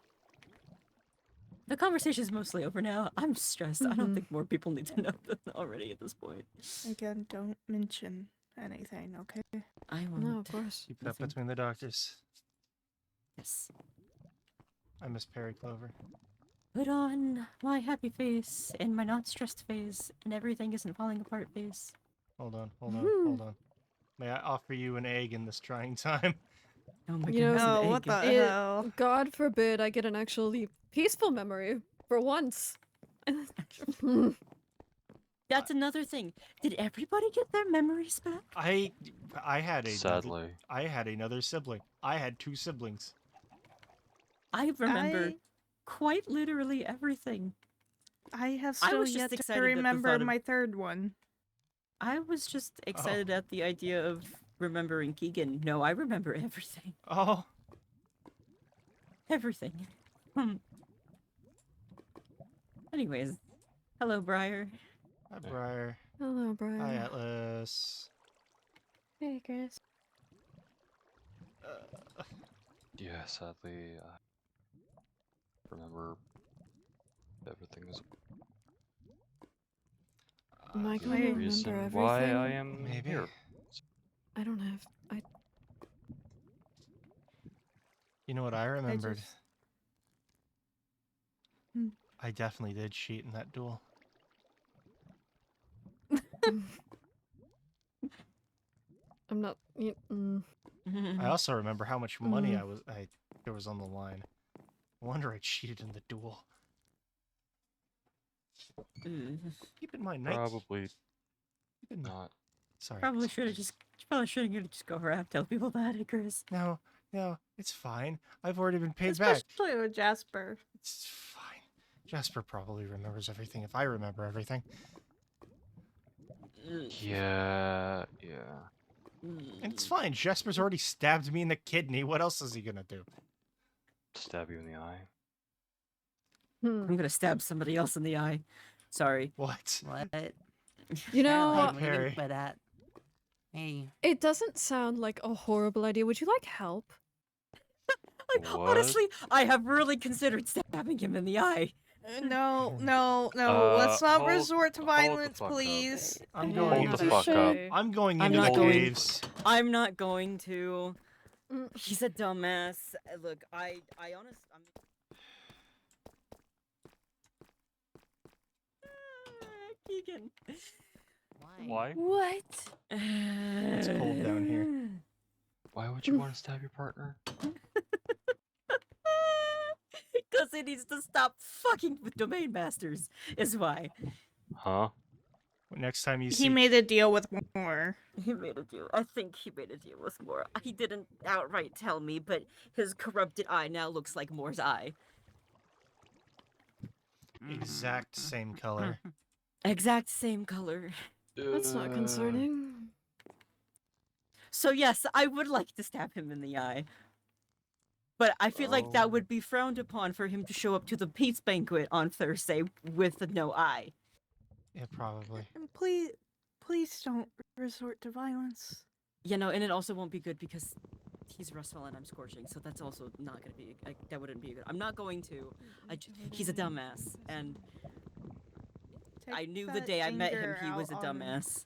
The conversation's mostly over now. I'm stressed. I don't Mhm. think more people need to know that already at this point. Again, don't mention anything, okay? I won't. No, of course. Keep that nothing. between the doctors. Yes. I miss Perry Clover. Put on my happy face and my not stressed face and everything isn't falling apart face. Hold on, hold on. May I offer you an egg in this trying time? Oh my You know- goodness. an Oh, what egg. the It- hell? God forbid I get an actually peaceful memory for once. That's another thing. Did everybody get their memories back? I had Sadly. I had another sibling. I had two siblings. I remember I- quite literally everything. I have I still was just yet to excited at the remember thought of- my third one. I was just excited at the idea of remembering Keegan. No, I remember everything. Oh, Everything. Anyways, hello, Briar. hi, Briar. Hello, Brian. Hi, Atlas. Hey, Chris. Yeah, sadly, I remember everything as Am I Uh, gonna the remember reason why I everything? am Maybe. here. I don't have. You know what I remembered? just- Hmm. I definitely did cheat in that duel. I'm not. I also remember how much money Mm. there was on the line. No wonder I cheated in the duel. Keep in mind, Probably keep in mind. not. Sorry. Probably should have just go around tell people that, Icarus. No, it's fine. I've already been paid back. Especially with Jasper. It's fine. Jasper probably remembers everything if I remember everything. Yeah. And it's fine. Jasper's already stabbed me in the kidney. What else is he gonna do? Stab you in the eye. I'm gonna stab somebody else in the eye. Sorry. What? What? You know, Caroline, what do you Perry. mean by that? Hey, it doesn't sound like a horrible idea. Would you like help? Like, What? honestly, I have really considered stabbing him in the eye. No. Let's not hold- resort to hold the violence, fuck up. please. I'm Yeah, going Hold the into fuck up. I'm going I'm into the not going- caves. I'm not going to. Mm. He's a dumbass. Look, I honestly, Keegan. why? Why? What? It's cold down here. Why would you want to stab your partner? Because he needs to stop fucking with domain masters, is why. Huh? Next time you He see made a deal with more. He made a deal. I think he made a deal with Moore. He didn't outright tell me, but his corrupted eye now looks like Moore's eye. exact same color. Exact same color. That's not concerning. So yes, I would like to stab him in the eye. But I feel like that Oh. would be frowned upon for him to show up to the peace banquet on Thursday with no eye. Yeah, probably. And please don't resort to violence. You know, and it also won't be good because he's Russell and I'm Scorching, so that's also not gonna be. That wouldn't be good. I'm not going to. He's a dumbass, and I Take knew the that day I met him anger he was a out on- dumbass.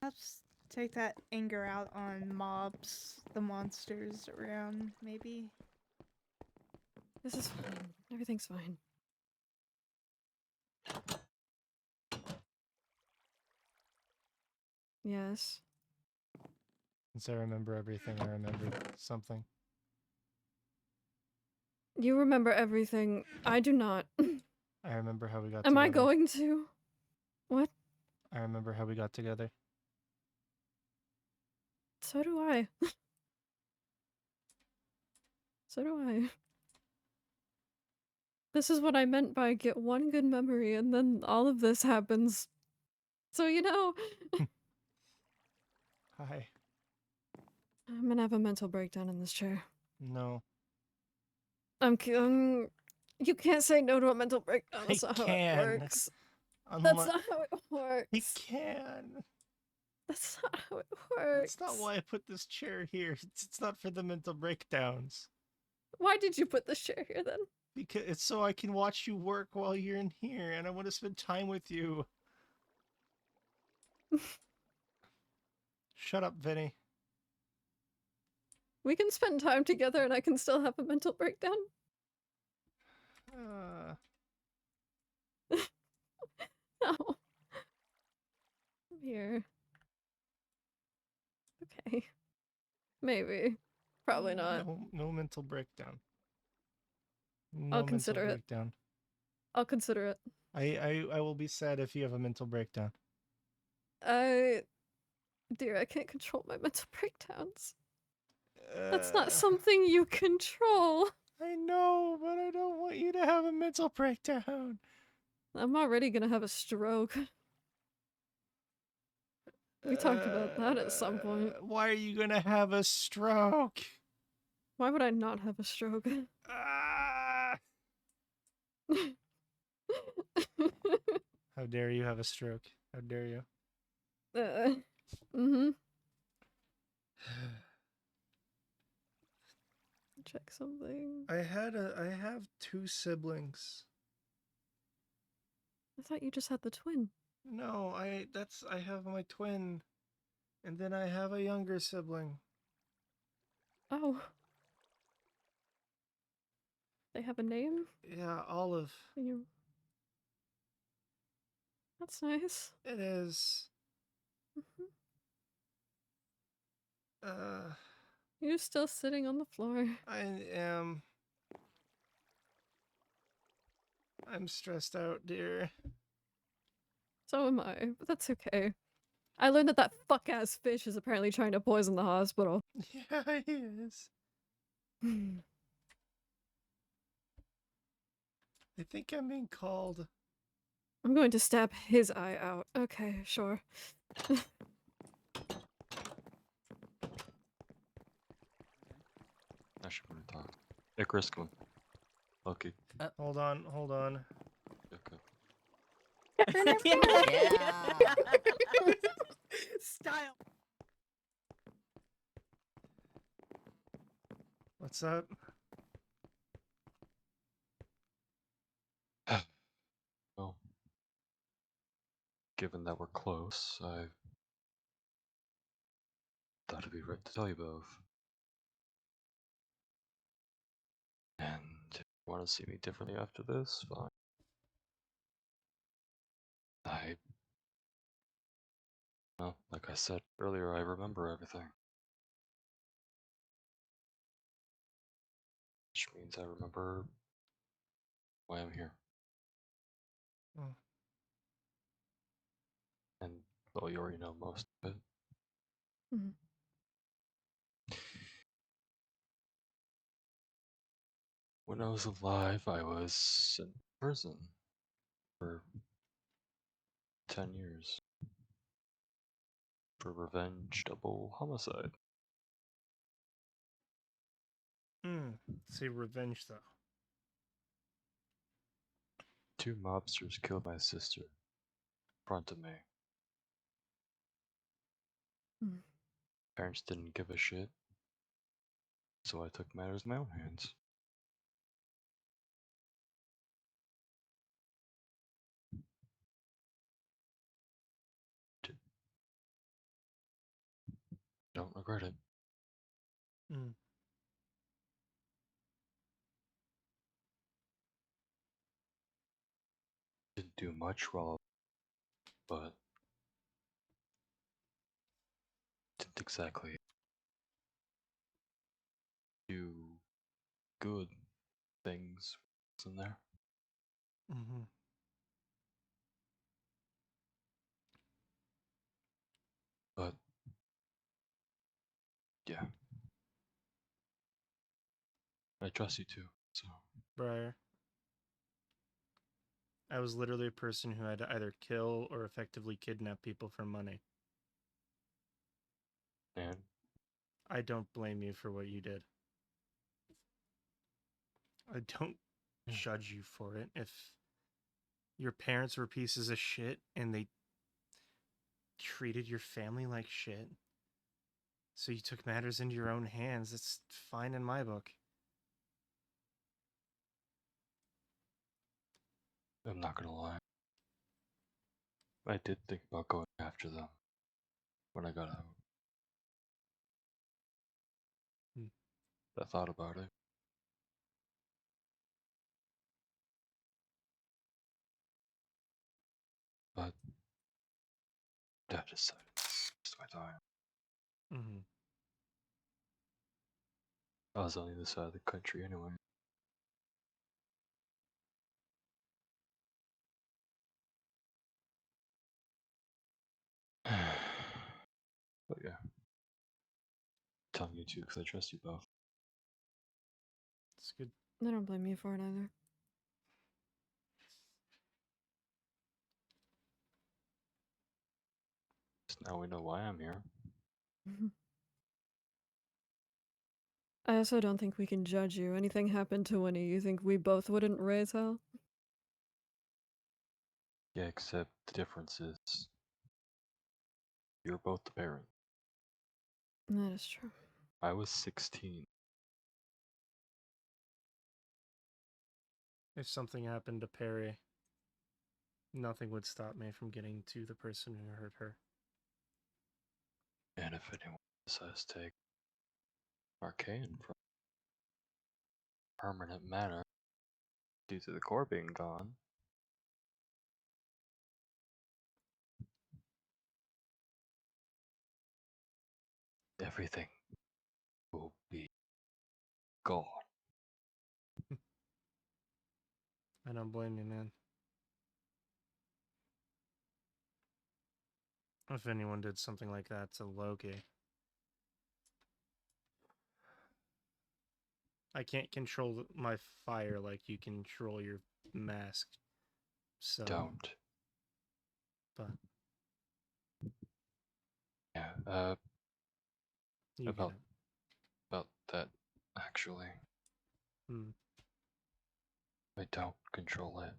Perhaps take that anger out on mobs, the monsters around, maybe. This is fine. Everything's fine. Yes. Since I remember everything, I remembered something. You remember everything. I do not. I remember how we got Am together. I going to? What? I remember how we got together. So do I. So do I. This is what I meant by get one good memory and then all of this happens. So, you know, Hi. I'm gonna have a mental breakdown in this chair. No. You can't say no to a mental breakdown. I That's not how it can. works. That's Unless not how it works. I can. That's not how it works. That's not why I put this chair here. It's not for the mental breakdowns. Why did you put this chair here then? Because it's so I can watch you work while you're in here, and I want to spend time with you. Shut up, Vinny. We can spend time together and I can still have a mental breakdown. No. Here. Okay. Maybe. Probably not. No mental breakdown. No I'll mental consider it. breakdown. I'll consider it. I will be sad if you have a mental breakdown. Dear, I can't control my mental breakdowns. That's not Uh, something you control. I know, but I don't want you to have a mental breakdown. I'm already gonna have a stroke. We talked about that at some point. Why are you gonna have a stroke? Why would I not have a stroke? How dare you have a stroke? How dare you? Mm-hmm. Check something. I have 2 siblings. I thought you just had the twin. No, I have my twin, and then I have a younger sibling. Oh. They have a name? Yeah, Olive. That's nice. It is. You're still sitting on the floor. I am. I'm stressed out, dear. So am I, but that's okay. I learned that fuck-ass fish is apparently trying to poison the hospital. Yeah, he is. I think I'm being called. I'm going to stab his eye out. Okay, sure. I should want to talk. Icarus, come on. Lucky. Hold on. Okay. Yeah. Style. What's up? Well, given that we're close, I thought it'd be right to tell you both. And if you want to see me differently after this, fine. Well, like I said earlier, I remember everything. Which means I remember why I'm here. Oh. And, well, you already know most of it. Mhm. When I was alive, I was in prison for 10 years for revenge double homicide. Say revenge though. 2 mobsters killed my sister in front of me. Parents didn't give a shit, so I took matters in my own hands. Don't regret it. Didn't do much while, but didn't exactly do good things in there. Mm-hmm. But yeah, I trust you too. So Briar. I was literally a person who had to either kill or effectively kidnap people for money. and I don't blame you for what you did. I don't judge you for it. If your parents were pieces of shit and they treated your family like shit, so you took matters into your own hands, it's fine in my book. I'm not gonna lie. I did think about going after them when I got out. I thought about it. But Dad decided it's my time. Mm-hmm. I was on the other side of the country anyway. But yeah. Telling you too, because I trust you both. It's good. I don't blame you for it either. So now we know why I'm here. I also don't think we can judge you. Anything happened to Winnie, you think we both wouldn't raise hell? Yeah, except the difference is you're both the parent. That is true. I was 16. If something happened to Perry, nothing would stop me from getting to the person who hurt her. And if anyone decides to take Arcane from permanent manner due to the core being gone, everything will be gone. I don't blame you, man. If anyone did something like that to Loki, I can't control my fire like you control your mask. So, Don't. but Yeah, you about get it. about that actually. Hmm. I don't control it.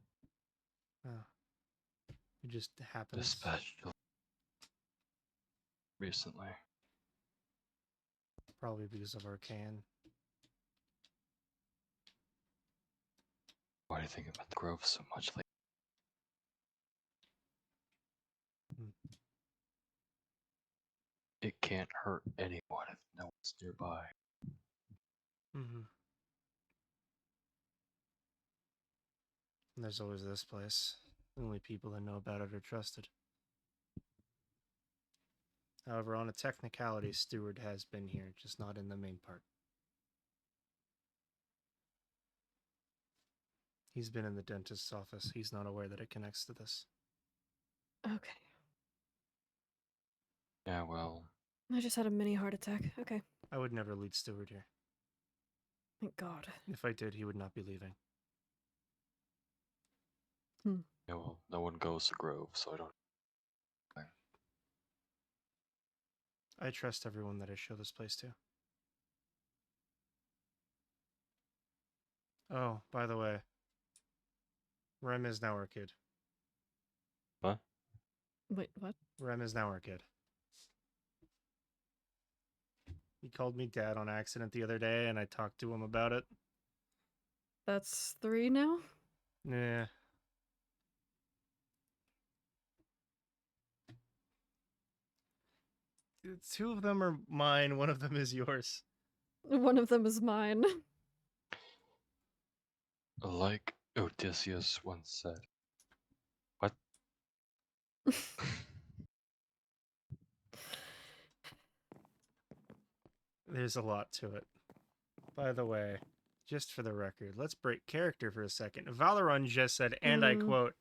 Oh. It just happens. Especially recently. Probably because of Arcane. Why do you think about the Grove so much lately? It can't hurt anyone if no one's nearby. Mm-hmm. And there's always this place. Only people that know about it are trusted. However, on a technicality, Stewart has been here, just not in the main part. He's been in the dentist's office. He's not aware that it connects to this. Okay. Yeah, well, I just had a mini heart attack. Okay. I would never lead Stewart here. Thank God. If I did, he would not be leaving. yeah, well, no one goes to Grove, so I don't. I trust everyone that I show this place to. Oh, by the way, Rem is now our kid. What? Wait, what? Rem is now our kid. He called me dad on accident the other day, and I talked to him about it. That's 3 now? Nah. Two of them are mine, one of them is yours. One of them is mine. Like Odysseus once said. What? There's a lot to it. By the way, just for the record, let's break character for a second. Valoran just said, and I quote,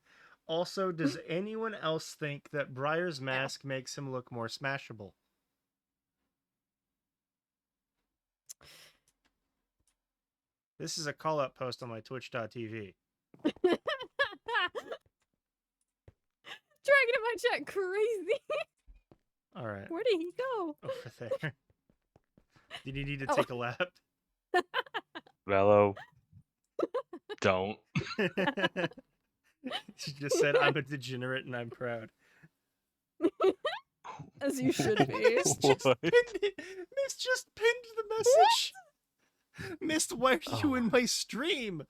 also, does anyone else think that Briar's mask makes him look more smashable? This is a call-out post on my twitch.tv. Dragon in my chat, crazy. All right. Where did he go? Over there. Did you need to take a lap? Velo. Don't. She just said, I'm a degenerate and I'm proud. As you should be. Miss just What? pinned it. Miss just pinned the message. Mist, why are you in my stream?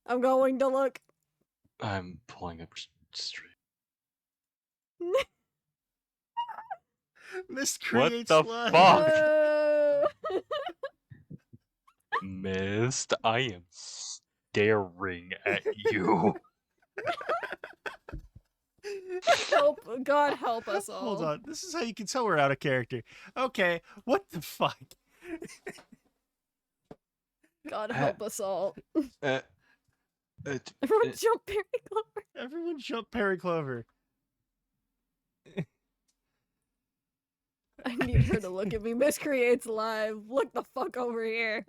I'm going to look. I'm pulling up stream. Mist What creates the live. fuck? Uh, Mist, I am staring at you. help, God help us all. Hold on. This is how you can tell we're out of character. Okay, what the fuck? God help us all. Uh, Everyone jump Perry Clover. Everyone jump Perry Clover. I need her to look at me. Miss Creates Live. Look the fuck over here.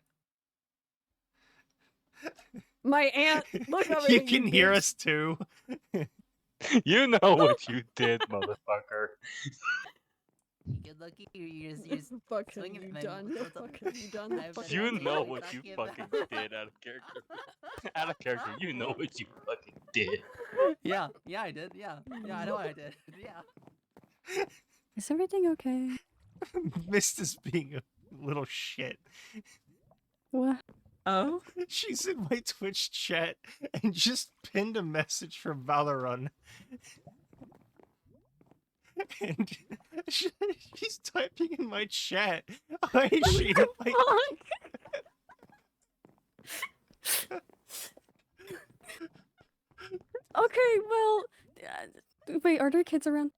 My aunt, look over You here. can hear bitch. us too. you know what you did, motherfucker. Good lucky. You just The fuck have swinging you at me. done? The What the- fuck have you done? The I've fuck been You have you know done? what you talking fucking about- did out of character. Out of character, you know what you fucking did. Yeah, I did. Yeah, I know what I did. Yeah. Is everything okay? Mist is being a little shit. What? Oh? She's in my Twitch chat and just pinned a message from Valoran. And she's typing in my chat. Why is she in my... Okay, well, wait, are there kids around?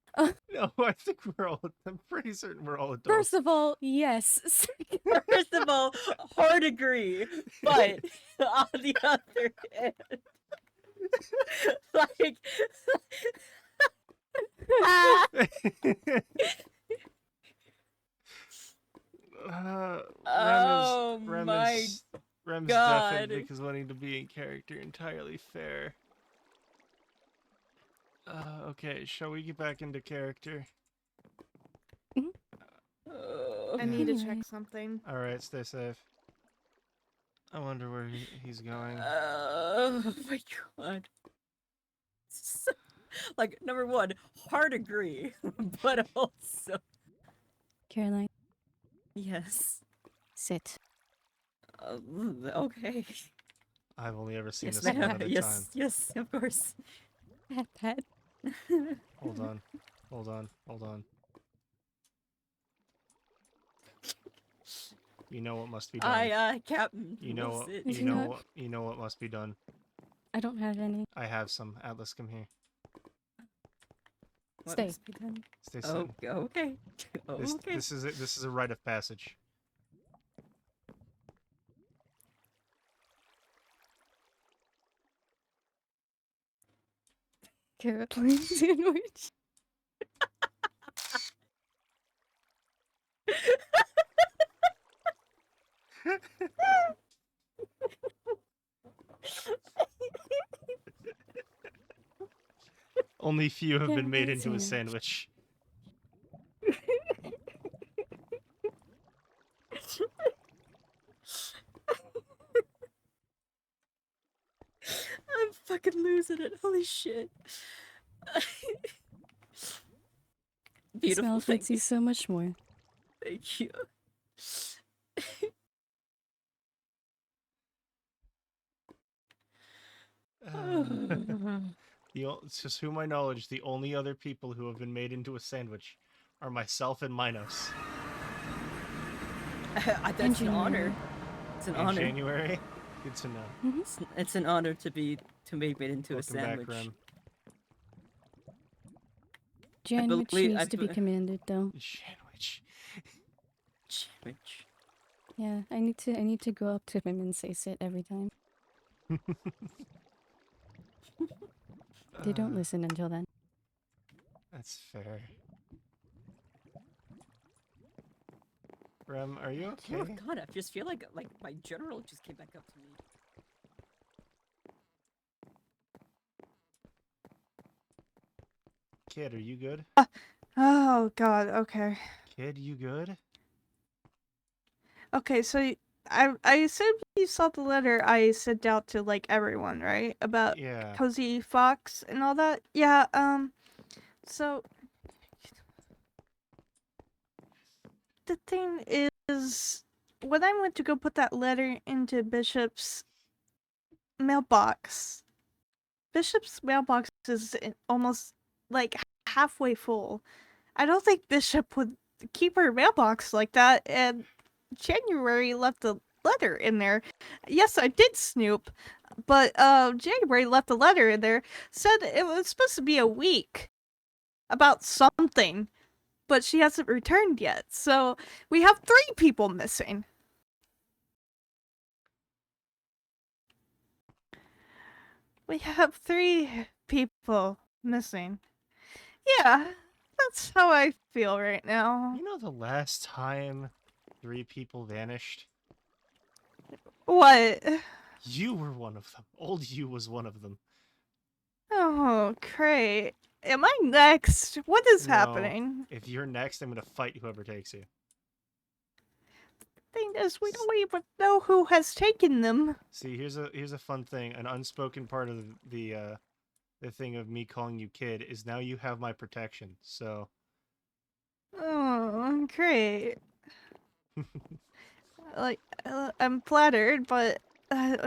No, I think we're all... I'm pretty certain we're all adults. First of all, yes. First of all, hard agree, but on the other hand, like, oh my Rem's God. deafened because wanting to be in character entirely fair. Okay, shall we get back into character? I need to Anyway. check something. Alright, stay safe. I wonder where he's going. oh my God. So, like, number one, hard agree, but also, Caroline, yes. sit. Okay. I've only ever seen Yes, this one ma'am. at a Yes, time. yes, of course. Pat, pat. Hold on. Hold on. Hold on. You know what must be done. Captain. You know will what sit. Is you he know not? what you know what must be done. I don't have any. I have some. Atlas, come here. What Stay. must be done? Stay Oh, sitting. okay. Oh, okay. This is a rite of passage. Caroline sandwich. Only few have been made Caroline into a sandwich. sandwich. I'm fucking losing it. Holy shit. Beautiful. Smell Thank fancy you. so much more. Thank you. To my knowledge, the only other people who have been made into a sandwich are myself and Minos. That's an honor. It's an In honor. January. Good to know. It's an honor to be made into Welcome a back, sandwich. Rem. Janwich believe- needs to be commanded, though. Sandwich. Damage. Yeah, I need to go up to him and say sit every time. They don't Uh, listen until then. That's fair. Rem, are you Oh okay? god, I just feel like my general just came back up to me. Kid, are you good? Oh god, okay. Kid, you good? Okay, so I assume you saw the letter I sent out to like everyone, right? About Yeah. Cozy Fox and all that? Yeah, so the thing is when I went to go put that letter into Bishop's mailbox, Bishop's mailbox is almost like halfway full. I don't think Bishop would keep her mailbox like that, and January left a letter in there. Yes, I did snoop, but January left a letter in there, said it was supposed to be a week about something, but she hasn't returned yet. So we have 3 people missing. We have 3 people missing. Yeah, that's how I feel right now. You know the last time 3 people vanished? What? You were one of them. Old you was one of them. Oh, great. Am I next? What is No, happening? if you're next, I'm gonna fight whoever takes you. Thing is, we don't even know who has taken them. See, here's a fun thing. An unspoken part of the thing of me calling you kid is now you have my protection. So Oh, great. Like, I'm flattered, but yeah,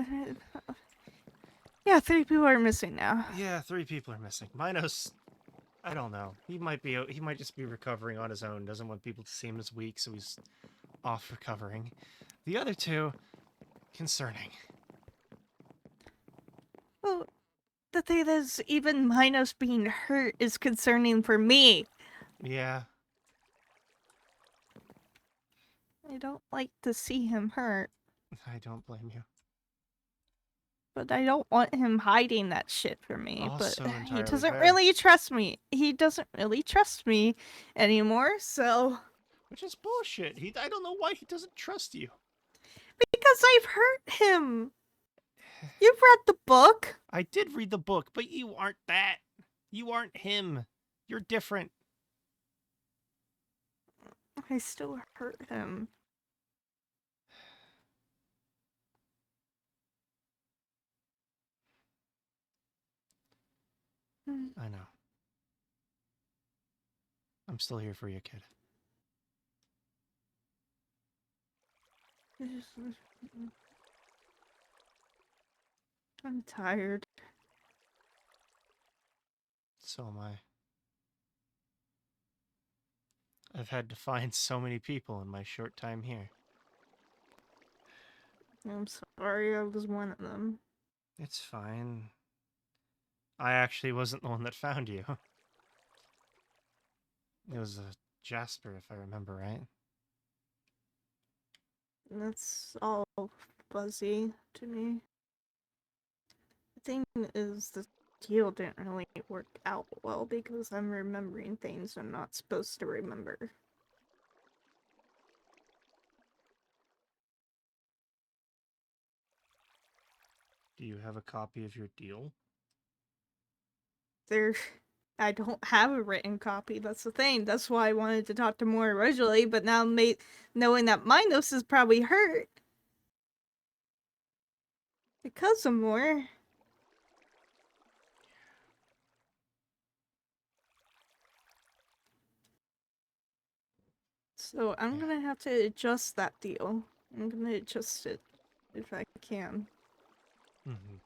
3 people are missing now. yeah, 3 people are missing. Minos, I don't know. He might just be recovering on his own. Doesn't want people to see him as weak, so he's off recovering. The other 2, concerning. Well, the thing is, even Minos being hurt is concerning for me. Yeah, I don't like to see him hurt, I don't blame you. but I don't want him hiding that shit from me. Also But he entirely doesn't fair. really trust me. He doesn't really trust me anymore, so... Which is bullshit. I don't know why he doesn't trust you. Because I've hurt him! You've read the book! I did read the book, but you aren't that. You aren't him. You're different. I still hurt him. I know. I'm still here for you, kid. I'm tired. So am I. I've had to find so many people in my short time here. I'm sorry, I was one of them. It's fine. I actually wasn't the one that found you. It was a Jasper, if I remember right. That's all fuzzy to me. The thing is, the deal didn't really work out well because I'm remembering things I'm not supposed to remember. Do you have a copy of your deal? I don't have a written copy, that's the thing. That's why I wanted to talk to Moore originally, but now knowing that Minos is probably hurt because of Moore. So I'm Yeah. gonna have to adjust that deal. I'm gonna adjust it if I can. Mm-hmm.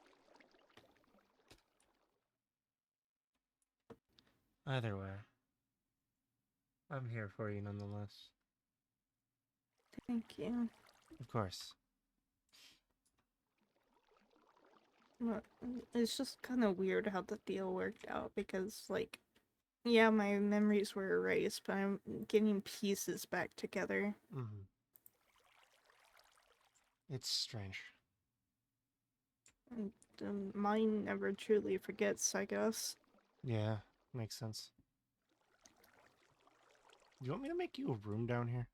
Either way, I'm here for you nonetheless. Thank you. Of course. But it's just kind of weird how the deal worked out because, like, Yeah, my memories were erased, but I'm getting pieces back together. Mm-hmm. It's strange. And the mind never truly forgets, I guess. Yeah, makes sense. Do you want me to make you a room down here?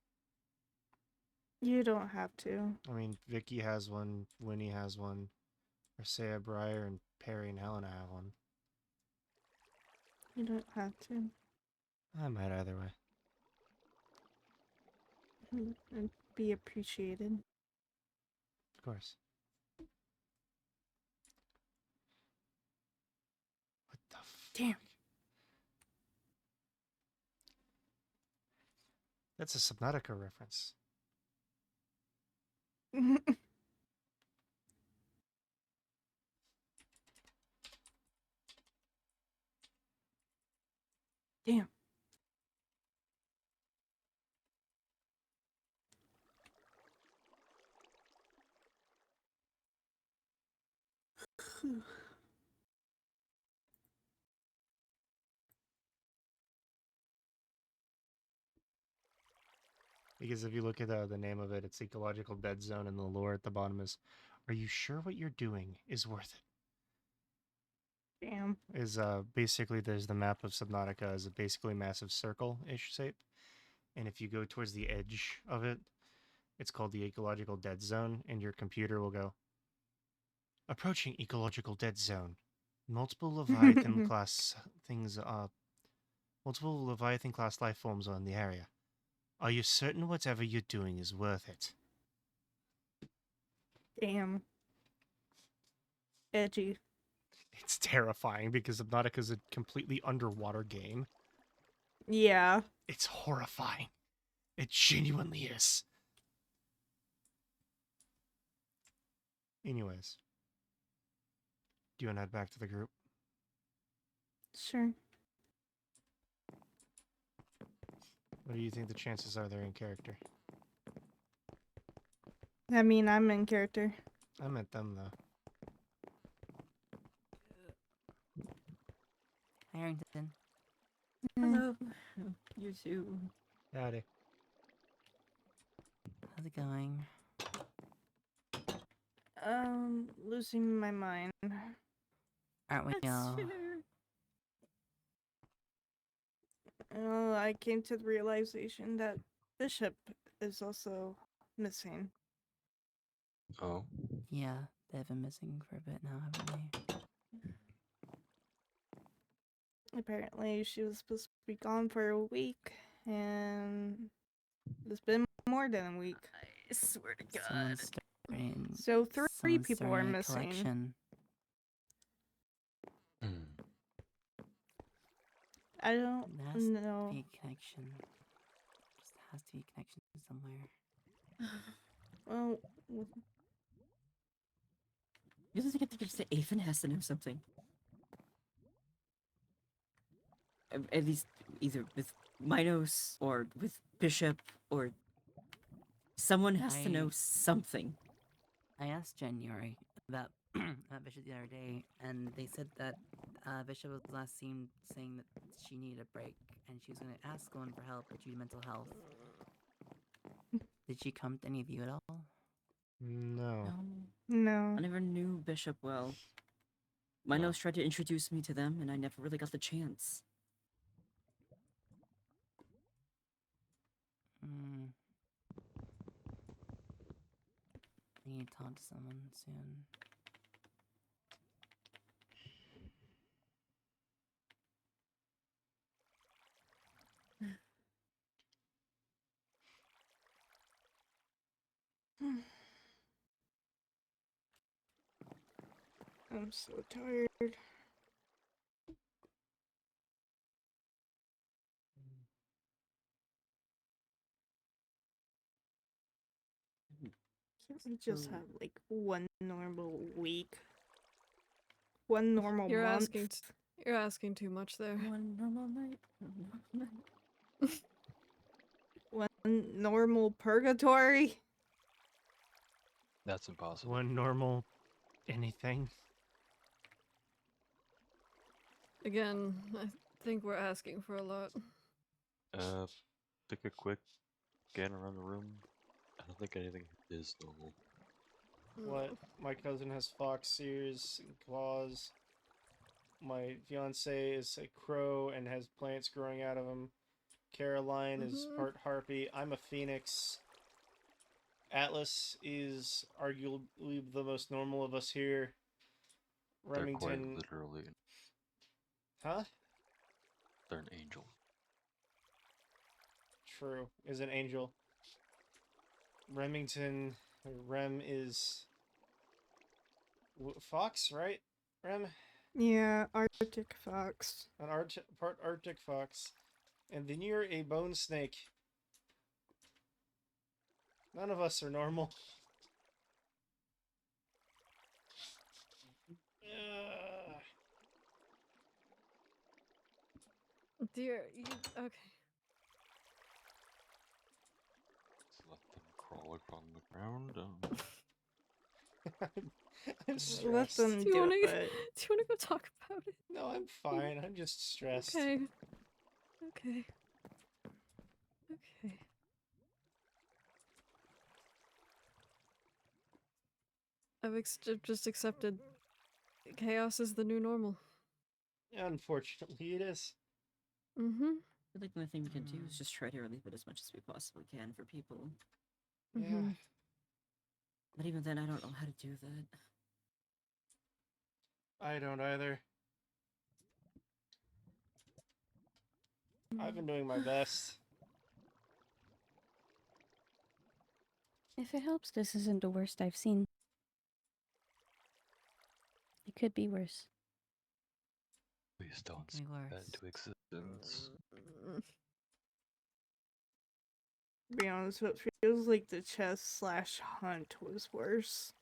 You don't have to. I mean, Vicky has one, Winnie has one, Arcea, Briar, and Perry and Helena have one. You don't have to. I might either way. And be appreciated. Of course. What the Damn. That's a Subnautica reference. Damn. Because if you look at the name of it, it's Ecological Dead Zone, and the lore at the bottom is, "Are you sure what you're doing is worth it?" Damn. Is basically there's the map of Subnautica as a basically massive circle-ish shape, and if you go towards the edge of it, it's called the Ecological Dead Zone, and your computer will go, "Approaching Ecological Dead Zone. Multiple Leviathan class things, multiple Leviathan class life forms are in the area. Are you certain whatever you're doing is worth it?" Damn. Edgy. It's terrifying because Subnautica is a completely underwater game. Yeah. It's horrifying. It genuinely is. Anyways. Do you want to head back to the group? Sure. What do you think the chances are they're in character? I mean, I'm in character. I meant them, though. Harrington. Hello. You too. Howdy. How's it going? Losing my mind. Aren't we all? I came to the realization that Bishop is also missing. Oh. Yeah, they've been missing for a bit now, haven't they? Apparently, she was supposed to be gone for a week, and it's been more than a week. I swear to God. Someone's starting. So three someone's people are starting a missing. collection. Hmm. I don't There has know. to be a connection. Just has to be a connection somewhere. Well, You don't think that Aiden has to know something? At least either with Minos or with Bishop or someone has to know something. I asked January about Bishop the other day, and they said that Bishop was last seen saying that she needed a break, and she was going to ask someone for help due to mental health. Did she come to any of you at all? No. no. I never knew Bishop well. Minos tried to introduce me to them, and I never really got the chance. Hmm. I need to talk to someone soon. I'm so tired. Can't we just have like one normal week? One normal You're month? you're asking too much there. One normal night. One normal night. One normal purgatory? That's impossible. One normal anything. Again, think we're asking for a lot. Take a quick scan around the room. I don't think anything is normal. What? My cousin has fox ears and claws. My fiance is a crow and has plants growing out of him. Caroline is part harpy. I'm a phoenix. Atlas is arguably the most normal of us here. They're quite Remington. literally. Huh? They're an angel. True. Is an angel. Remington. Rem is. Fox, right? Rem? Yeah, Arctic fox. An part Arctic fox. And then you're a bone snake. None of us are normal. Dear, you okay? Just let them crawl upon the ground. I'm Let stressed. them Do you do wanna it. do you wanna go talk about it? No, I'm fine. I'm just stressed. Okay. Okay. Okay. I've just accepted chaos is the new normal. Unfortunately, it is. Mm-hmm. I feel like the only thing we can do is just try to relieve it as much as we possibly can for people. Mm-hmm. Yeah. But even then, I don't know how to do that. I don't either. I've been doing my best. If it helps, this isn't the worst I've seen. It could be worse. Please don't Could be speak that worse. into existence. To be honest, it feels like the chess / hunt was worse.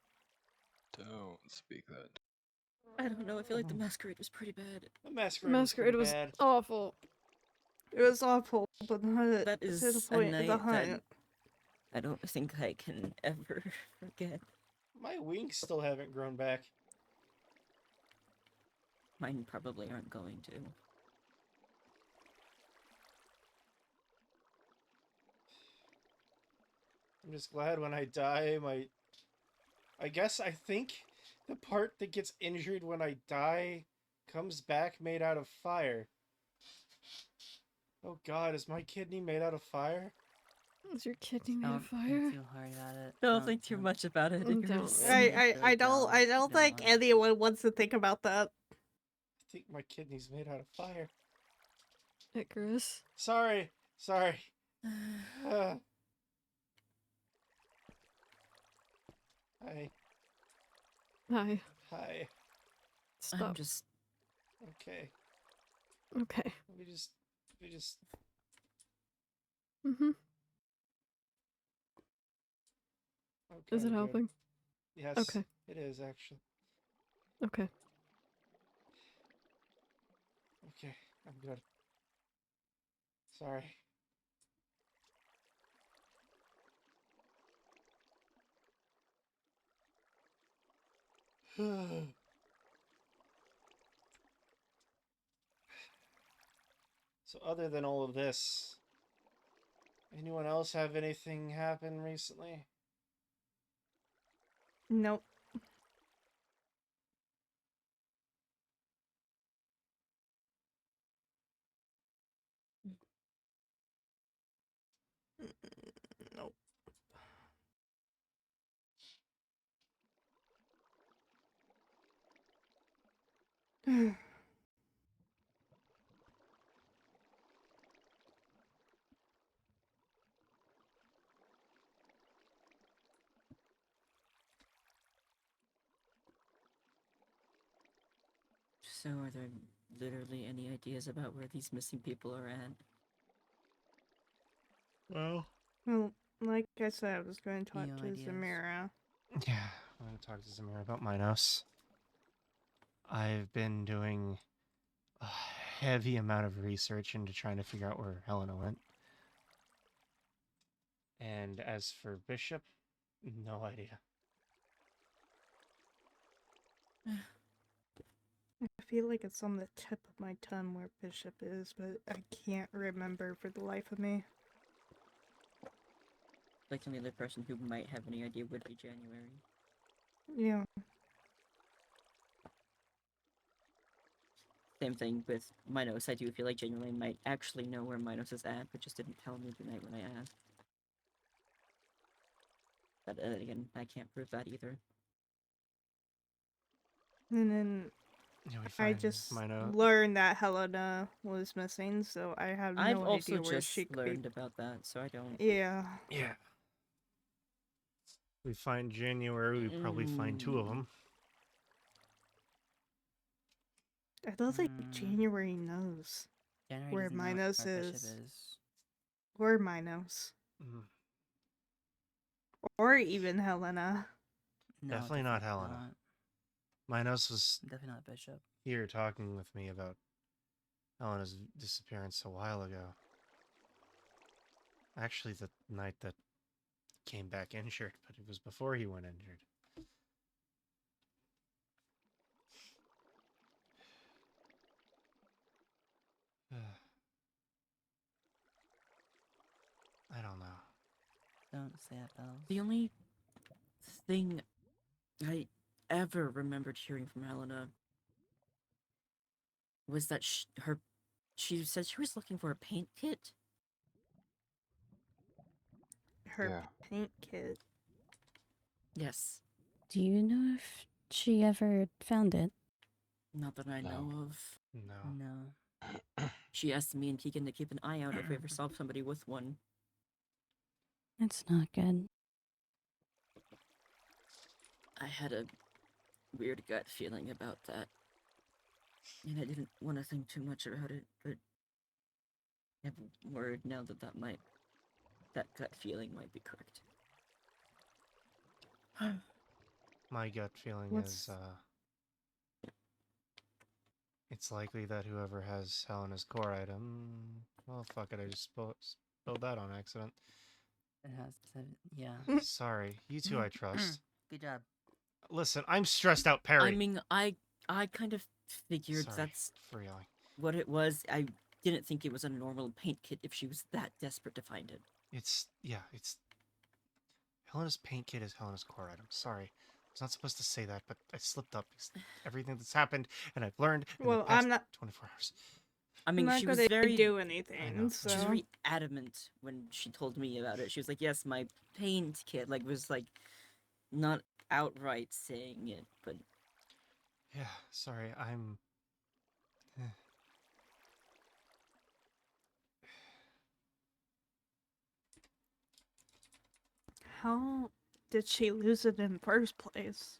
Don't speak that. I don't know. I feel like the masquerade was pretty bad. The masquerade, Masquerade was was pretty bad. awful. It was awful, but not That to is the a point of the night that hunt. I don't think I can ever forget. My wings still haven't grown back. Mine probably aren't going to. I'm just glad when I die, I think the part that gets injured when I die comes back made out of fire. Oh god, is my kidney made out of fire? Is your kidney made Don't of fire? think too hard about it. Don't think too much about it. Don't Icarus. really. I don't think anyone wants to think about that. I think my kidney's made out of fire. Icarus. Sorry. Hi. Hi. Hi. Stop. I'm just. Okay. Okay. We just Mm-hmm. okay. Is it we're good. helping? Yes. Okay. It is actually. Okay. Okay, I'm good. Sorry. So other than all of this, anyone else have anything happen recently? Nope. Nope. So, are there literally any ideas about where these missing people are at? Well, Well, like I said, I was going to talk New to ideas. Zamira. yeah, I'm gonna talk to Zamira about Minos. I've been doing a heavy amount of research into trying to figure out where Helena went. And as for Bishop, no idea. I feel like it's on the tip of my tongue where Bishop is, but I can't remember for the life of me. Like the only other person who might have any idea would be January. Yeah. Same thing with Minos. I do feel like January might actually know where Minos is at, but just didn't tell me the night when I asked. But again, I can't prove that either. And then Yeah, we I find just Mino. learned that Helena was missing, so I have no I've idea also where just she could learned be. about that, so I don't. Yeah. Yeah. We find January, we probably find two of them. I don't think Mm. January knows January where doesn't know Minos where Bishop is. Or Minos. Mm. Or even Helena. No, Definitely not Helena. Minos was Definitely not Bishop. here talking with me about Helena's disappearance a while ago. Actually, the night that came back injured, but it was before he went injured. I don't know. Don't say it, Bells. The only thing I ever remembered hearing from Helena was that she said she was looking for a paint kit. Her Yeah. paint kit. Yes. Do you know if she ever found it? Not that I No. know of. No. No. She asked me and Keegan to keep an eye out if we ever saw somebody with one. That's not good. I had a weird gut feeling about that. And I didn't want to think too much about it, but I'm worried now that that gut feeling might be correct. My gut feeling What's- is, it's likely that whoever has Helena's core item... Well, fuck it, I just spilled that on accident. It has yeah. Sorry, you two I trust. Good job. Listen, I'm stressed out, Perry. I mean, I kind of figured Sorry that's for yelling. what it was. I didn't think it was a normal paint kit if she was that desperate to find it. It's Helena's paint kit is Helena's core item. Sorry. I was not supposed to say that, but I slipped up. Everything that's happened, and I've learned in Well, the past I'm not 24 hours. I I'm mean, not she was gonna very do know. anything, she was so very adamant when she told me about it. She was like, "Yes, my paint kit." Like, was like not outright saying it, but Yeah, sorry, I'm... how did she lose it in the first place?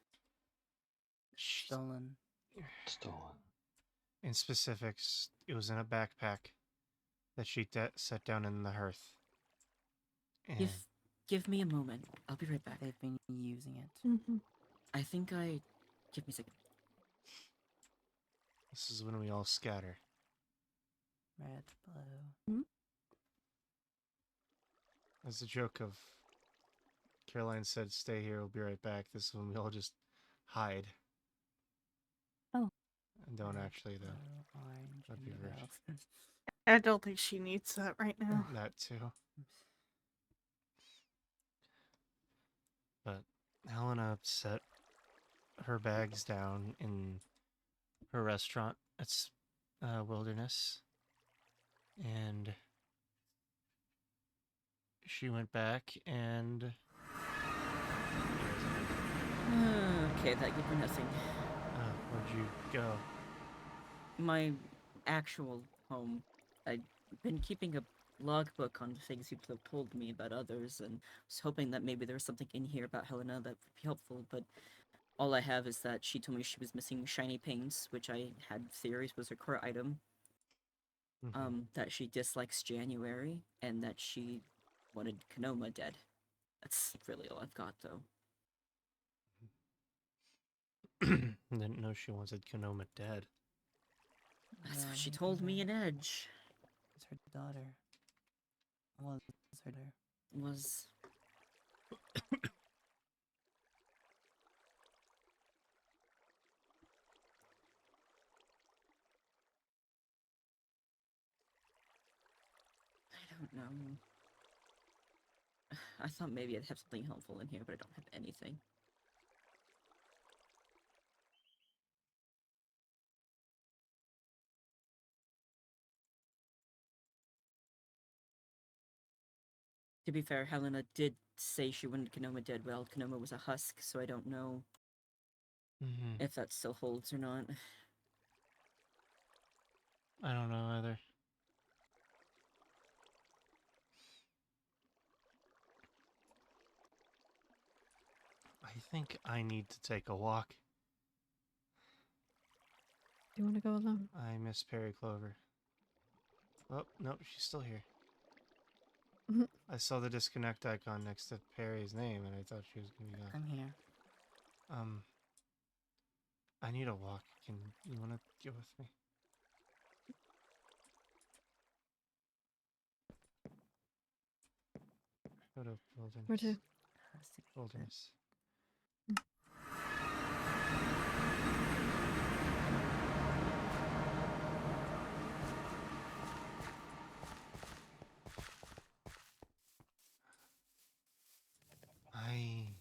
Stolen. Stolen. In specifics, it was in a backpack that she set down in the hearth. And give me a moment. I'll be right back. They've been using it. Mm-hmm. I think give me a second. this is when we all scatter. Red, blue. As a joke of Caroline said, "Stay here, we'll be right back." This is when we all just hide. Oh. And don't Red, actually, though. blue, orange, That'd be and very- yellow. I don't think she needs that right now. That too. But Helena set her bags down in her restaurant at Wilderness. And she went back and... Okay, that gave me nothing. Where'd you go? My actual home. I've been keeping a logbook on things people have told me about others, and was hoping that maybe there was something in here about Helena that would be helpful, but all I have is that she told me she was missing shiny paints, which I had theories was her core item. Mhm. That she dislikes January, and that she wanted Konoma dead. That's really all I've got, though. Didn't know she wanted Konoma dead. That's Yeah, what she maybe told me in her- Edge. It's her daughter. Was her daughter. Was... don't know. I thought maybe I'd have something helpful in here, but I don't have anything. To be fair, Helena did say she wanted Kanoma dead while Kanoma was a husk, so I don't know if that still holds or not. I don't know either. I think I need to take a walk. Do you want to go alone? I miss Perry Clover. Oh, no, she's still here. Mhm. I saw the disconnect icon next to Perry's name, and I thought she was gonna be gone. I'm here. I need a walk. Can you wanna go with me? Go to wilderness. Where to? Wilderness. I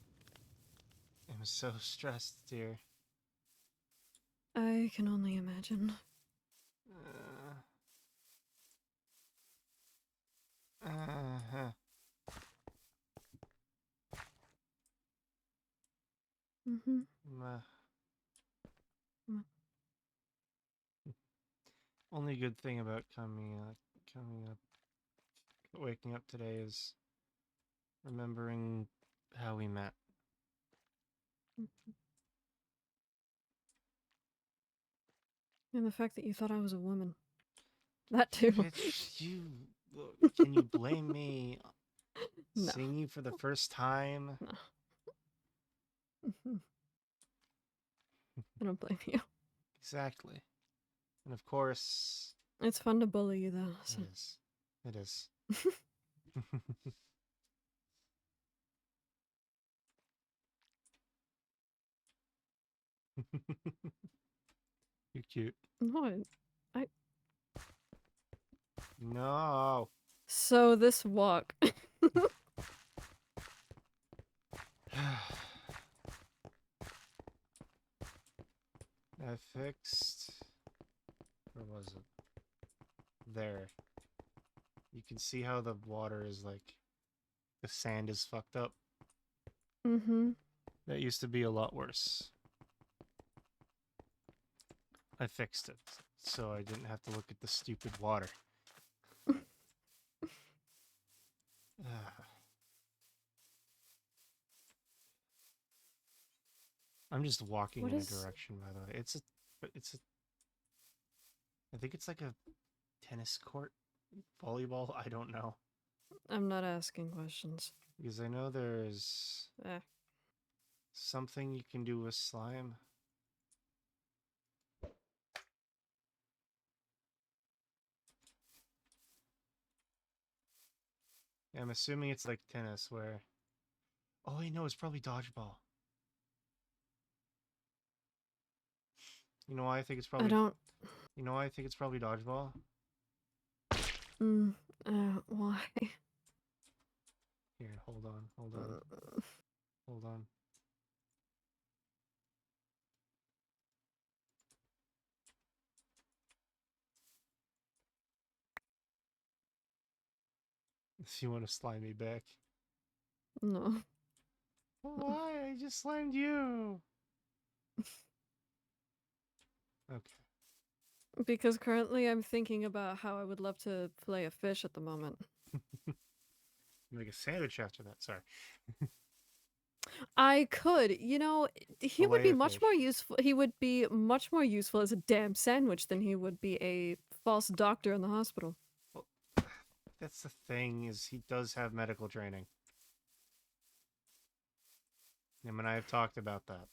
am so stressed, dear. I can only imagine. Uh-huh. Mm-hmm. Only good thing about waking up today is remembering how we met. And the fact that you thought I was a woman. That too. Bitch, can you blame me? No. Seeing you for the first time? No. I don't blame you. Exactly. And of course... It's fun to bully you, though. So. It is. It is. You're cute. No, No. So this walk. I fixed... Where was it? There. You can see how the water is like... The sand is fucked up. Mm-hmm. That used to be a lot worse. I fixed it, so I didn't have to look at the stupid water. I'm just walking What in a is- direction, by the way. It's a... I think it's like a tennis court? Volleyball? I don't know. I'm not asking questions. Because I know there's... something you can do with slime. Yeah, I'm assuming it's like tennis where... Oh, wait, no, it's probably dodgeball. You know why I think it's probably... I don't... You know why I think it's probably dodgeball? Why? Here, hold on. Hold on. If you want to slime me back. No. Why? I just slimed you. Okay. Because currently I'm thinking about how I would love to play a fish at the moment. Make a sandwich after that. Sorry. I could, you know, he would be Fillet of much fish. more useful. He would be much more useful as a damn sandwich than he would be a false doctor in the hospital. Well, that's the thing, is he does have medical training. Him and I have talked about that.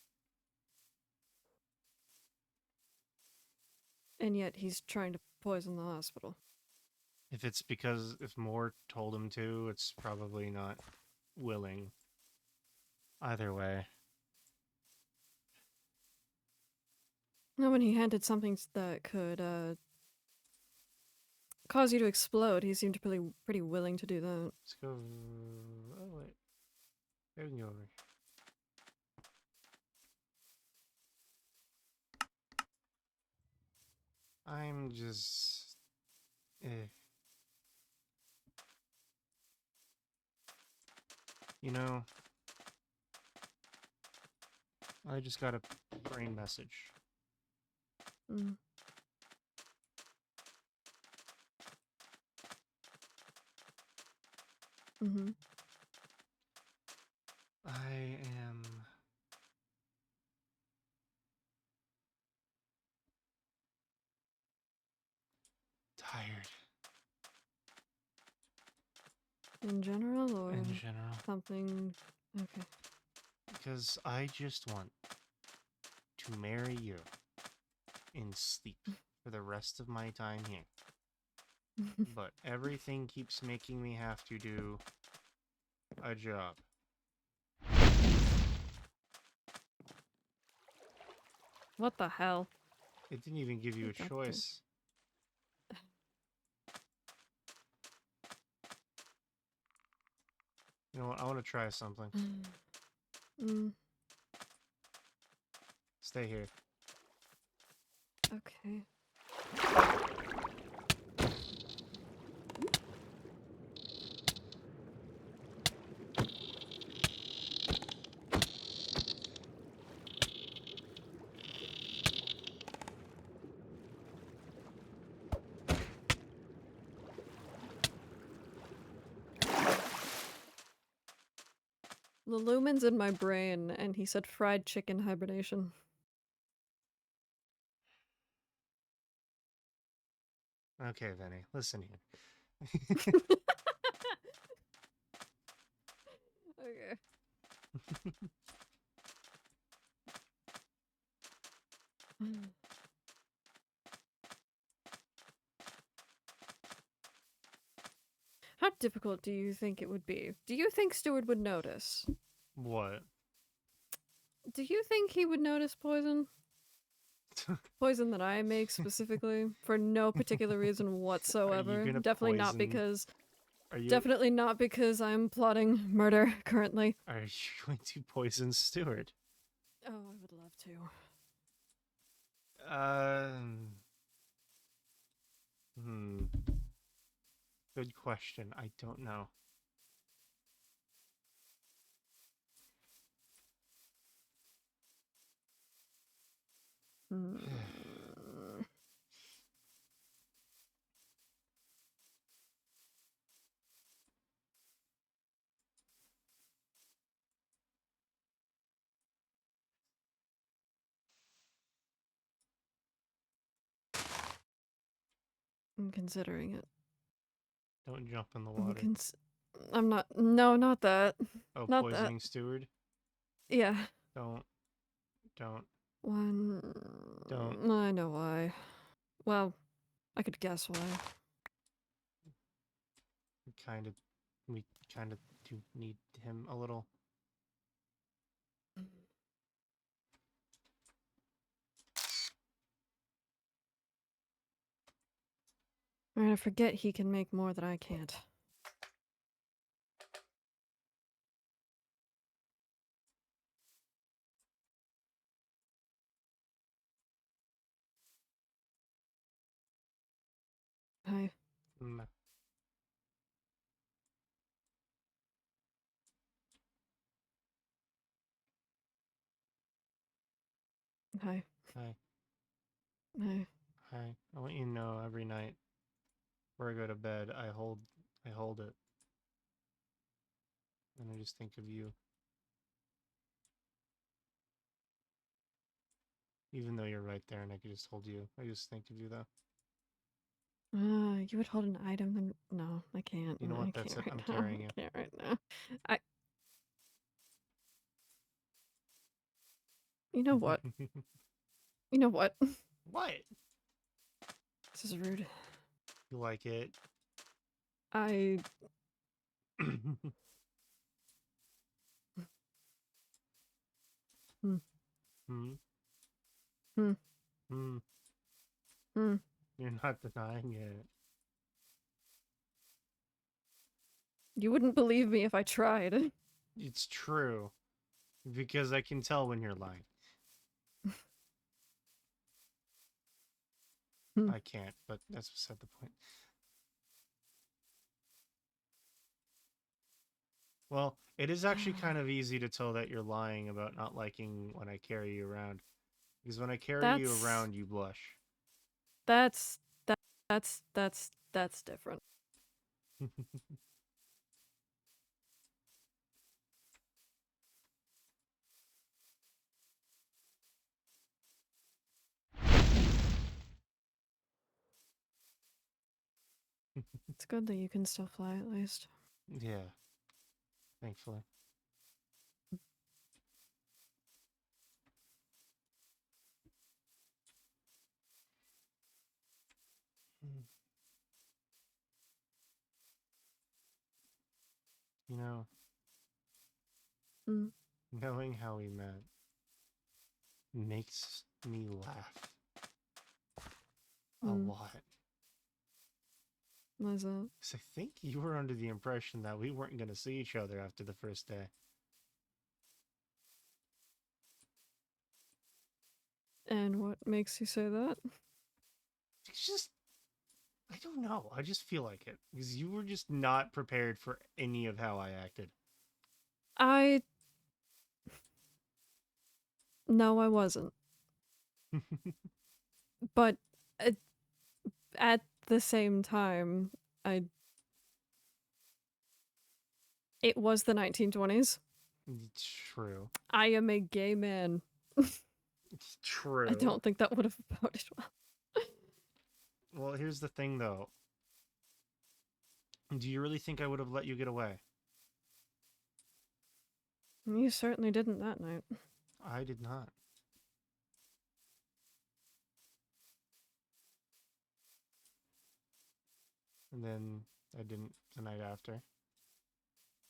And yet he's trying to poison the hospital. If Moore told him to, it's probably not willing. Either way. No, when he handed something that could cause you to explode, he seemed pretty willing to do that. Let's go. Oh wait, there we can go over. I'm just. You know, I just got a brain message. Mm. Mm-hmm. I am tired In general, or in general something? Okay. because I just want to marry you and sleep for the rest of my time here. But everything keeps making me have to do a job. What the hell? It didn't even give you a What the fuck? choice. You know what? I want to try something. Mm, Stay here. okay. The lumen's in my brain, and he said fried chicken hibernation. Okay, Vinny, listen here. Okay. How difficult do you think it would be? Do you think Stewart would notice? What? Do you think he would notice poison? Poison that I make specifically for no particular reason whatsoever. gonna Definitely not poison- because Are you definitely not because I'm plotting murder currently. Are you going to poison Stewart? Oh, I would love to. Good question. I don't know. Hmm. I'm considering it. Don't jump in the I'm water. I'm not. No, not that. Oh, Not that. poisoning Stewart? Yeah. Don't. One. Don't. I know why. Well, I could guess why. We kind of do need him a little. Alright, I forget he can make more than I can't. Hi. Mm, Hi. Hi. Hi. Hi. I want you to know every night before I go to bed, I hold it. And I just think of you. Even though you're right there and I could just hold you. I just think of you though. You would hold an item then no, I can't. You know No, what? I That's can't it. right I'm now. carrying I you. can't right now. I You know what? You know what? What? This is rude. You like it? I Hmm. Hmm? Hmm. Hmm. Hmm. You're not denying it. You wouldn't believe me if I tried. It's true. Because I can tell when you're lying. Hmm. I can't, but that's beside the point. Well, it is actually kind of easy to tell that you're lying about not liking when I carry you around. Because when I carry you around, you blush. That's different. It's good that you can still fly at least. Yeah, thankfully. You know, Mm. knowing how we met makes me laugh a lot. Why's that? Because I think you were under the impression that we weren't going to see each other after the first day. And what makes you say that? It's just, I don't know. I just feel like it. Because you were just not prepared for any of how I acted. No, I wasn't. But at the same time, it was the 1920s. It's true. I am a gay man. It's true. I don't think that would have boded well. Well, here's the thing, though. Do you really think I would have let you get away? You certainly didn't that night. I did not. And then I didn't the night after.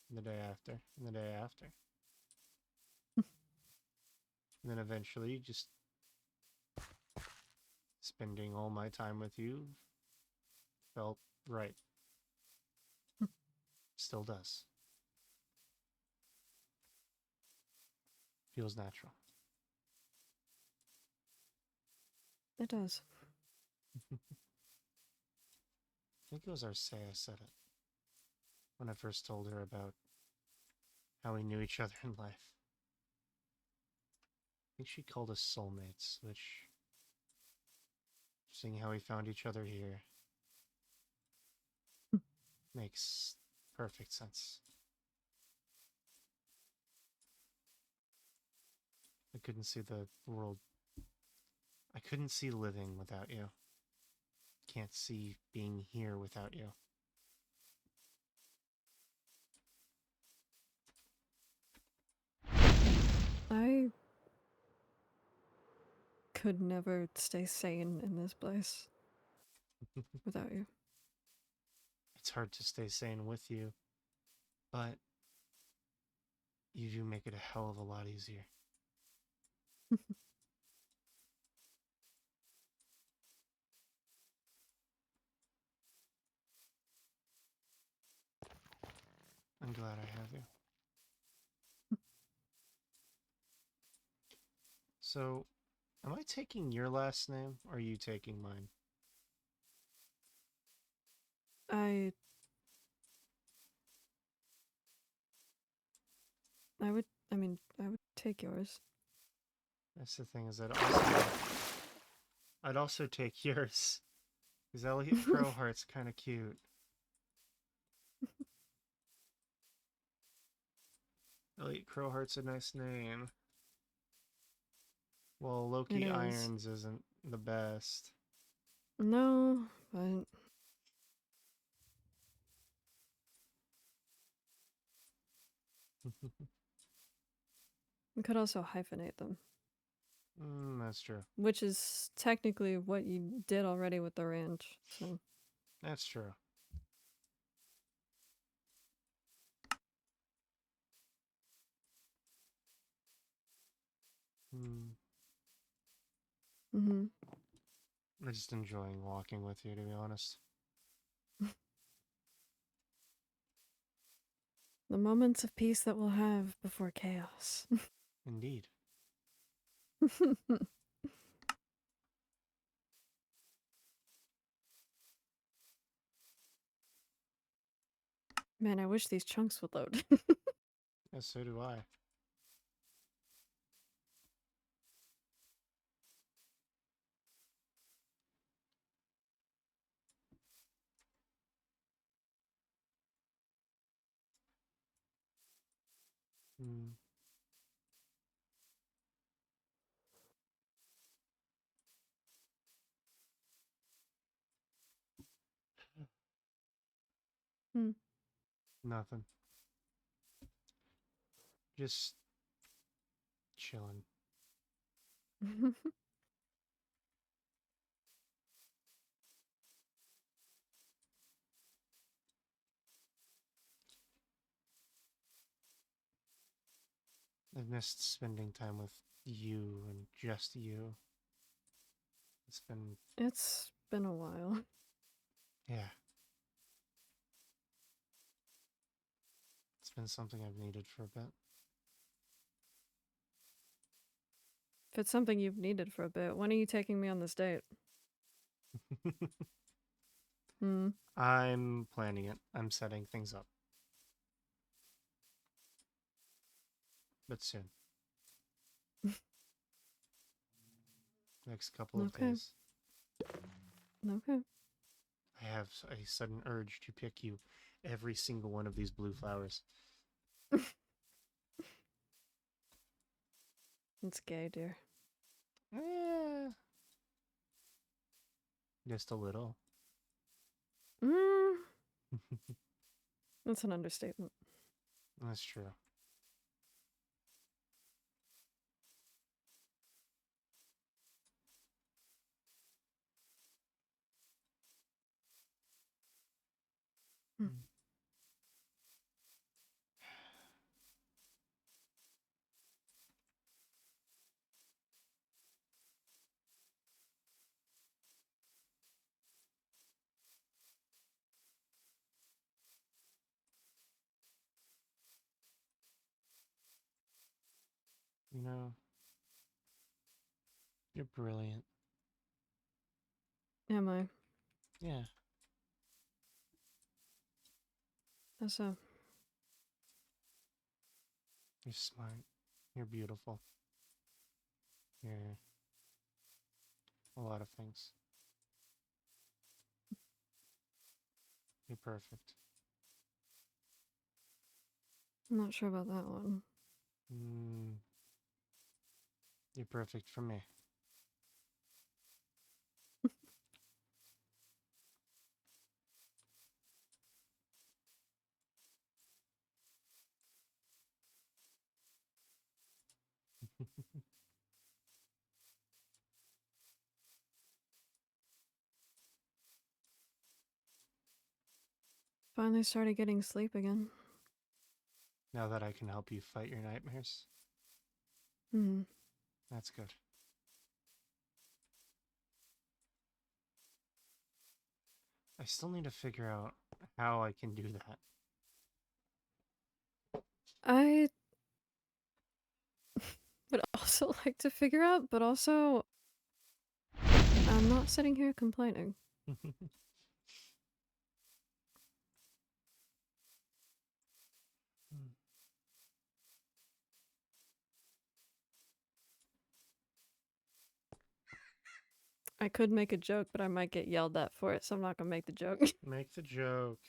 And the day after. And the day after. And then eventually just spending all my time with you felt right. Still does. Feels natural. It does. I think it was Arcea said it when I first told her about how we knew each other in life. I think she called us soulmates, which, seeing how we found each other here, makes perfect sense. I couldn't see the world. I couldn't see living without you. Can't see being here without you. I could never stay sane in this place without you. It's hard to stay sane with you, but you do make it a hell of a lot easier. I'm glad I have you. So, am I taking your last name, or are you taking mine? I would take yours. That's the thing, is I'd also take yours. Because Elliot Crowheart's kind of cute. Elliot Crowheart's a nice name. Well, Loki It is. Irons isn't the best. No, but we could also hyphenate them. That's true. Which is technically what you did already with the ranch, so. That's true. Mm-hmm. I'm just enjoying walking with you, to be honest. The moments of peace that we'll have before chaos. Indeed. Man, I wish these chunks would load. Yeah, so do I. Hmm. Hmm. Nothing. Just chilling. I've missed spending time with you and just you. It's been, It's been a while. yeah. It's been something I've needed for a bit. If it's something you've needed for a bit, when are you taking me on this date? Hmm. I'm planning it. I'm setting things up. But soon. Next couple of Okay. days. Okay. I have a sudden urge to pick you every single one of these blue flowers. It's gay, dear. Eh, just a little. Mm, that's an understatement. That's true. Hmm. You know, you're brilliant. Am I? Yeah. How so? You're smart. You're beautiful. You're a lot of things. You're perfect. I'm not sure about that one. Mm, you're perfect for me. Finally started getting sleep again. Now that I can help you fight your nightmares, Hmm. that's good. I still need to figure out how I can do that. I would also like to figure out, but also I'm not sitting here complaining. I could make a joke, but I might get yelled at for it, so I'm not gonna make the joke. Make the joke.